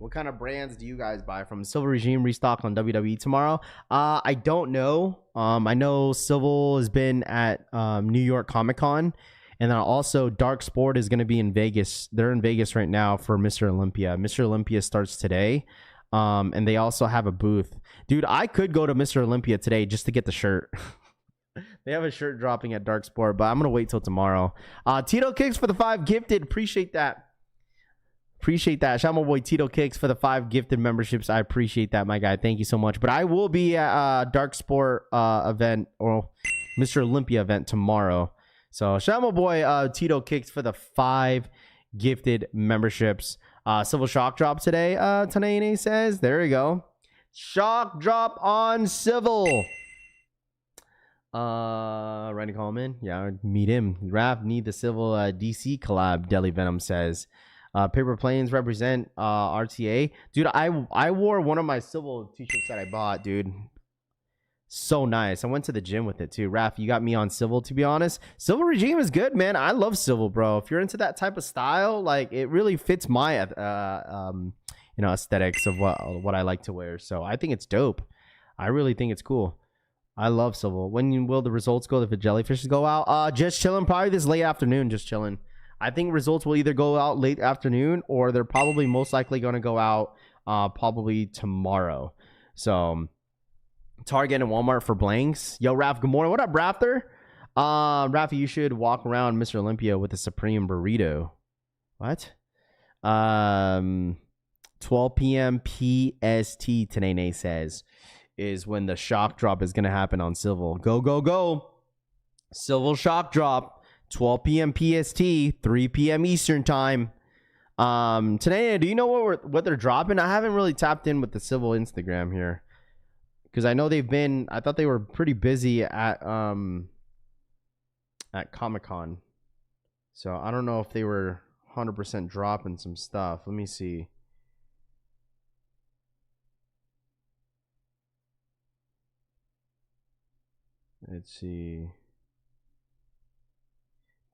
What kind of brands do you guys buy from? Silver Regime restock on WWE tomorrow. I don't know. I know Civil has been at New York Comic Con, and then also Dark Sport is going to be in Vegas. They're in Vegas right now for Mr. Olympia. Mr. Olympia starts today. And they also have a booth. Dude, I could go to Mr. Olympia today just to get the shirt. They have a shirt dropping at Dark Sport, but I'm going to wait till tomorrow. Tito Kicks for the 5 gifted. Appreciate that. Appreciate that. Shout out my boy Tito Kicks for the 5 gifted memberships. I appreciate that, my guy. Thank you so much. But I will be at Dark Sport event or Mr. Olympia event tomorrow. So shout out my boy Tito Kicks for the 5 gifted memberships. Civil Shock Drop today. Tanene says. There you go. Shock Drop on Civil. Randy Coleman. Yeah, meet him. Raph need the Civil DC collab. Deli Venom says. Paper Planes represent RTA. Dude, I wore one of my Civil t-shirts that I bought, dude. So nice. I went to the gym with it too. Raph, you got me on Civil, to be honest. Civil Regime is good, man. I love Civil, bro. If you're into that type of style, like it really fits my aesthetics of what I like to wear. So I think it's dope. I really think it's cool. I love Civil. When will the results go if the jellyfishes go out? Just chilling, probably this late afternoon, just chilling. I think results will either go out late afternoon or they're probably most likely going to go out probably tomorrow. So Target and Walmart for blanks. Yo, Raph, good morning. What up, Rafter? Raph, you should walk around Mr. Olympia with a Supreme burrito. What? 12 p.m. PST, Tanene says, is when the shock drop is going to happen on Civil. Go, go, go. Civil shock drop. 12 p.m. PST, 3 p.m. Eastern time. Today, do you know what they're dropping? I haven't really tapped in with the Civil Instagram here because I know I thought they were pretty busy at Comic-Con. So I don't know if they were 100% dropping some stuff. Let me see. Let's see.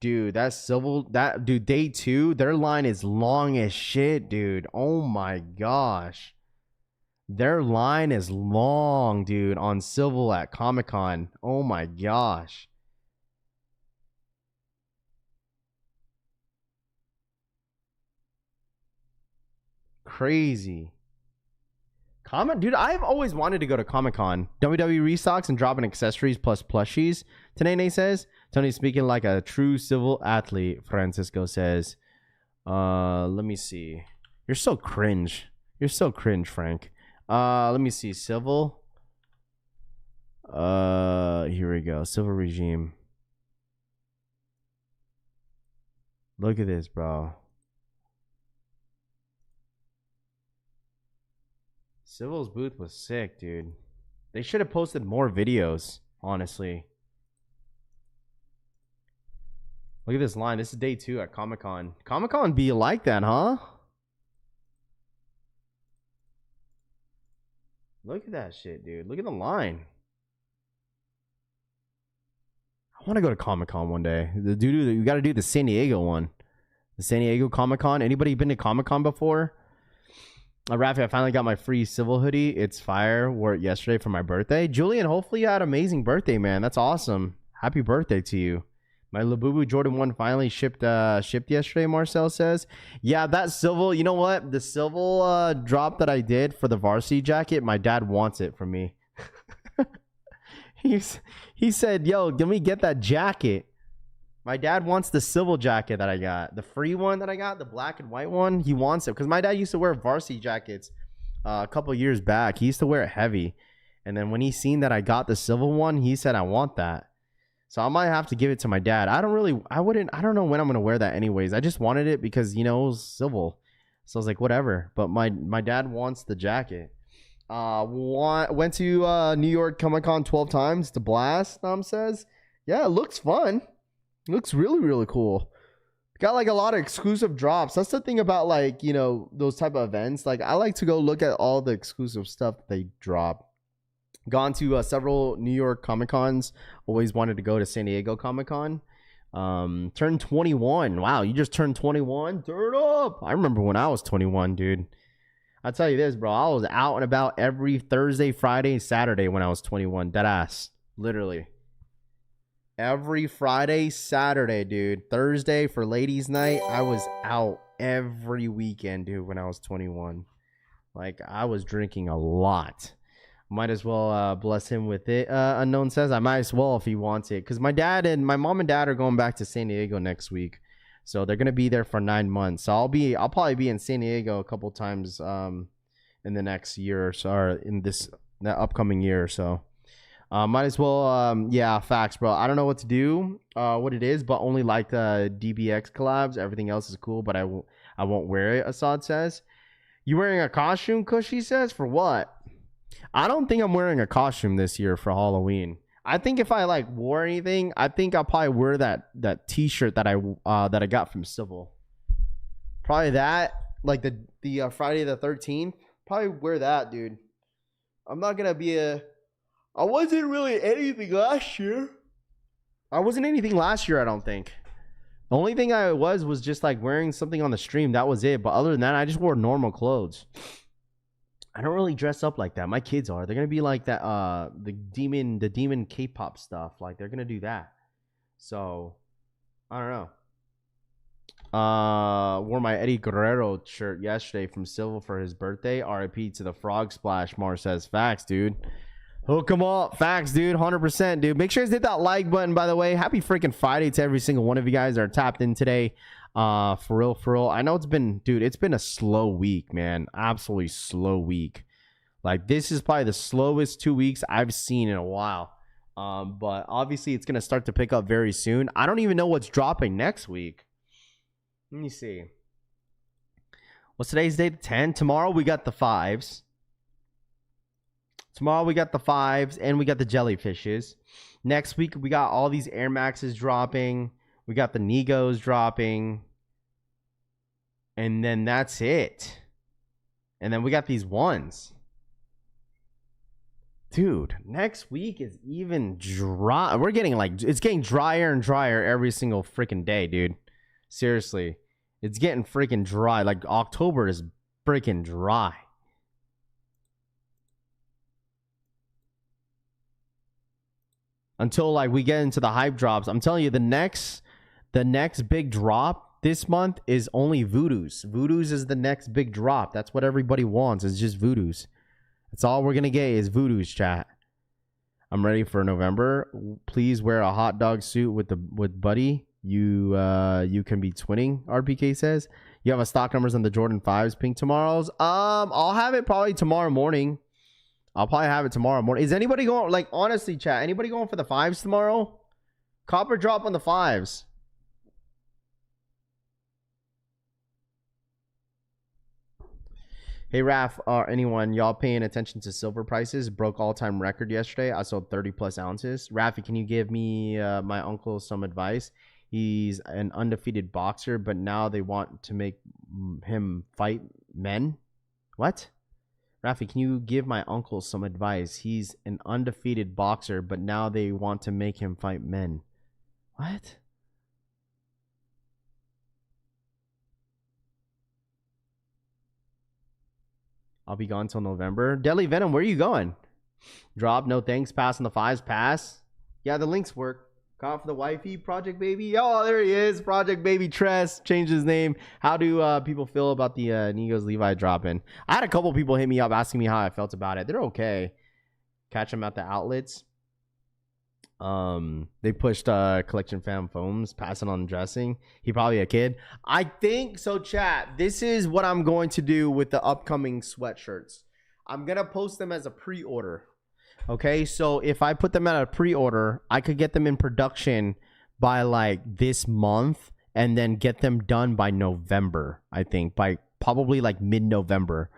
Dude, that's Civil. Dude, day 2, their line is long as shit, dude. Oh my gosh. Their line is long, dude, on Civil at Comic-Con. Oh my gosh. Crazy. Dude, I've always wanted to go to Comic-Con. WWE restocks and dropping accessories plus plushies. Tanene says. Tony speaking like a true Civil athlete, Francisco says. Let me see. You're so cringe. You're so cringe, Frank. Let me see. Civil. Here we go. Civil regime. Look at this, bro. Civil's booth was sick, dude. They should have posted more videos, honestly. Look at this line. This is day 2 at Comic-Con. Comic-Con be like that, huh? Look at that shit, dude. Look at the line. I want to go to Comic-Con one day. You got to do the San Diego one. The San Diego Comic-Con. Anybody been to Comic-Con before? Rafi, I finally got my free Civil hoodie. It's fire. Wore it yesterday for my birthday. Julian, hopefully you had an amazing birthday, man. That's awesome. Happy birthday to you. My Labubu Jordan 1 finally shipped yesterday, Marcel says. Yeah, that Civil, you know what? The Civil drop that I did for the varsity jacket, my dad wants it from me. He said, yo, let me get that jacket. My dad wants the Civil jacket that I got. The free one that I got, the black and white one, he wants it. Because my dad used to wear varsity jackets a couple years back. He used to wear it heavy. And then when he seen that I got the Civil one, he said, I want that. So I might have to give it to my dad. I don't know when I'm going to wear that anyways. I just wanted it because, it was Civil. So I was like, whatever. But my dad wants the jacket. Went to New York Comic-Con 12 times. It's a blast, Nam says. Yeah, it looks fun. It looks really, really cool. Got like a lot of exclusive drops. That's the thing about like, those type of events. Like I like to go look at all the exclusive stuff that they drop. Gone to several New York Comic-Cons. Always wanted to go to San Diego Comic-Con. Turned 21. Wow, you just turned 21? Turn up. I remember when I was 21, dude. I'll tell you this, bro. I was out and about every Thursday, Friday, Saturday when I was 21. Deadass. Literally. Every Friday, Saturday, dude. Thursday for ladies' night, I was out every weekend, dude, when I was 21. Like, I was drinking a lot. Might as well bless him with it. Unknown says I might as well if he wants it. Because my mom and dad are going back to San Diego next week. So they're going to be there for 9 months. So I'll probably be in San Diego a couple times in the next year or so, or in the upcoming year or so. Might as well, yeah, facts, bro. I don't know what to do, what it is, but only like the DBX collabs. Everything else is cool, but I won't wear it, Assad says. You wearing a costume, Cushy says? For what? I don't think I'm wearing a costume this year for Halloween. I think if I like wore anything, I think I'll probably wear that t-shirt that I got from Civil. Probably that, like the Friday the 13th. Probably wear that, dude. I'm not gonna be I wasn't really anything last year. I wasn't anything last year, I don't think. The only thing I was just like wearing something on the stream. That was it. But other than that, I just wore normal clothes. I don't really dress up like that. My kids are. They're gonna be like that. The demon K-pop stuff. Like they're gonna do that. So I don't know. Wore my Eddie Guerrero shirt yesterday from Silva for his birthday. RIP to the Frog Splash. Mar says facts, dude. Hook 'em up. Facts, dude. 100%, dude. Make sure to hit that like button, by the way. Happy freaking Friday to every single one of you guys that are tapped in today. For real. I know it's been a slow week, man. Absolutely slow week. Like, this is probably the slowest 2 weeks I've seen in a while. But obviously it's going to start to pick up very soon. I don't even know what's dropping next week. Let me see. What's today's date? 10. Tomorrow we got the 5s. Tomorrow we got the 5s and we got the jellyfishes. Next week we got all these Air Maxes dropping. We got the Negos dropping. And then that's it. And then we got these ones. Dude, next week is even dry. We're getting it's getting drier and drier every single freaking day, dude. Seriously. It's getting freaking dry. Like, October is freaking dry. Until like we get into the hype drops. I'm telling you, the next big drop this month is only Voodoos. Voodoos is the next big drop. That's what everybody wants. It's just Voodoos. That's all we're gonna get is Voodoos, chat. I'm ready for November. Please wear a hot dog suit with Buddy. You can be twinning. RPK says you have a stock numbers on the Jordan 5s pink tomorrows. I'll have it probably tomorrow morning. Is anybody going, like, honestly, chat, anybody going for the 5s tomorrow? Copper drop on the 5s. Hey, Raf, or anyone, y'all paying attention to silver prices? Broke all-time record yesterday. I sold 30 plus ounces. Rafi, can you give me my uncle some advice? He's an undefeated boxer, but now they want to make him fight men. What? Rafi, can you give my uncle some advice? He's an undefeated boxer, but now they want to make him fight men. What? I'll be gone till November. Deadly Venom, where are you going? Drop, no thanks. Pass on the 5s, pass. Yeah, the links work. Call for the wifey, Project Baby. Oh, there he is. Project Baby Tress. Changed his name. How do people feel about the Negos Levi dropping? I had a couple people hit me up asking me how I felt about it. They're okay. Catch them at the outlets. They pushed Collection Fam Foams, passing on dressing. He probably a kid. I think so, chat. This is what I'm going to do with the upcoming sweatshirts. I'm going to post them as a pre-order. Okay, so if I put them at a pre-order, I could get them in production by like this month and then get them done by November, I think, by probably like mid-November.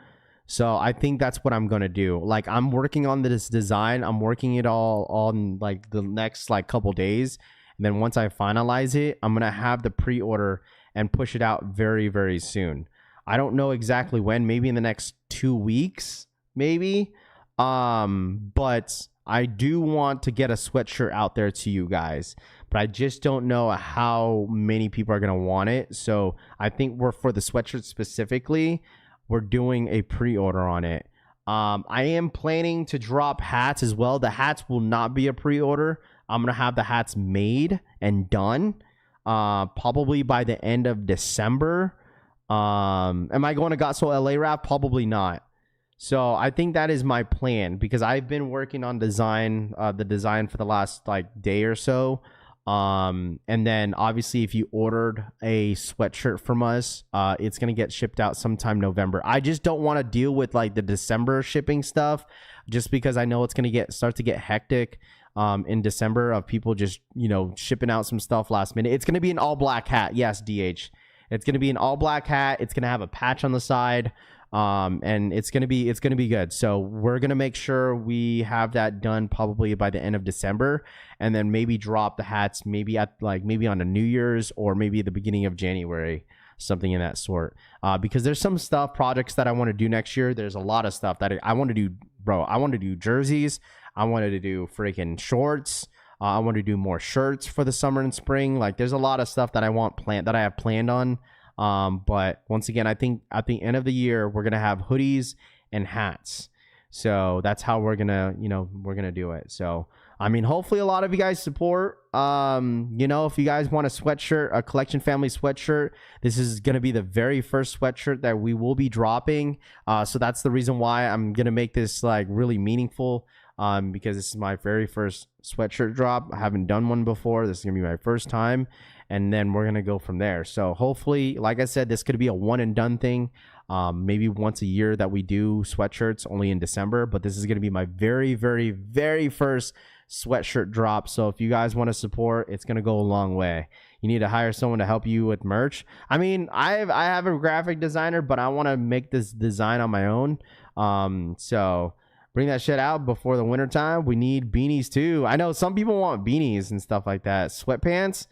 So I think that's what I'm going to do. Like, I'm working on this design. I'm working it all on like the next like couple days. And then once I finalize it, I'm going to have the pre-order and push it out very, very soon. I don't know exactly when, maybe in the next 2 weeks, maybe. But I do want to get a sweatshirt out there to you guys, but I just don't know how many people are going to want it. So I think for the sweatshirt specifically, we're doing a pre-order on it. I am planning to drop hats as well. The hats will not be a pre-order. I'm going to have the hats made and done, probably by the end of December. Am I going to Got So LA Rap? Probably not. So I think that is my plan because I've been working on the design for the last like day or so. And then obviously if you ordered a sweatshirt from us, it's going to get shipped out sometime November. I just don't want to deal with like the December shipping stuff just because I know it's going to start to get hectic in December of people just, shipping out some stuff last minute. It's going to be an all black hat. Yes, DH. It's going to be an all black hat. It's going to have a patch on the side. And it's gonna be good. So we're gonna make sure we have that done probably by the end of December, and then maybe drop the hats maybe on the New Year's or maybe the beginning of January, something in that sort. Because there's some projects that I want to do next year. There's a lot of stuff that I want to do, bro. I want to do jerseys. I wanted to do freaking shorts. I want to do more shirts for the summer and spring. Like there's a lot of stuff that I have planned on. But once again, I think at the end of the year, we're going to have hoodies and hats. So that's how we're going to do it. So, I mean, hopefully a lot of you guys support, if you guys want a sweatshirt, a Collection Family sweatshirt, this is going to be the very first sweatshirt that we will be dropping. So that's the reason why I'm going to make this like really meaningful. Because this is my very first sweatshirt drop. I haven't done one before. This is going to be my first time. And then we're going to go from there. So hopefully, like I said, this could be a one and done thing. Maybe once a year that we do sweatshirts only in December. But this is going to be my very, very, very first sweatshirt drop. So if you guys want to support, it's going to go a long way. You need to hire someone to help you with merch. I mean, I have a graphic designer, but I want to make this design on my own. So bring that shit out before the winter time. We need beanies too. I know some people want beanies and stuff like that. Sweatpants.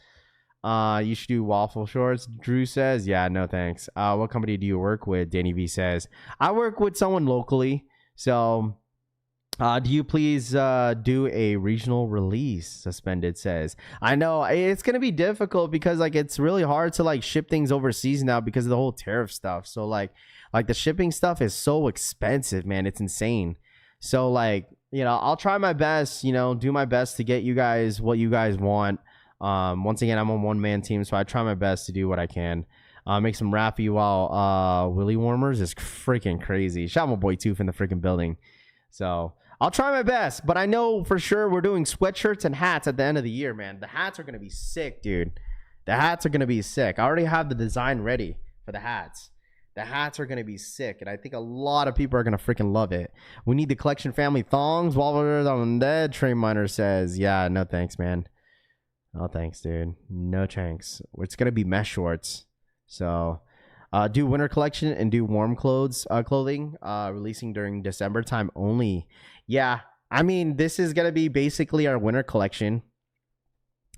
You should do waffle shorts. Drew says, yeah, no thanks. What company do you work with? Danny V says, I work with someone locally. So do you please do a regional release? Suspended says, I know it's going to be difficult because like it's really hard to like ship things overseas now because of the whole tariff stuff. So like the shipping stuff is so expensive, man. It's insane. So like, I'll try my best, do my best to get you guys what you guys want. Once again, I'm a one-man team, so I try my best to do what I can. Make some Raffy while Willy Warmers is freaking crazy. Shout out my boy Tooth in the freaking building. So I'll try my best, but I know for sure we're doing sweatshirts and hats at the end of the year, man. The hats are going to be sick, dude. The hats are going to be sick. I already have the design ready for the hats. The hats are going to be sick, and I think a lot of people are going to freaking love it. We need the Collection Family thongs. While we're on dead, Train Miner says, yeah, no thanks, man. No thanks, dude. No thanks. It's going to be mesh shorts. So do winter collection and do warm clothing, releasing during December time only. Yeah, I mean, this is going to be basically our winter collection.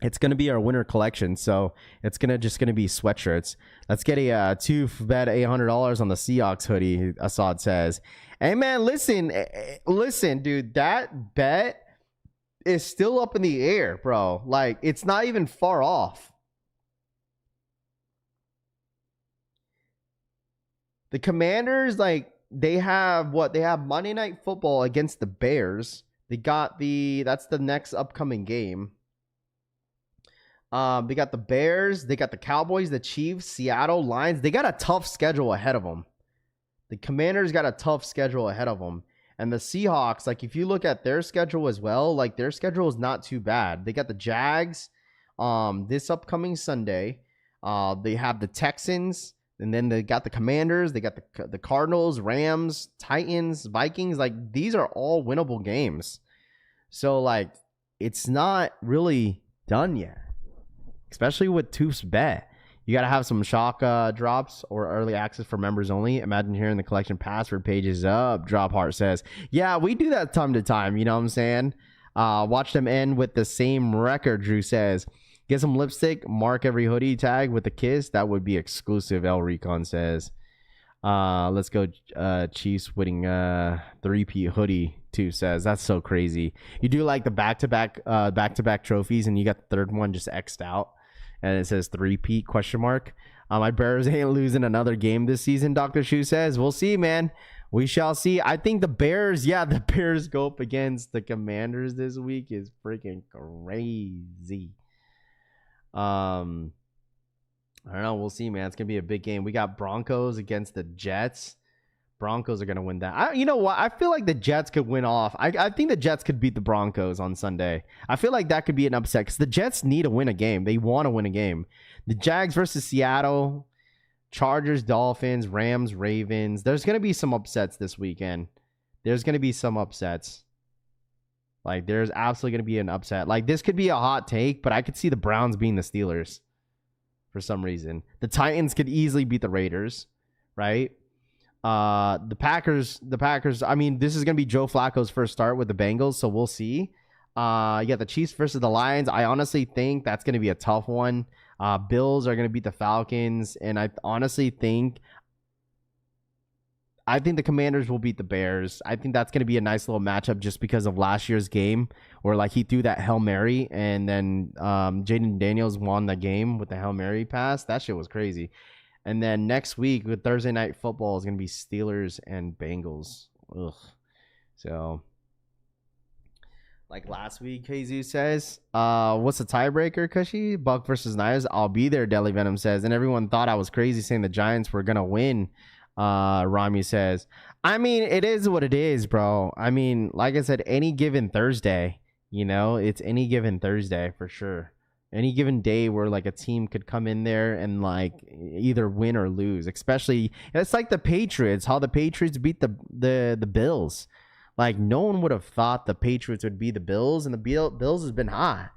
It's going to be our winter collection, so it's going to be sweatshirts. Let's get a bet $800 on the Seahawks hoodie, Assad says. Hey, man, listen, dude, that bet is still up in the air, bro. Like, it's not even far off. The Commanders, like, they have Monday Night Football against the Bears. That's the next upcoming game. They got the Bears, they got the Cowboys, the Chiefs, Seattle, Lions. They got a tough schedule ahead of them. The Commanders got a tough schedule ahead of them. And the Seahawks, like if you look at their schedule as well, like their schedule is not too bad. They got the Jags this upcoming Sunday. They have the Texans, and then they got the Commanders, they got the Cardinals, Rams, Titans, Vikings. Like these are all winnable games. So like it's not really done yet. Especially with Tooth's bet. You got to have some shock drops or early access for members only. Imagine hearing the collection password pages up. Drop Heart says, yeah, we do that time to time. You know what I'm saying? Watch them end with the same record, Drew says. Get some lipstick. Mark every hoodie tag with a kiss. That would be exclusive, El Recon says. Let's go Chiefs winning 3P hoodie, Tooth says. That's so crazy. You do like the back-to-back trophies and you got the third one just X'd out. And it says 3-peat question mark. My Bears ain't losing another game this season, Dr. Shu says. We'll see, man. We shall see. I think the Bears go up against the Commanders this week is freaking crazy. I don't know. We'll see, man. It's going to be a big game. We got Broncos against the Jets. Broncos are gonna win that. You know what? I feel like the Jets could win off. I think the Jets could beat the Broncos on Sunday. I feel like that could be an upset because the Jets need to win a game. They want to win a game. The Jags versus Seattle, Chargers, Dolphins, Rams, Ravens. There's gonna be some upsets this weekend. There's gonna be some upsets. Like there's absolutely gonna be an upset. Like this could be a hot take, but I could see the Browns being the Steelers for some reason. The Titans could easily beat the Raiders, right? The Packers, I mean, this is going to be Joe Flacco's first start with the Bengals, so we'll see. Yeah, the Chiefs versus the Lions. I honestly think that's going to be a tough one. Bills are going to beat the Falcons, and I honestly think the Commanders will beat the Bears. I think that's going to be a nice little matchup just because of last year's game where like he threw that Hail Mary and then Jaden Daniels won the game with the Hail Mary pass. That shit was crazy. And then next week with Thursday Night Football is going to be Steelers and Bengals. Ugh. So, like last week, Jesus says, what's the tiebreaker, Cushy? Buck versus Niners. I'll be there, Deli Venom says. And everyone thought I was crazy saying the Giants were going to win, Rami says. I mean, it is what it is, bro. I mean, like I said, any given Thursday, you know, it's any given Thursday for sure. Any given day where like a team could come in there and like either win or lose, especially it's like the Patriots, how the Patriots beat the Bills. Like no one would have thought the Patriots would beat the Bills, and the Bills has been hot.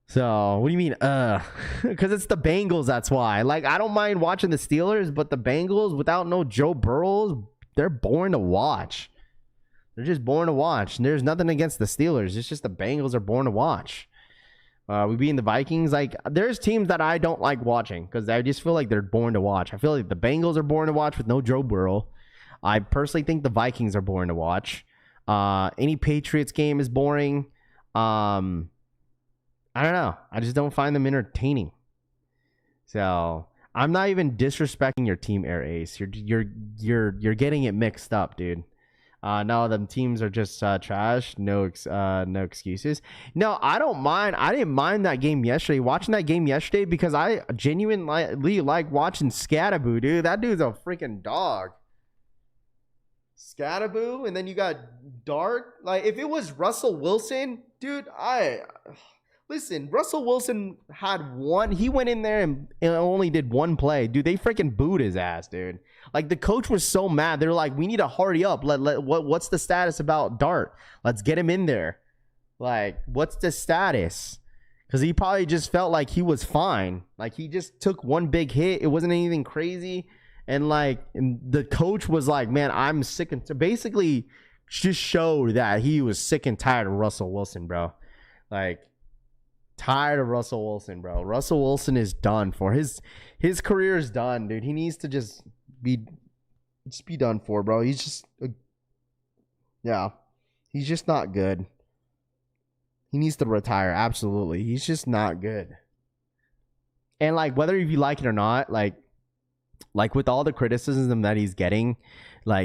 So what do you mean? Because it's the Bengals. That's why. Like I don't mind watching the Steelers, but the Bengals without no Joe Burrow, they're boring to watch. They're just boring to watch. And there's nothing against the Steelers. It's just the Bengals are boring to watch. We being the Vikings, like there's teams that I don't like watching because I just feel like they're boring to watch. I feel like the Bengals are boring to watch with no Joe Burrow. I personally think the Vikings are boring to watch. Any Patriots game is boring. I don't know. I just don't find them entertaining. So I'm not even disrespecting your team, Air Ace. You're getting it mixed up, dude. No, them teams are just trash. No excuses. No, I don't mind. I didn't mind that game yesterday. Watching that game yesterday because I genuinely like watching Scattaboo, dude. That dude's a freaking dog. Scattaboo, and then you got Dart. Like if it was Russell Wilson, dude, listen, Russell Wilson had one. He went in there and only did one play. Dude, they freaking booed his ass, dude. Like, the coach was so mad. They're like, we need to hurry up. What's the status about Dart? Let's get him in there. Like, what's the status? Because he probably just felt like he was fine. Like, he just took one big hit. It wasn't anything crazy. And, the coach was like, man, I'm sick. And so basically just showed that he was sick and tired of Russell Wilson, bro. Like, tired of Russell Wilson, bro. Russell Wilson is done for. His career is done, dude. He needs to just be done for, bro. He's just he's just not good. He needs to retire. Absolutely. He's just not good. And whether if you like it or not, like with all the criticism that he's getting,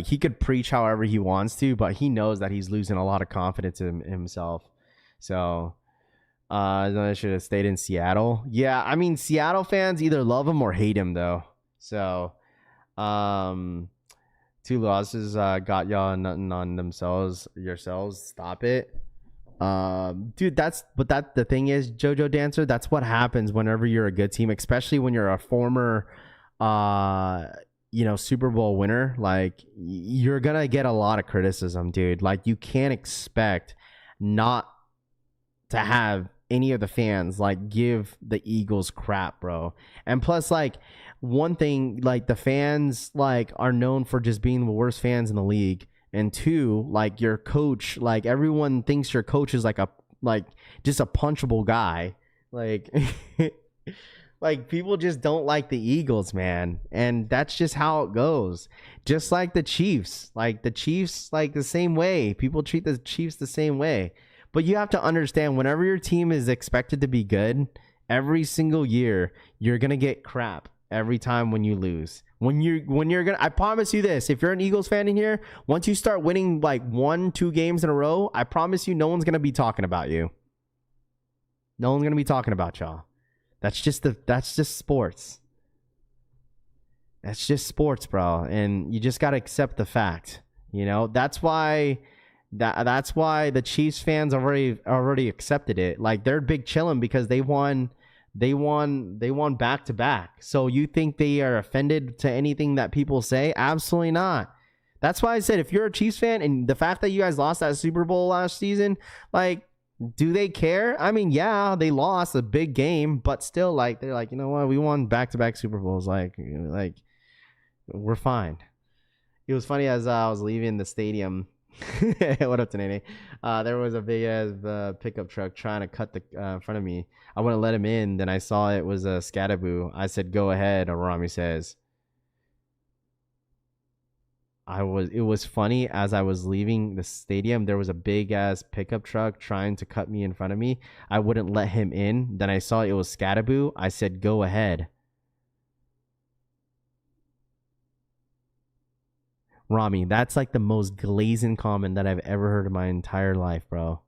he could preach however he wants to, but he knows that he's losing a lot of confidence in himself. So I should have stayed in Seattle. Yeah, I mean, Seattle fans either love him or hate him, though. So, 2 losses got y'all nothing on yourselves. Stop it. Dude, the thing is, JoJo Dancer, that's what happens whenever you're a good team, especially when you're a former, Super Bowl winner. You're going to get a lot of criticism, dude. You can't expect not to have any of the fans give the Eagles crap, bro. And plus, one thing, the fans are known for just being the worst fans in the league, and 2, your coach, everyone thinks your coach is just a punchable guy. People just don't like the Eagles, man, and that's just how it goes. Just like the Chiefs, the same way. People treat the Chiefs the same way. But you have to understand, whenever your team is expected to be good, every single year, you're going to get crap every time when you lose. When you're going to, I promise you this, if you're an Eagles fan in here, once you start winning 1-2 games in a row, I promise you no one's going to be talking about you. No one's going to be talking about y'all. That's just sports. It's just sports, bro, and you just gotta accept the fact. You know, that's why the Chiefs fans already accepted it. Like, they're big chilling because they won back to back. So you think they are offended to anything that people say? Absolutely not. That's why I said, if you're a Chiefs fan and the fact that you guys lost that Super Bowl last season, like, do they care? I mean, yeah, they lost a big game, but still, like, they're like, you know what? We won back-to-back Super Bowls. Like we're fine. It was funny as I was leaving the stadium. What up, Tanene? There was a big ass pickup truck trying to cut the in front of me. I wouldn't let him in. Then I saw it was a Scatterboo. I said, "Go ahead." Rami says. It was funny as I was leaving the stadium. There was a big ass pickup truck trying to cut me in front of me. I wouldn't let him in. Then I saw it was Scatterboo. I said, "Go ahead." Rami, that's like the most glazing comment that I've ever heard in my entire life, bro.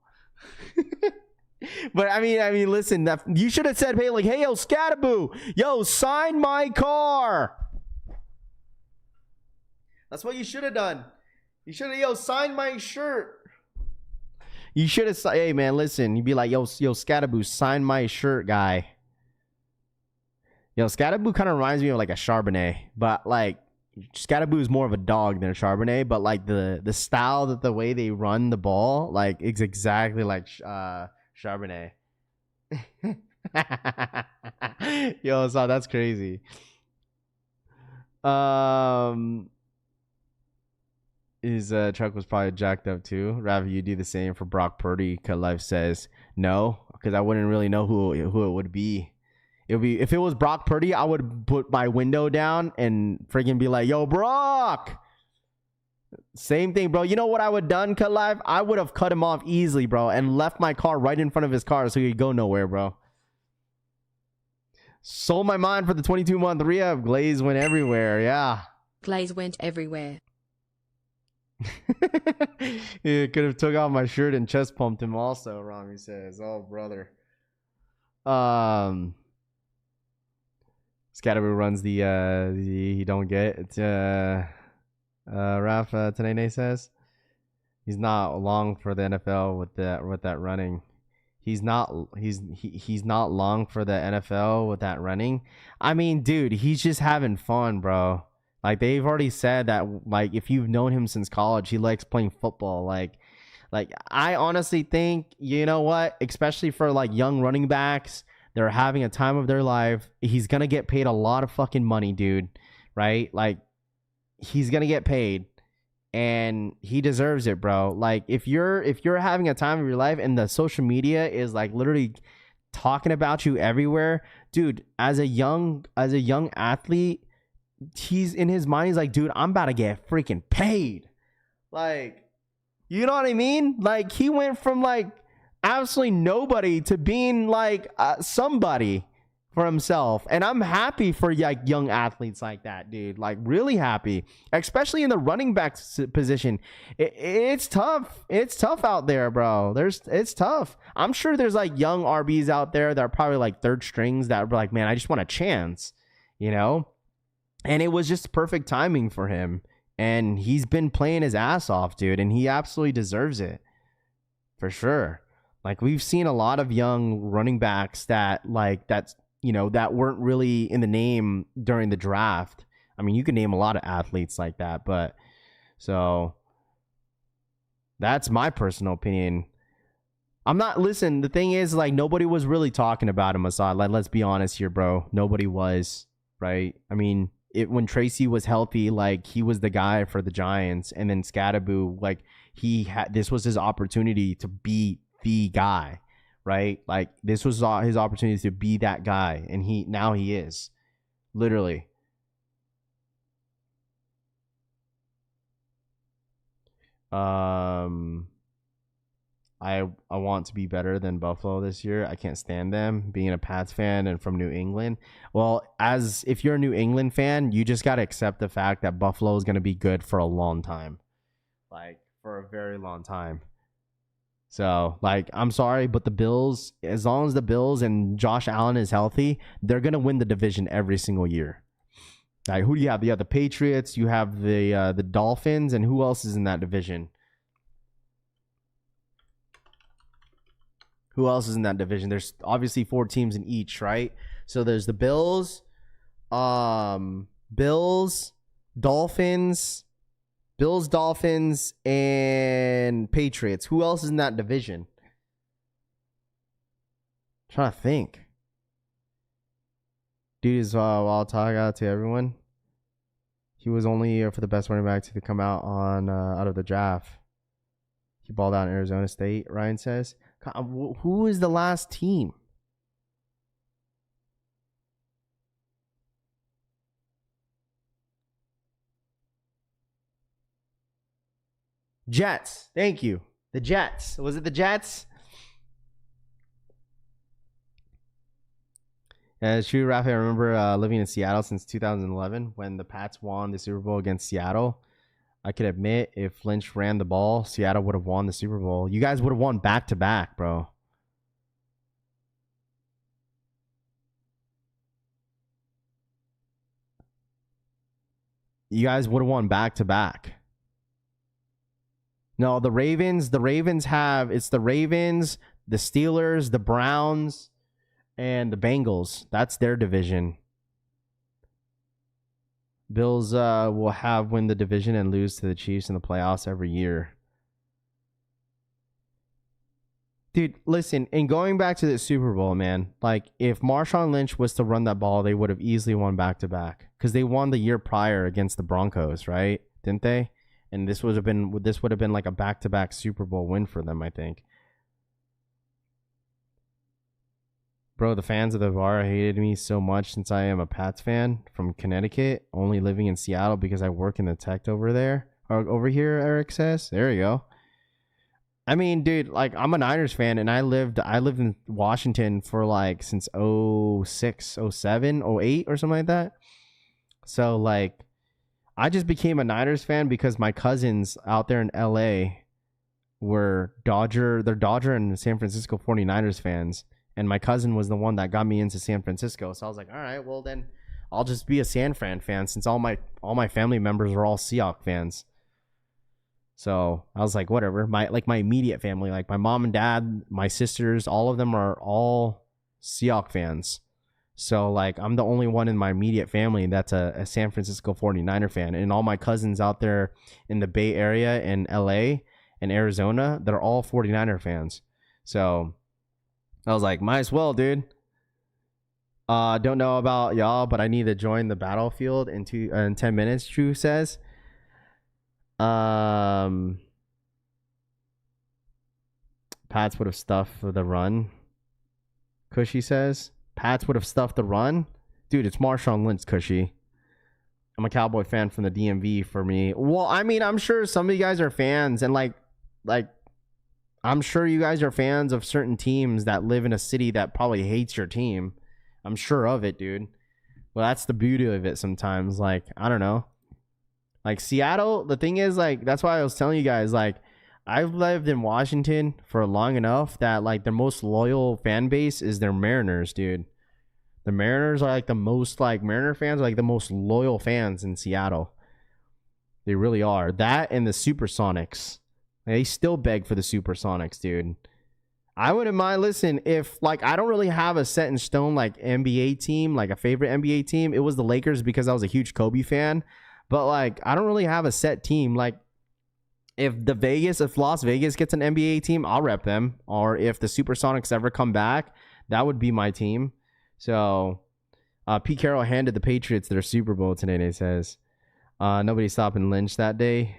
But I mean, listen, you should have said, "Hey, like, hey, yo, Scatterboo, yo, sign my car." That's what you should have done. You should have, sign my shirt. You should have said, "Hey, man, listen." You'd be like, yo, Scatterboo, sign my shirt, guy. Yo, Scatterboo kind of reminds me of like a Charbonnet, but like Scatterboo is more of a dog than a Charbonnet, but like the style, that the way they run the ball, like, it's exactly like Charbonnet. Yo, so that's crazy. His truck was probably jacked up too. Ravi, you do the same for Brock Purdy. Cut Life says no, because I wouldn't really know who it would be. It would be, if it was Brock Purdy, I would put my window down and freaking be like, "Yo, Brock." Same thing, bro. You know what I would have done, Cut Life? I would have cut him off easily, bro, and left my car right in front of his car so he'd go nowhere, bro. Sold my mind for the 22-month re-up. Glaze went everywhere. Yeah. Glaze went everywhere. Yeah, could have took off my shirt and chest pumped him also, Rami says. Oh, brother. Scatterboo runs the he don't get it. Rafa Tanene says he's not long for the NFL with that running. He's not long for the NFL with that running. I mean, dude, he's just having fun, bro. Like, they've already said that, like, if you've known him since college, he likes playing football. Like I honestly think, you know what, especially for like young running backs, they're having a time of their life. He's gonna get paid a lot of fucking money, dude. Right? Like, he's gonna get paid, and he deserves it, bro. Like, if you're having a time of your life and the social media is like literally talking about you everywhere, dude, as a young athlete, he's in his mind, he's like, dude, I'm about to get freaking paid. Like, you know what I mean? Like, he went from like absolutely nobody to being like somebody for himself. And I'm happy for like young athletes like that, dude. Like, really happy, especially in the running back position. It's tough. It's tough out there, bro. It's tough. I'm sure there's like young RBs out there that are probably like third strings that are like, man, I just want a chance, you know? And it was just perfect timing for him. And he's been playing his ass off, dude. And he absolutely deserves it. For sure. Like, we've seen a lot of young running backs that weren't really in the name during the draft. I mean, you can name a lot of athletes like that. But, so, that's my personal opinion. Listen, the thing is, like, nobody was really talking about him, Assad. Like, let's be honest here, bro. Nobody was, right? I mean, when Tracy was healthy, like, he was the guy for the Giants, and then Scatterboo, like, this was his opportunity to be the guy, right? Like, this was his opportunity to be that guy, and now he is, literally. I want to be better than Buffalo this year. I can't stand them, being a Pats fan and from New England. Well, if you're a New England fan, you just got to accept the fact that Buffalo is going to be good for a long time. Like, for a very long time. So, like, I'm sorry, but the Bills, as long as the Bills and Josh Allen is healthy, they're going to win the division every single year. Like, who do you have? You have the Patriots, you have the Dolphins, and who else is in that division? Who else is in that division? There's obviously 4 teams in each, right? So there's the Bills, Dolphins, and Patriots. Who else is in that division? I'm trying to think. Dude is wild talk out to everyone. He was only for the best running back to come out on out of the draft. He balled out in Arizona State, Ryan says. Who is the last team? Jets. Thank you. The Jets. Was it the Jets? Yeah, it's true, Rafi. I remember living in Seattle since 2011 when the Pats won the Super Bowl against Seattle. I could admit if Lynch ran the ball, Seattle would have won the Super Bowl. You guys would have won back-to-back, bro. You guys would have won back-to-back. No, the Ravens have, it's the Ravens, the Steelers, the Browns, and the Bengals. That's their division. Bills will win the division and lose to the Chiefs in the playoffs every year. Dude, listen, and going back to the Super Bowl, man, like if Marshawn Lynch was to run that ball, they would have easily won back-to-back because they won the year prior against the Broncos, right? Didn't they? And this would have been like a back-to-back Super Bowl win for them, I think. Bro, the fans of the VAR hated me so much since I am a Pats fan from Connecticut, only living in Seattle because I work in the tech over there. Or over here, Eric says. There you go. I mean, dude, like I'm a Niners fan and I lived in Washington for like since 06, 07, 08 or something like that. So like I just became a Niners fan because my cousins out there in LA were Dodger and San Francisco 49ers fans. And my cousin was the one that got me into San Francisco. So I was like, all right, well then I'll just be a San Fran fan since all my family members are all Seahawks fans. So I was like, whatever. My immediate family, like my mom and dad, my sisters, all of them are all Seahawks fans. So like I'm the only one in my immediate family that's a San Francisco 49er fan. And all my cousins out there in the Bay Area and LA and Arizona, they're all 49er fans. So I was like, might as well, dude. Don't know about y'all, but I need to join the battlefield in 10 minutes, True says. Pats would have stuffed for the run. Cushy says. Pats would have stuffed the run. Dude, it's Marshawn Lynch, Cushy. I'm a Cowboy fan from the DMV for me. Well, I mean, I'm sure some of you guys are fans and like I'm sure you guys are fans of certain teams that live in a city that probably hates your team. I'm sure of it, dude. Well, that's the beauty of it sometimes. Like, I don't know. Like, Seattle, the thing is, like, that's why I was telling you guys, like, I've lived in Washington for long enough that, like, their most loyal fan base is their Mariners, dude. The Mariners are, like, the most, like, Mariner fans are, like, the most loyal fans in Seattle. They really are. That and the Supersonics. They still beg for the Supersonics, dude. I wouldn't mind. Listen, if like I don't really have a set in stone like NBA team, like a favorite NBA team, it was the Lakers because I was a huge Kobe fan. But like I don't really have a set team. Like if Las Vegas gets an NBA team, I'll rep them. Or if the Supersonics ever come back, that would be my team. So Pete Carroll handed the Patriots their Super Bowl today, he says. Nobody stopping Lynch that day.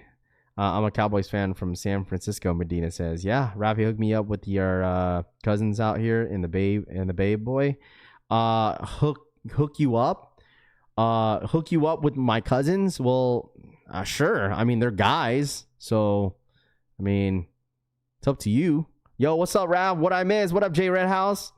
I'm a Cowboys fan from San Francisco, Medina says. Yeah, Rafi, hook me up with your cousins out here in the Bay, boy. Hook you up with my cousins. Well, sure. I mean, they're guys, so I mean, it's up to you. Yo, what's up, Rav? What I miss? What up, J Red House?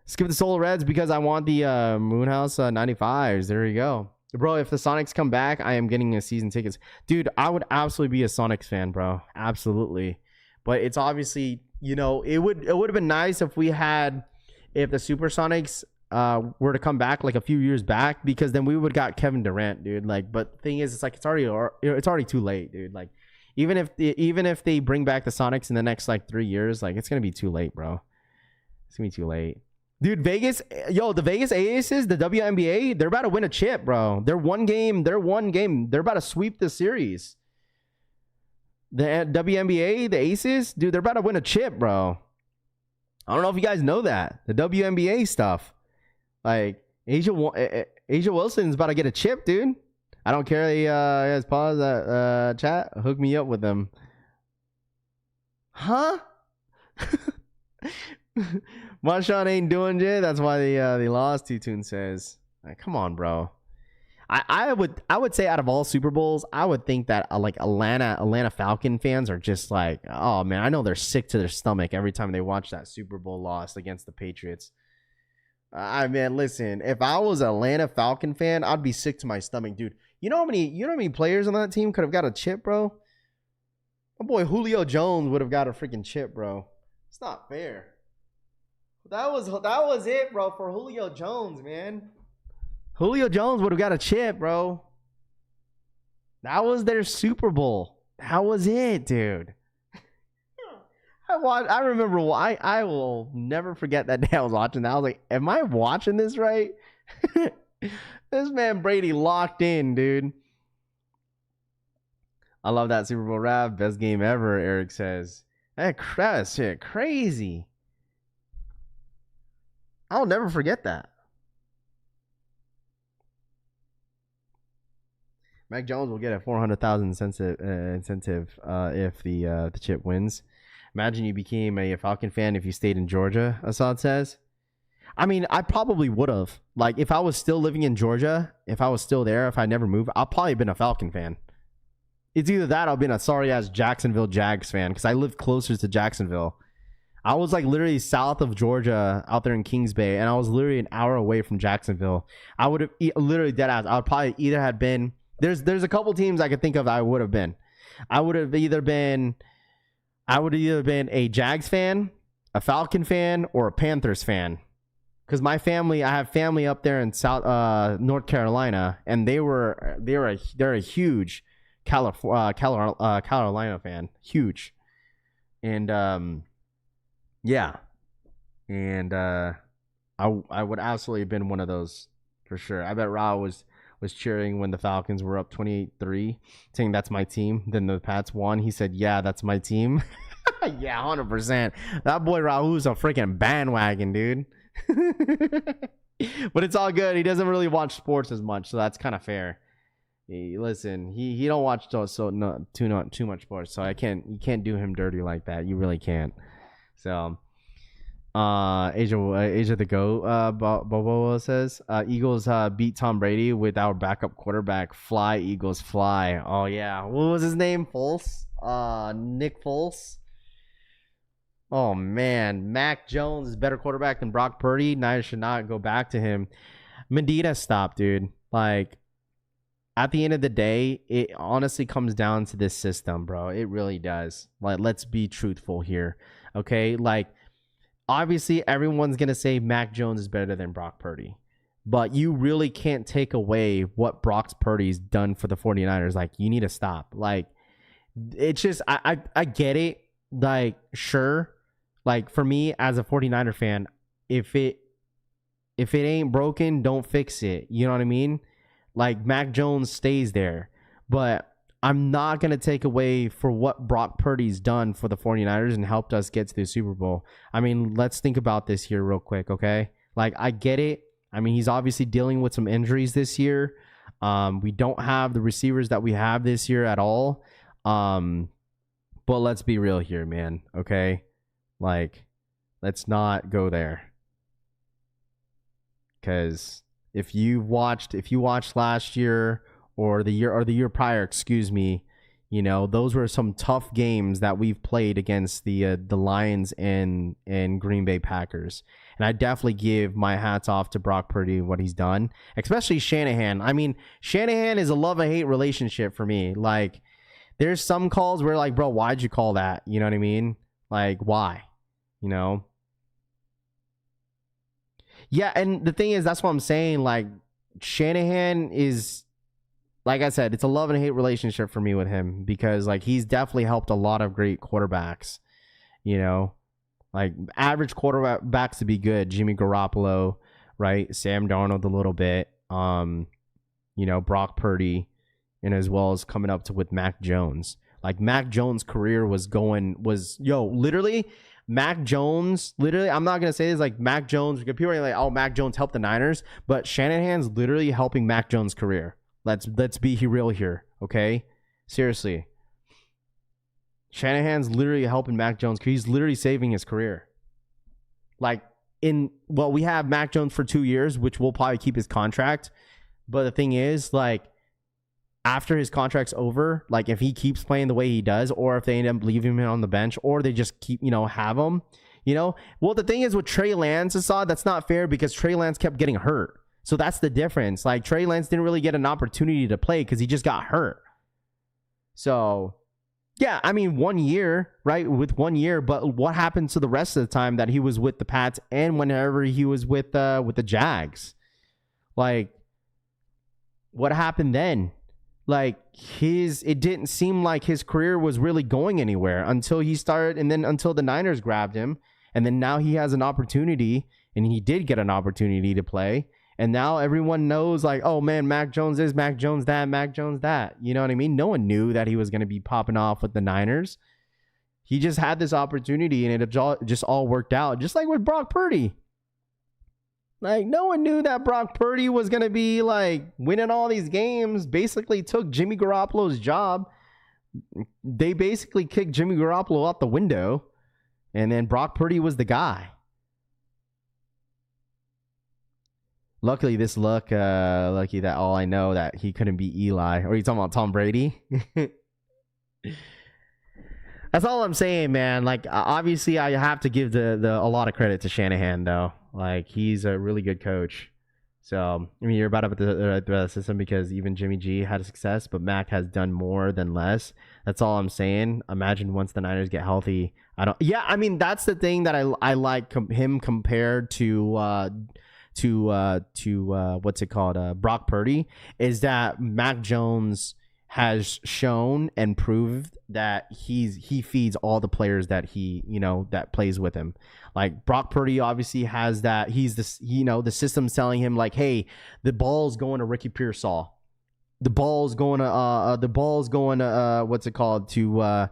Skip the Solar Reds because I want the Moonhouse 95s. There you go. Bro, if the Sonics come back, I am getting a season tickets. Dude, I would absolutely be a Sonics fan, bro. Absolutely. But it's obviously, you know, it would have been nice if the Supersonics were to come back like a few years back, because then we would got Kevin Durant, dude. Like, but the thing is, it's like it's already too late, dude. Like, even if they bring back the Sonics in the next like 3 years, like it's gonna be too late, bro. It's gonna be too late. Dude, Vegas, the Vegas Aces, the WNBA, they're about to win a chip, bro. They're one game. They're about to sweep the series. The WNBA, the Aces, dude, they're about to win a chip, bro. I don't know if you guys know that. The WNBA stuff. Like, Asia Wilson's about to get a chip, dude. I don't care. He guys pause that chat. Hook me up with them. Huh? Marshawn ain't doing it. That's why they lost. T-Tune says, like, come on, bro. I would say out of all Super Bowls, I would think that like Atlanta Falcon fans are just like, oh man, I know they're sick to their stomach every time they watch that Super Bowl loss against the Patriots. I mean, listen, if I was an Atlanta Falcon fan, I'd be sick to my stomach, dude. You know how many players on that team could have got a chip, bro? My boy Julio Jones would have got a freaking chip, bro. It's not fair. That was it, bro, for Julio Jones, man. Julio Jones would have got a chip, bro. That was their Super Bowl. That was it, dude. I remember. I will never forget that day I was watching that. I was like, am I watching this right? This man Brady locked in, dude. I love that Super Bowl rap. Best game ever, Eric says. That shit crazy. I'll never forget that. Mac Jones will get a $400,000 incentive if the chip wins. Imagine you became a Falcon fan if you stayed in Georgia, Assad says. I mean, I probably would have. Like, if I was still living in Georgia, if I was still there, if I never moved, I'll probably been a Falcon fan. It's either that or I've been a sorry-ass Jacksonville Jags fan, because I lived closer to Jacksonville. I was like literally south of Georgia out there in Kings Bay, and I was literally an hour away from Jacksonville. I would have literally dead ass. I would probably either have been... There's a couple teams I could think of that I would have been. I would have either been a Jags fan, a Falcon fan, or a Panthers fan. Because I have family up there in North Carolina, and they're a huge Carolina fan, huge, and yeah, and I would absolutely have been one of those for sure. I bet Ra was cheering when the Falcons were up 28-3, saying that's my team. Then the Pats won. He said, yeah, that's my team. Yeah, 100%. That boy Raul's a freaking bandwagon, dude. But it's all good. He doesn't really watch sports as much, so that's kind of fair. He don't watch too much sports, so you can't do him dirty like that. You really can't. So Asia the GOAT, Bobo says, Eagles beat Tom Brady with our backup quarterback. Fly, Eagles, fly. Oh, yeah. What was his name? Foles? Nick Foles? Oh, man. Mac Jones is better quarterback than Brock Purdy. Now should not go back to him. Medina stopped, dude. Like, at the end of the day, it honestly comes down to this system, bro. It really does. Like, let's be truthful here. Okay? Like, obviously, everyone's going to say Mac Jones is better than Brock Purdy. But you really can't take away what Brock Purdy's done for the 49ers. Like, you need to stop. Like, it's just, I get it. Like, sure. Like, for me, as a 49er fan, if it ain't broken, don't fix it. You know what I mean? Like, Mac Jones stays there. But I'm not going to take away for what Brock Purdy's done for the 49ers and helped us get to the Super Bowl. I mean, let's think about this here real quick, okay? Like, I get it. I mean, he's obviously dealing with some injuries this year. We don't have the receivers that we have this year at all. But let's be real here, man, okay? Like, let's not go there. Because if you watched last year or the year prior, excuse me, you know, those were some tough games that we've played against the Lions and Green Bay Packers. And I definitely give my hats off to Brock Purdy what he's done, especially Shanahan. I mean, Shanahan is a love-and-hate relationship for me. Like, there's some calls where like, bro, why'd you call that? You know what I mean? Like, why? You know? Yeah, and the thing is, that's what I'm saying. Like, Shanahan is, like I said, it's a love and hate relationship for me with him because, like, he's definitely helped a lot of great quarterbacks, you know, like average quarterbacks to be good. Jimmy Garoppolo, right? Sam Darnold a little bit, you know, Brock Purdy, and as well as coming up to with Mac Jones. Like, Mac Jones' career literally, Mac Jones, literally, I'm not going to say this, like, Mac Jones, because people are like, oh, Mac Jones helped the Niners, but Shanahan's literally helping Mac Jones' career. Let's be real here, okay? Seriously. Shanahan's literally helping Mac Jones, because he's literally saving his career. Like, we have Mac Jones for 2 years, which will probably keep his contract, but the thing is, like, after his contract's over, like, if he keeps playing the way he does, or if they end up leaving him on the bench, or they just keep, have him, well, the thing is with Trey Lance, Assad, that's not fair because Trey Lance kept getting hurt. So that's the difference. Like, Trey Lance didn't really get an opportunity to play because he just got hurt. So, yeah, I mean, 1 year, right? With 1 year, but what happened to the rest of the time that he was with the Pats and whenever he was with the Jags? Like, what happened then? Like, it didn't seem like his career was really going anywhere until he started, and then until the Niners grabbed him, and then now he has an opportunity, and he did get an opportunity to play, and now everyone knows, like, oh man, Mac Jones is Mac Jones that, Mac Jones that. You know what I mean? No one knew that he was going to be popping off with the Niners. He just had this opportunity, and it just all worked out, just like with Brock Purdy. Like, no one knew that Brock Purdy was going to be, like, winning all these games. Basically took Jimmy Garoppolo's job. They basically kicked Jimmy Garoppolo out the window. And then Brock Purdy was the guy. Luckily lucky that all I know that he couldn't be Eli. Or are you talking about Tom Brady? That's all I'm saying, man. Like, obviously, I have to give a lot of credit to Shanahan, though. Like, he's a really good coach. So, I mean, you're about up at the system because even Jimmy G had success, but Mac has done more than less. That's all I'm saying. Imagine once the Niners get healthy. I mean, that's the thing that I like him compared to what's it called? Brock Purdy, is that Mac Jones has shown and proved that he feeds all the players that that plays with him. Like, Brock Purdy obviously has that. He's this, the system's telling him, like, hey, the ball's going to Ricky Pearsall. The ball's going to what's it called, to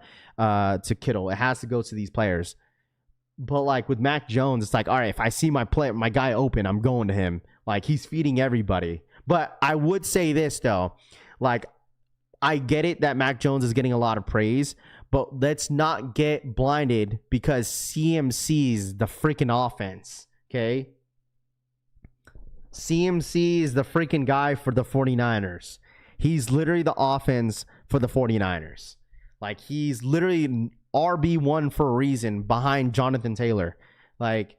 Kittle. It has to go to these players. But, like, with Mac Jones, it's like, all right, if I see my guy open, I'm going to him. Like, he's feeding everybody. But I would say this, though. Like, I get it that Mac Jones is getting a lot of praise, but let's not get blinded because CMC's the freaking offense, okay? CMC is the freaking guy for the 49ers. He's literally the offense for the 49ers. Like, he's literally RB1 for a reason behind Jonathan Taylor. Like,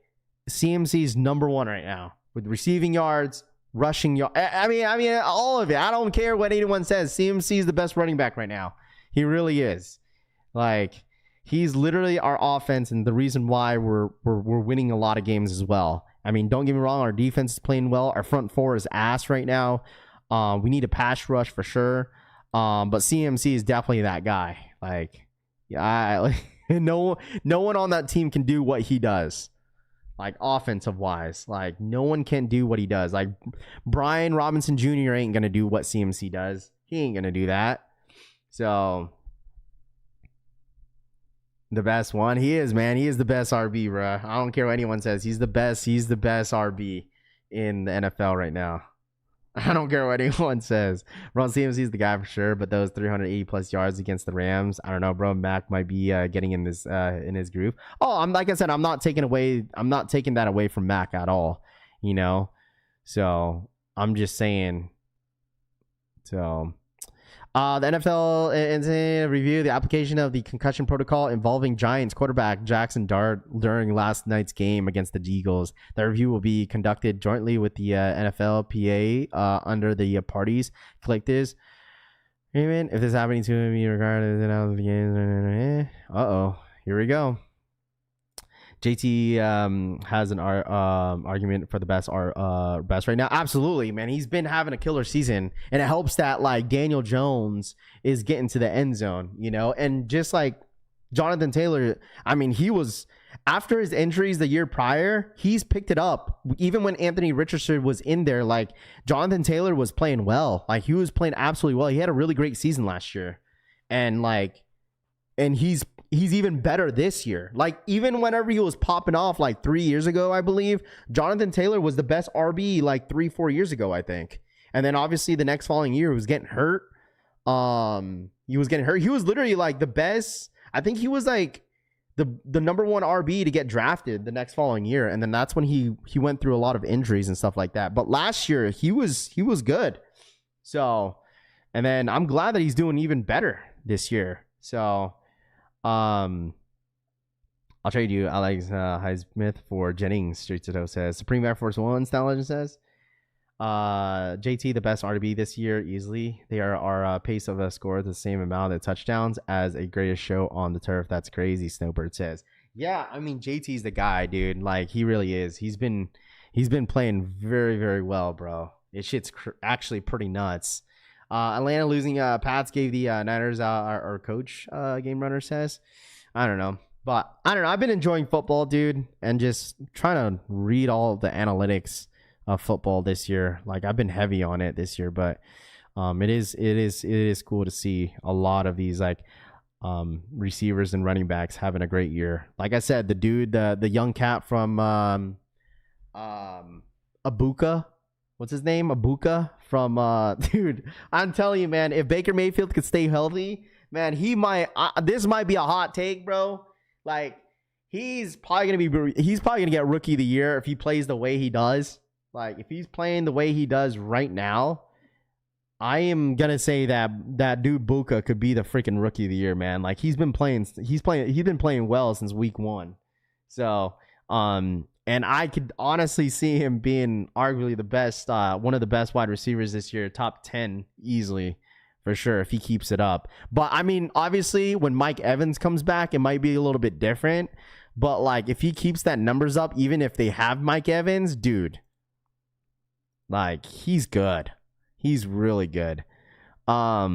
CMC's number one right now with receiving yards, rushing yards. I mean, all of it. I don't care what anyone says. CMC is the best running back right now. He really is. Like, he's literally our offense and the reason why we're winning a lot of games as well. I mean, don't get me wrong. Our defense is playing well. Our front four is ass right now. We need a pass rush for sure. But CMC is definitely that guy. Like, yeah, no one on that team can do what he does. Like, offensive wise, like, no one can do what he does. Like, Brian Robinson Jr. ain't gonna do what CMC does. He ain't gonna do that. So, the best one, he is, man. He is the best RB, bro. I don't care what anyone says. He's the best. He's the best RB in the NFL right now. I don't care what anyone says. Ron CMC is the guy for sure, but those 380 plus yards against the Rams, I don't know, bro. Mac might be getting in this in his groove. Oh, like I said, I'm not taking that away from Mac at all, So I'm just saying. So the NFL incident review the application of the concussion protocol involving Giants quarterback Jackson Dart during last night's game against the Eagles. The review will be conducted jointly with the NFLPA under the parties collectives. If this is happening to me regardless of the game. Here we go. JT has an argument for the best best right now. Absolutely, man. He's been having a killer season, and it helps that like Daniel Jones is getting to the end zone, you know, and just like Jonathan Taylor. I mean, he was after his injuries the year prior, he's picked it up. Even when Anthony Richardson was in there, like Jonathan Taylor was playing well. Like he was playing absolutely well. He had a really great season last year, and he's even better this year. Like even whenever he was popping off like 3 years ago, I believe Jonathan Taylor was the best RB like 3-4 years ago, I think. And then obviously the next following year he was getting hurt. He was getting hurt. He was literally like the best. I think he was like the number one RB to get drafted the next following year. And then that's when he went through a lot of injuries and stuff like that. But last year he was good. So, and then I'm glad that he's doing even better this year. So, I'll trade you Alex Highsmith for Jennings. Street to says Supreme Air Force One. Style Legend says JT the best RB this year easily. They are our pace of a score the same amount of touchdowns as a greatest show on the turf. That's crazy. Snowbird says. Yeah, I mean JT's the guy, dude. Like he really is. He's been playing very, very well, bro. It shit's actually pretty nuts. Atlanta losing. Pats gave the Niners our coach. Game Runner says, I don't know, but I don't know. I've been enjoying football, dude, and just trying to read all the analytics of football this year. Like I've been heavy on it this year, but it is cool to see a lot of these like receivers and running backs having a great year. Like I said, the dude, the young cat from Abuka. What's his name? Abuka from dude. I'm telling you, man, if Baker Mayfield could stay healthy, man, he might. This might be a hot take, bro. Like he's probably gonna get Rookie of the Year if he plays the way he does. Like if he's playing the way he does right now, I am gonna say that dude Buka could be the freaking Rookie of the Year, man. Like he's been playing well since week 1. So and I could honestly see him being arguably the best, one of the best wide receivers this year, top 10 easily, for sure, if he keeps it up. But, I mean, obviously, when Mike Evans comes back, it might be a little bit different. But, like, if he keeps that numbers up, even if they have Mike Evans, dude, like, he's good. He's really good. But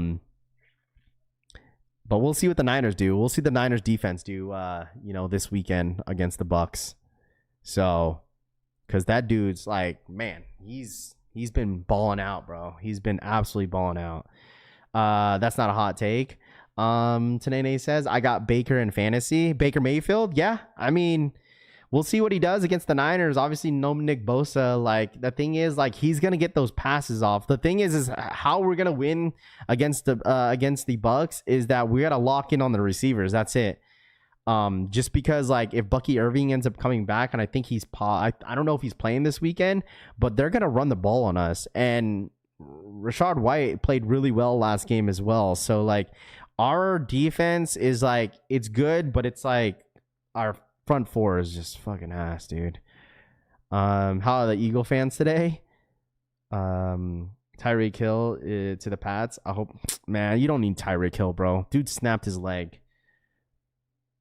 we'll see what the Niners do. We'll see the Niners defense do, this weekend against the Bucs. So, because that dude's like, man, he's been balling out, bro. He's been absolutely balling out. That's not a hot take. Tanene says, I got Baker in fantasy. Baker Mayfield, yeah. I mean, we'll see what he does against the Niners. Obviously, no Nick Bosa. Like, the thing is, like, he's gonna get those passes off. The thing is how we're gonna win against the Bucs is that we gotta lock in on the receivers. That's it. Just because like if Bucky Irving ends up coming back, and I think I don't know if he's playing this weekend, but they're gonna run the ball on us. And Rashad White played really well last game as well. So like our defense is like it's good, but it's like our front four is just fucking ass, dude. How are the Eagle fans today? Tyreek Hill to the Pats. I hope, man, you don't need Tyreek Hill, bro. Dude snapped his leg.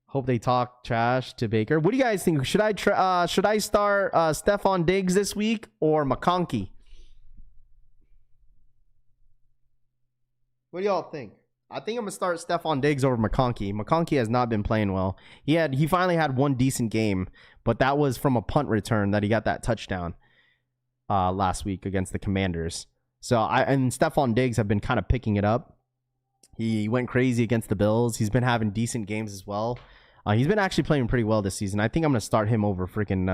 Hope they talk trash to Baker. What do you guys think? Should I start Stephon Diggs this week or McConkey? What do y'all think? I think I'm gonna start Stephon Diggs over McConkey. McConkey has not been playing well. He finally had one decent game, but that was from a punt return that he got that touchdown last week against the Commanders. So and Stephon Diggs have been kind of picking it up. He went crazy against the Bills. He's been having decent games as well. He's been actually playing pretty well this season. I think I'm going to start him over freaking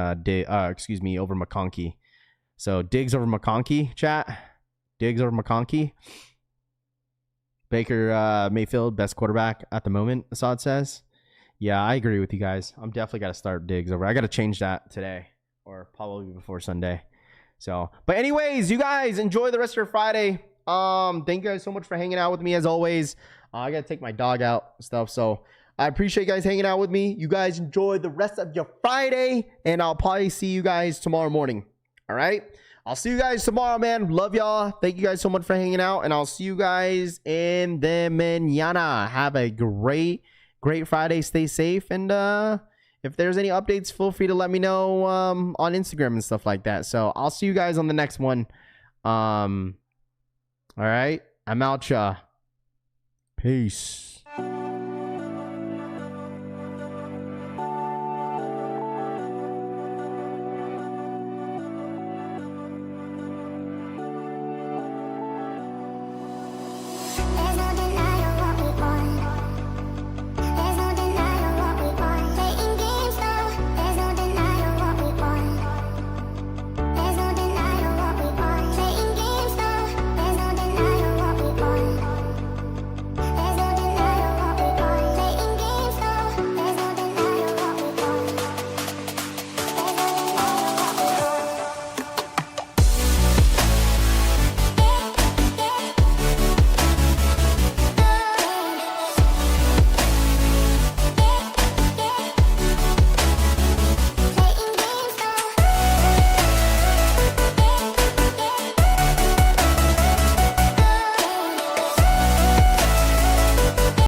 over McConkey. So Diggs over McConkey, chat. Diggs over McConkey. Baker Mayfield, best quarterback at the moment, Assad says. Yeah, I agree with you guys. I'm definitely got to start Diggs over. I got to change that today or probably before Sunday. So, but anyways, you guys enjoy the rest of your Friday. Thank you guys so much for hanging out with me as always. I got to take my dog out and stuff. So I appreciate you guys hanging out with me. You guys enjoy the rest of your Friday, and I'll probably see you guys tomorrow morning. All right. I'll see you guys tomorrow, man. Love y'all. Thank you guys so much for hanging out, and I'll see you guys in the mañana. Have a great Friday. Stay safe, and if if there's any updates, feel free to let me know on Instagram and stuff like that. So I'll see you guys on the next one. All right, I'm out, ya. Peace.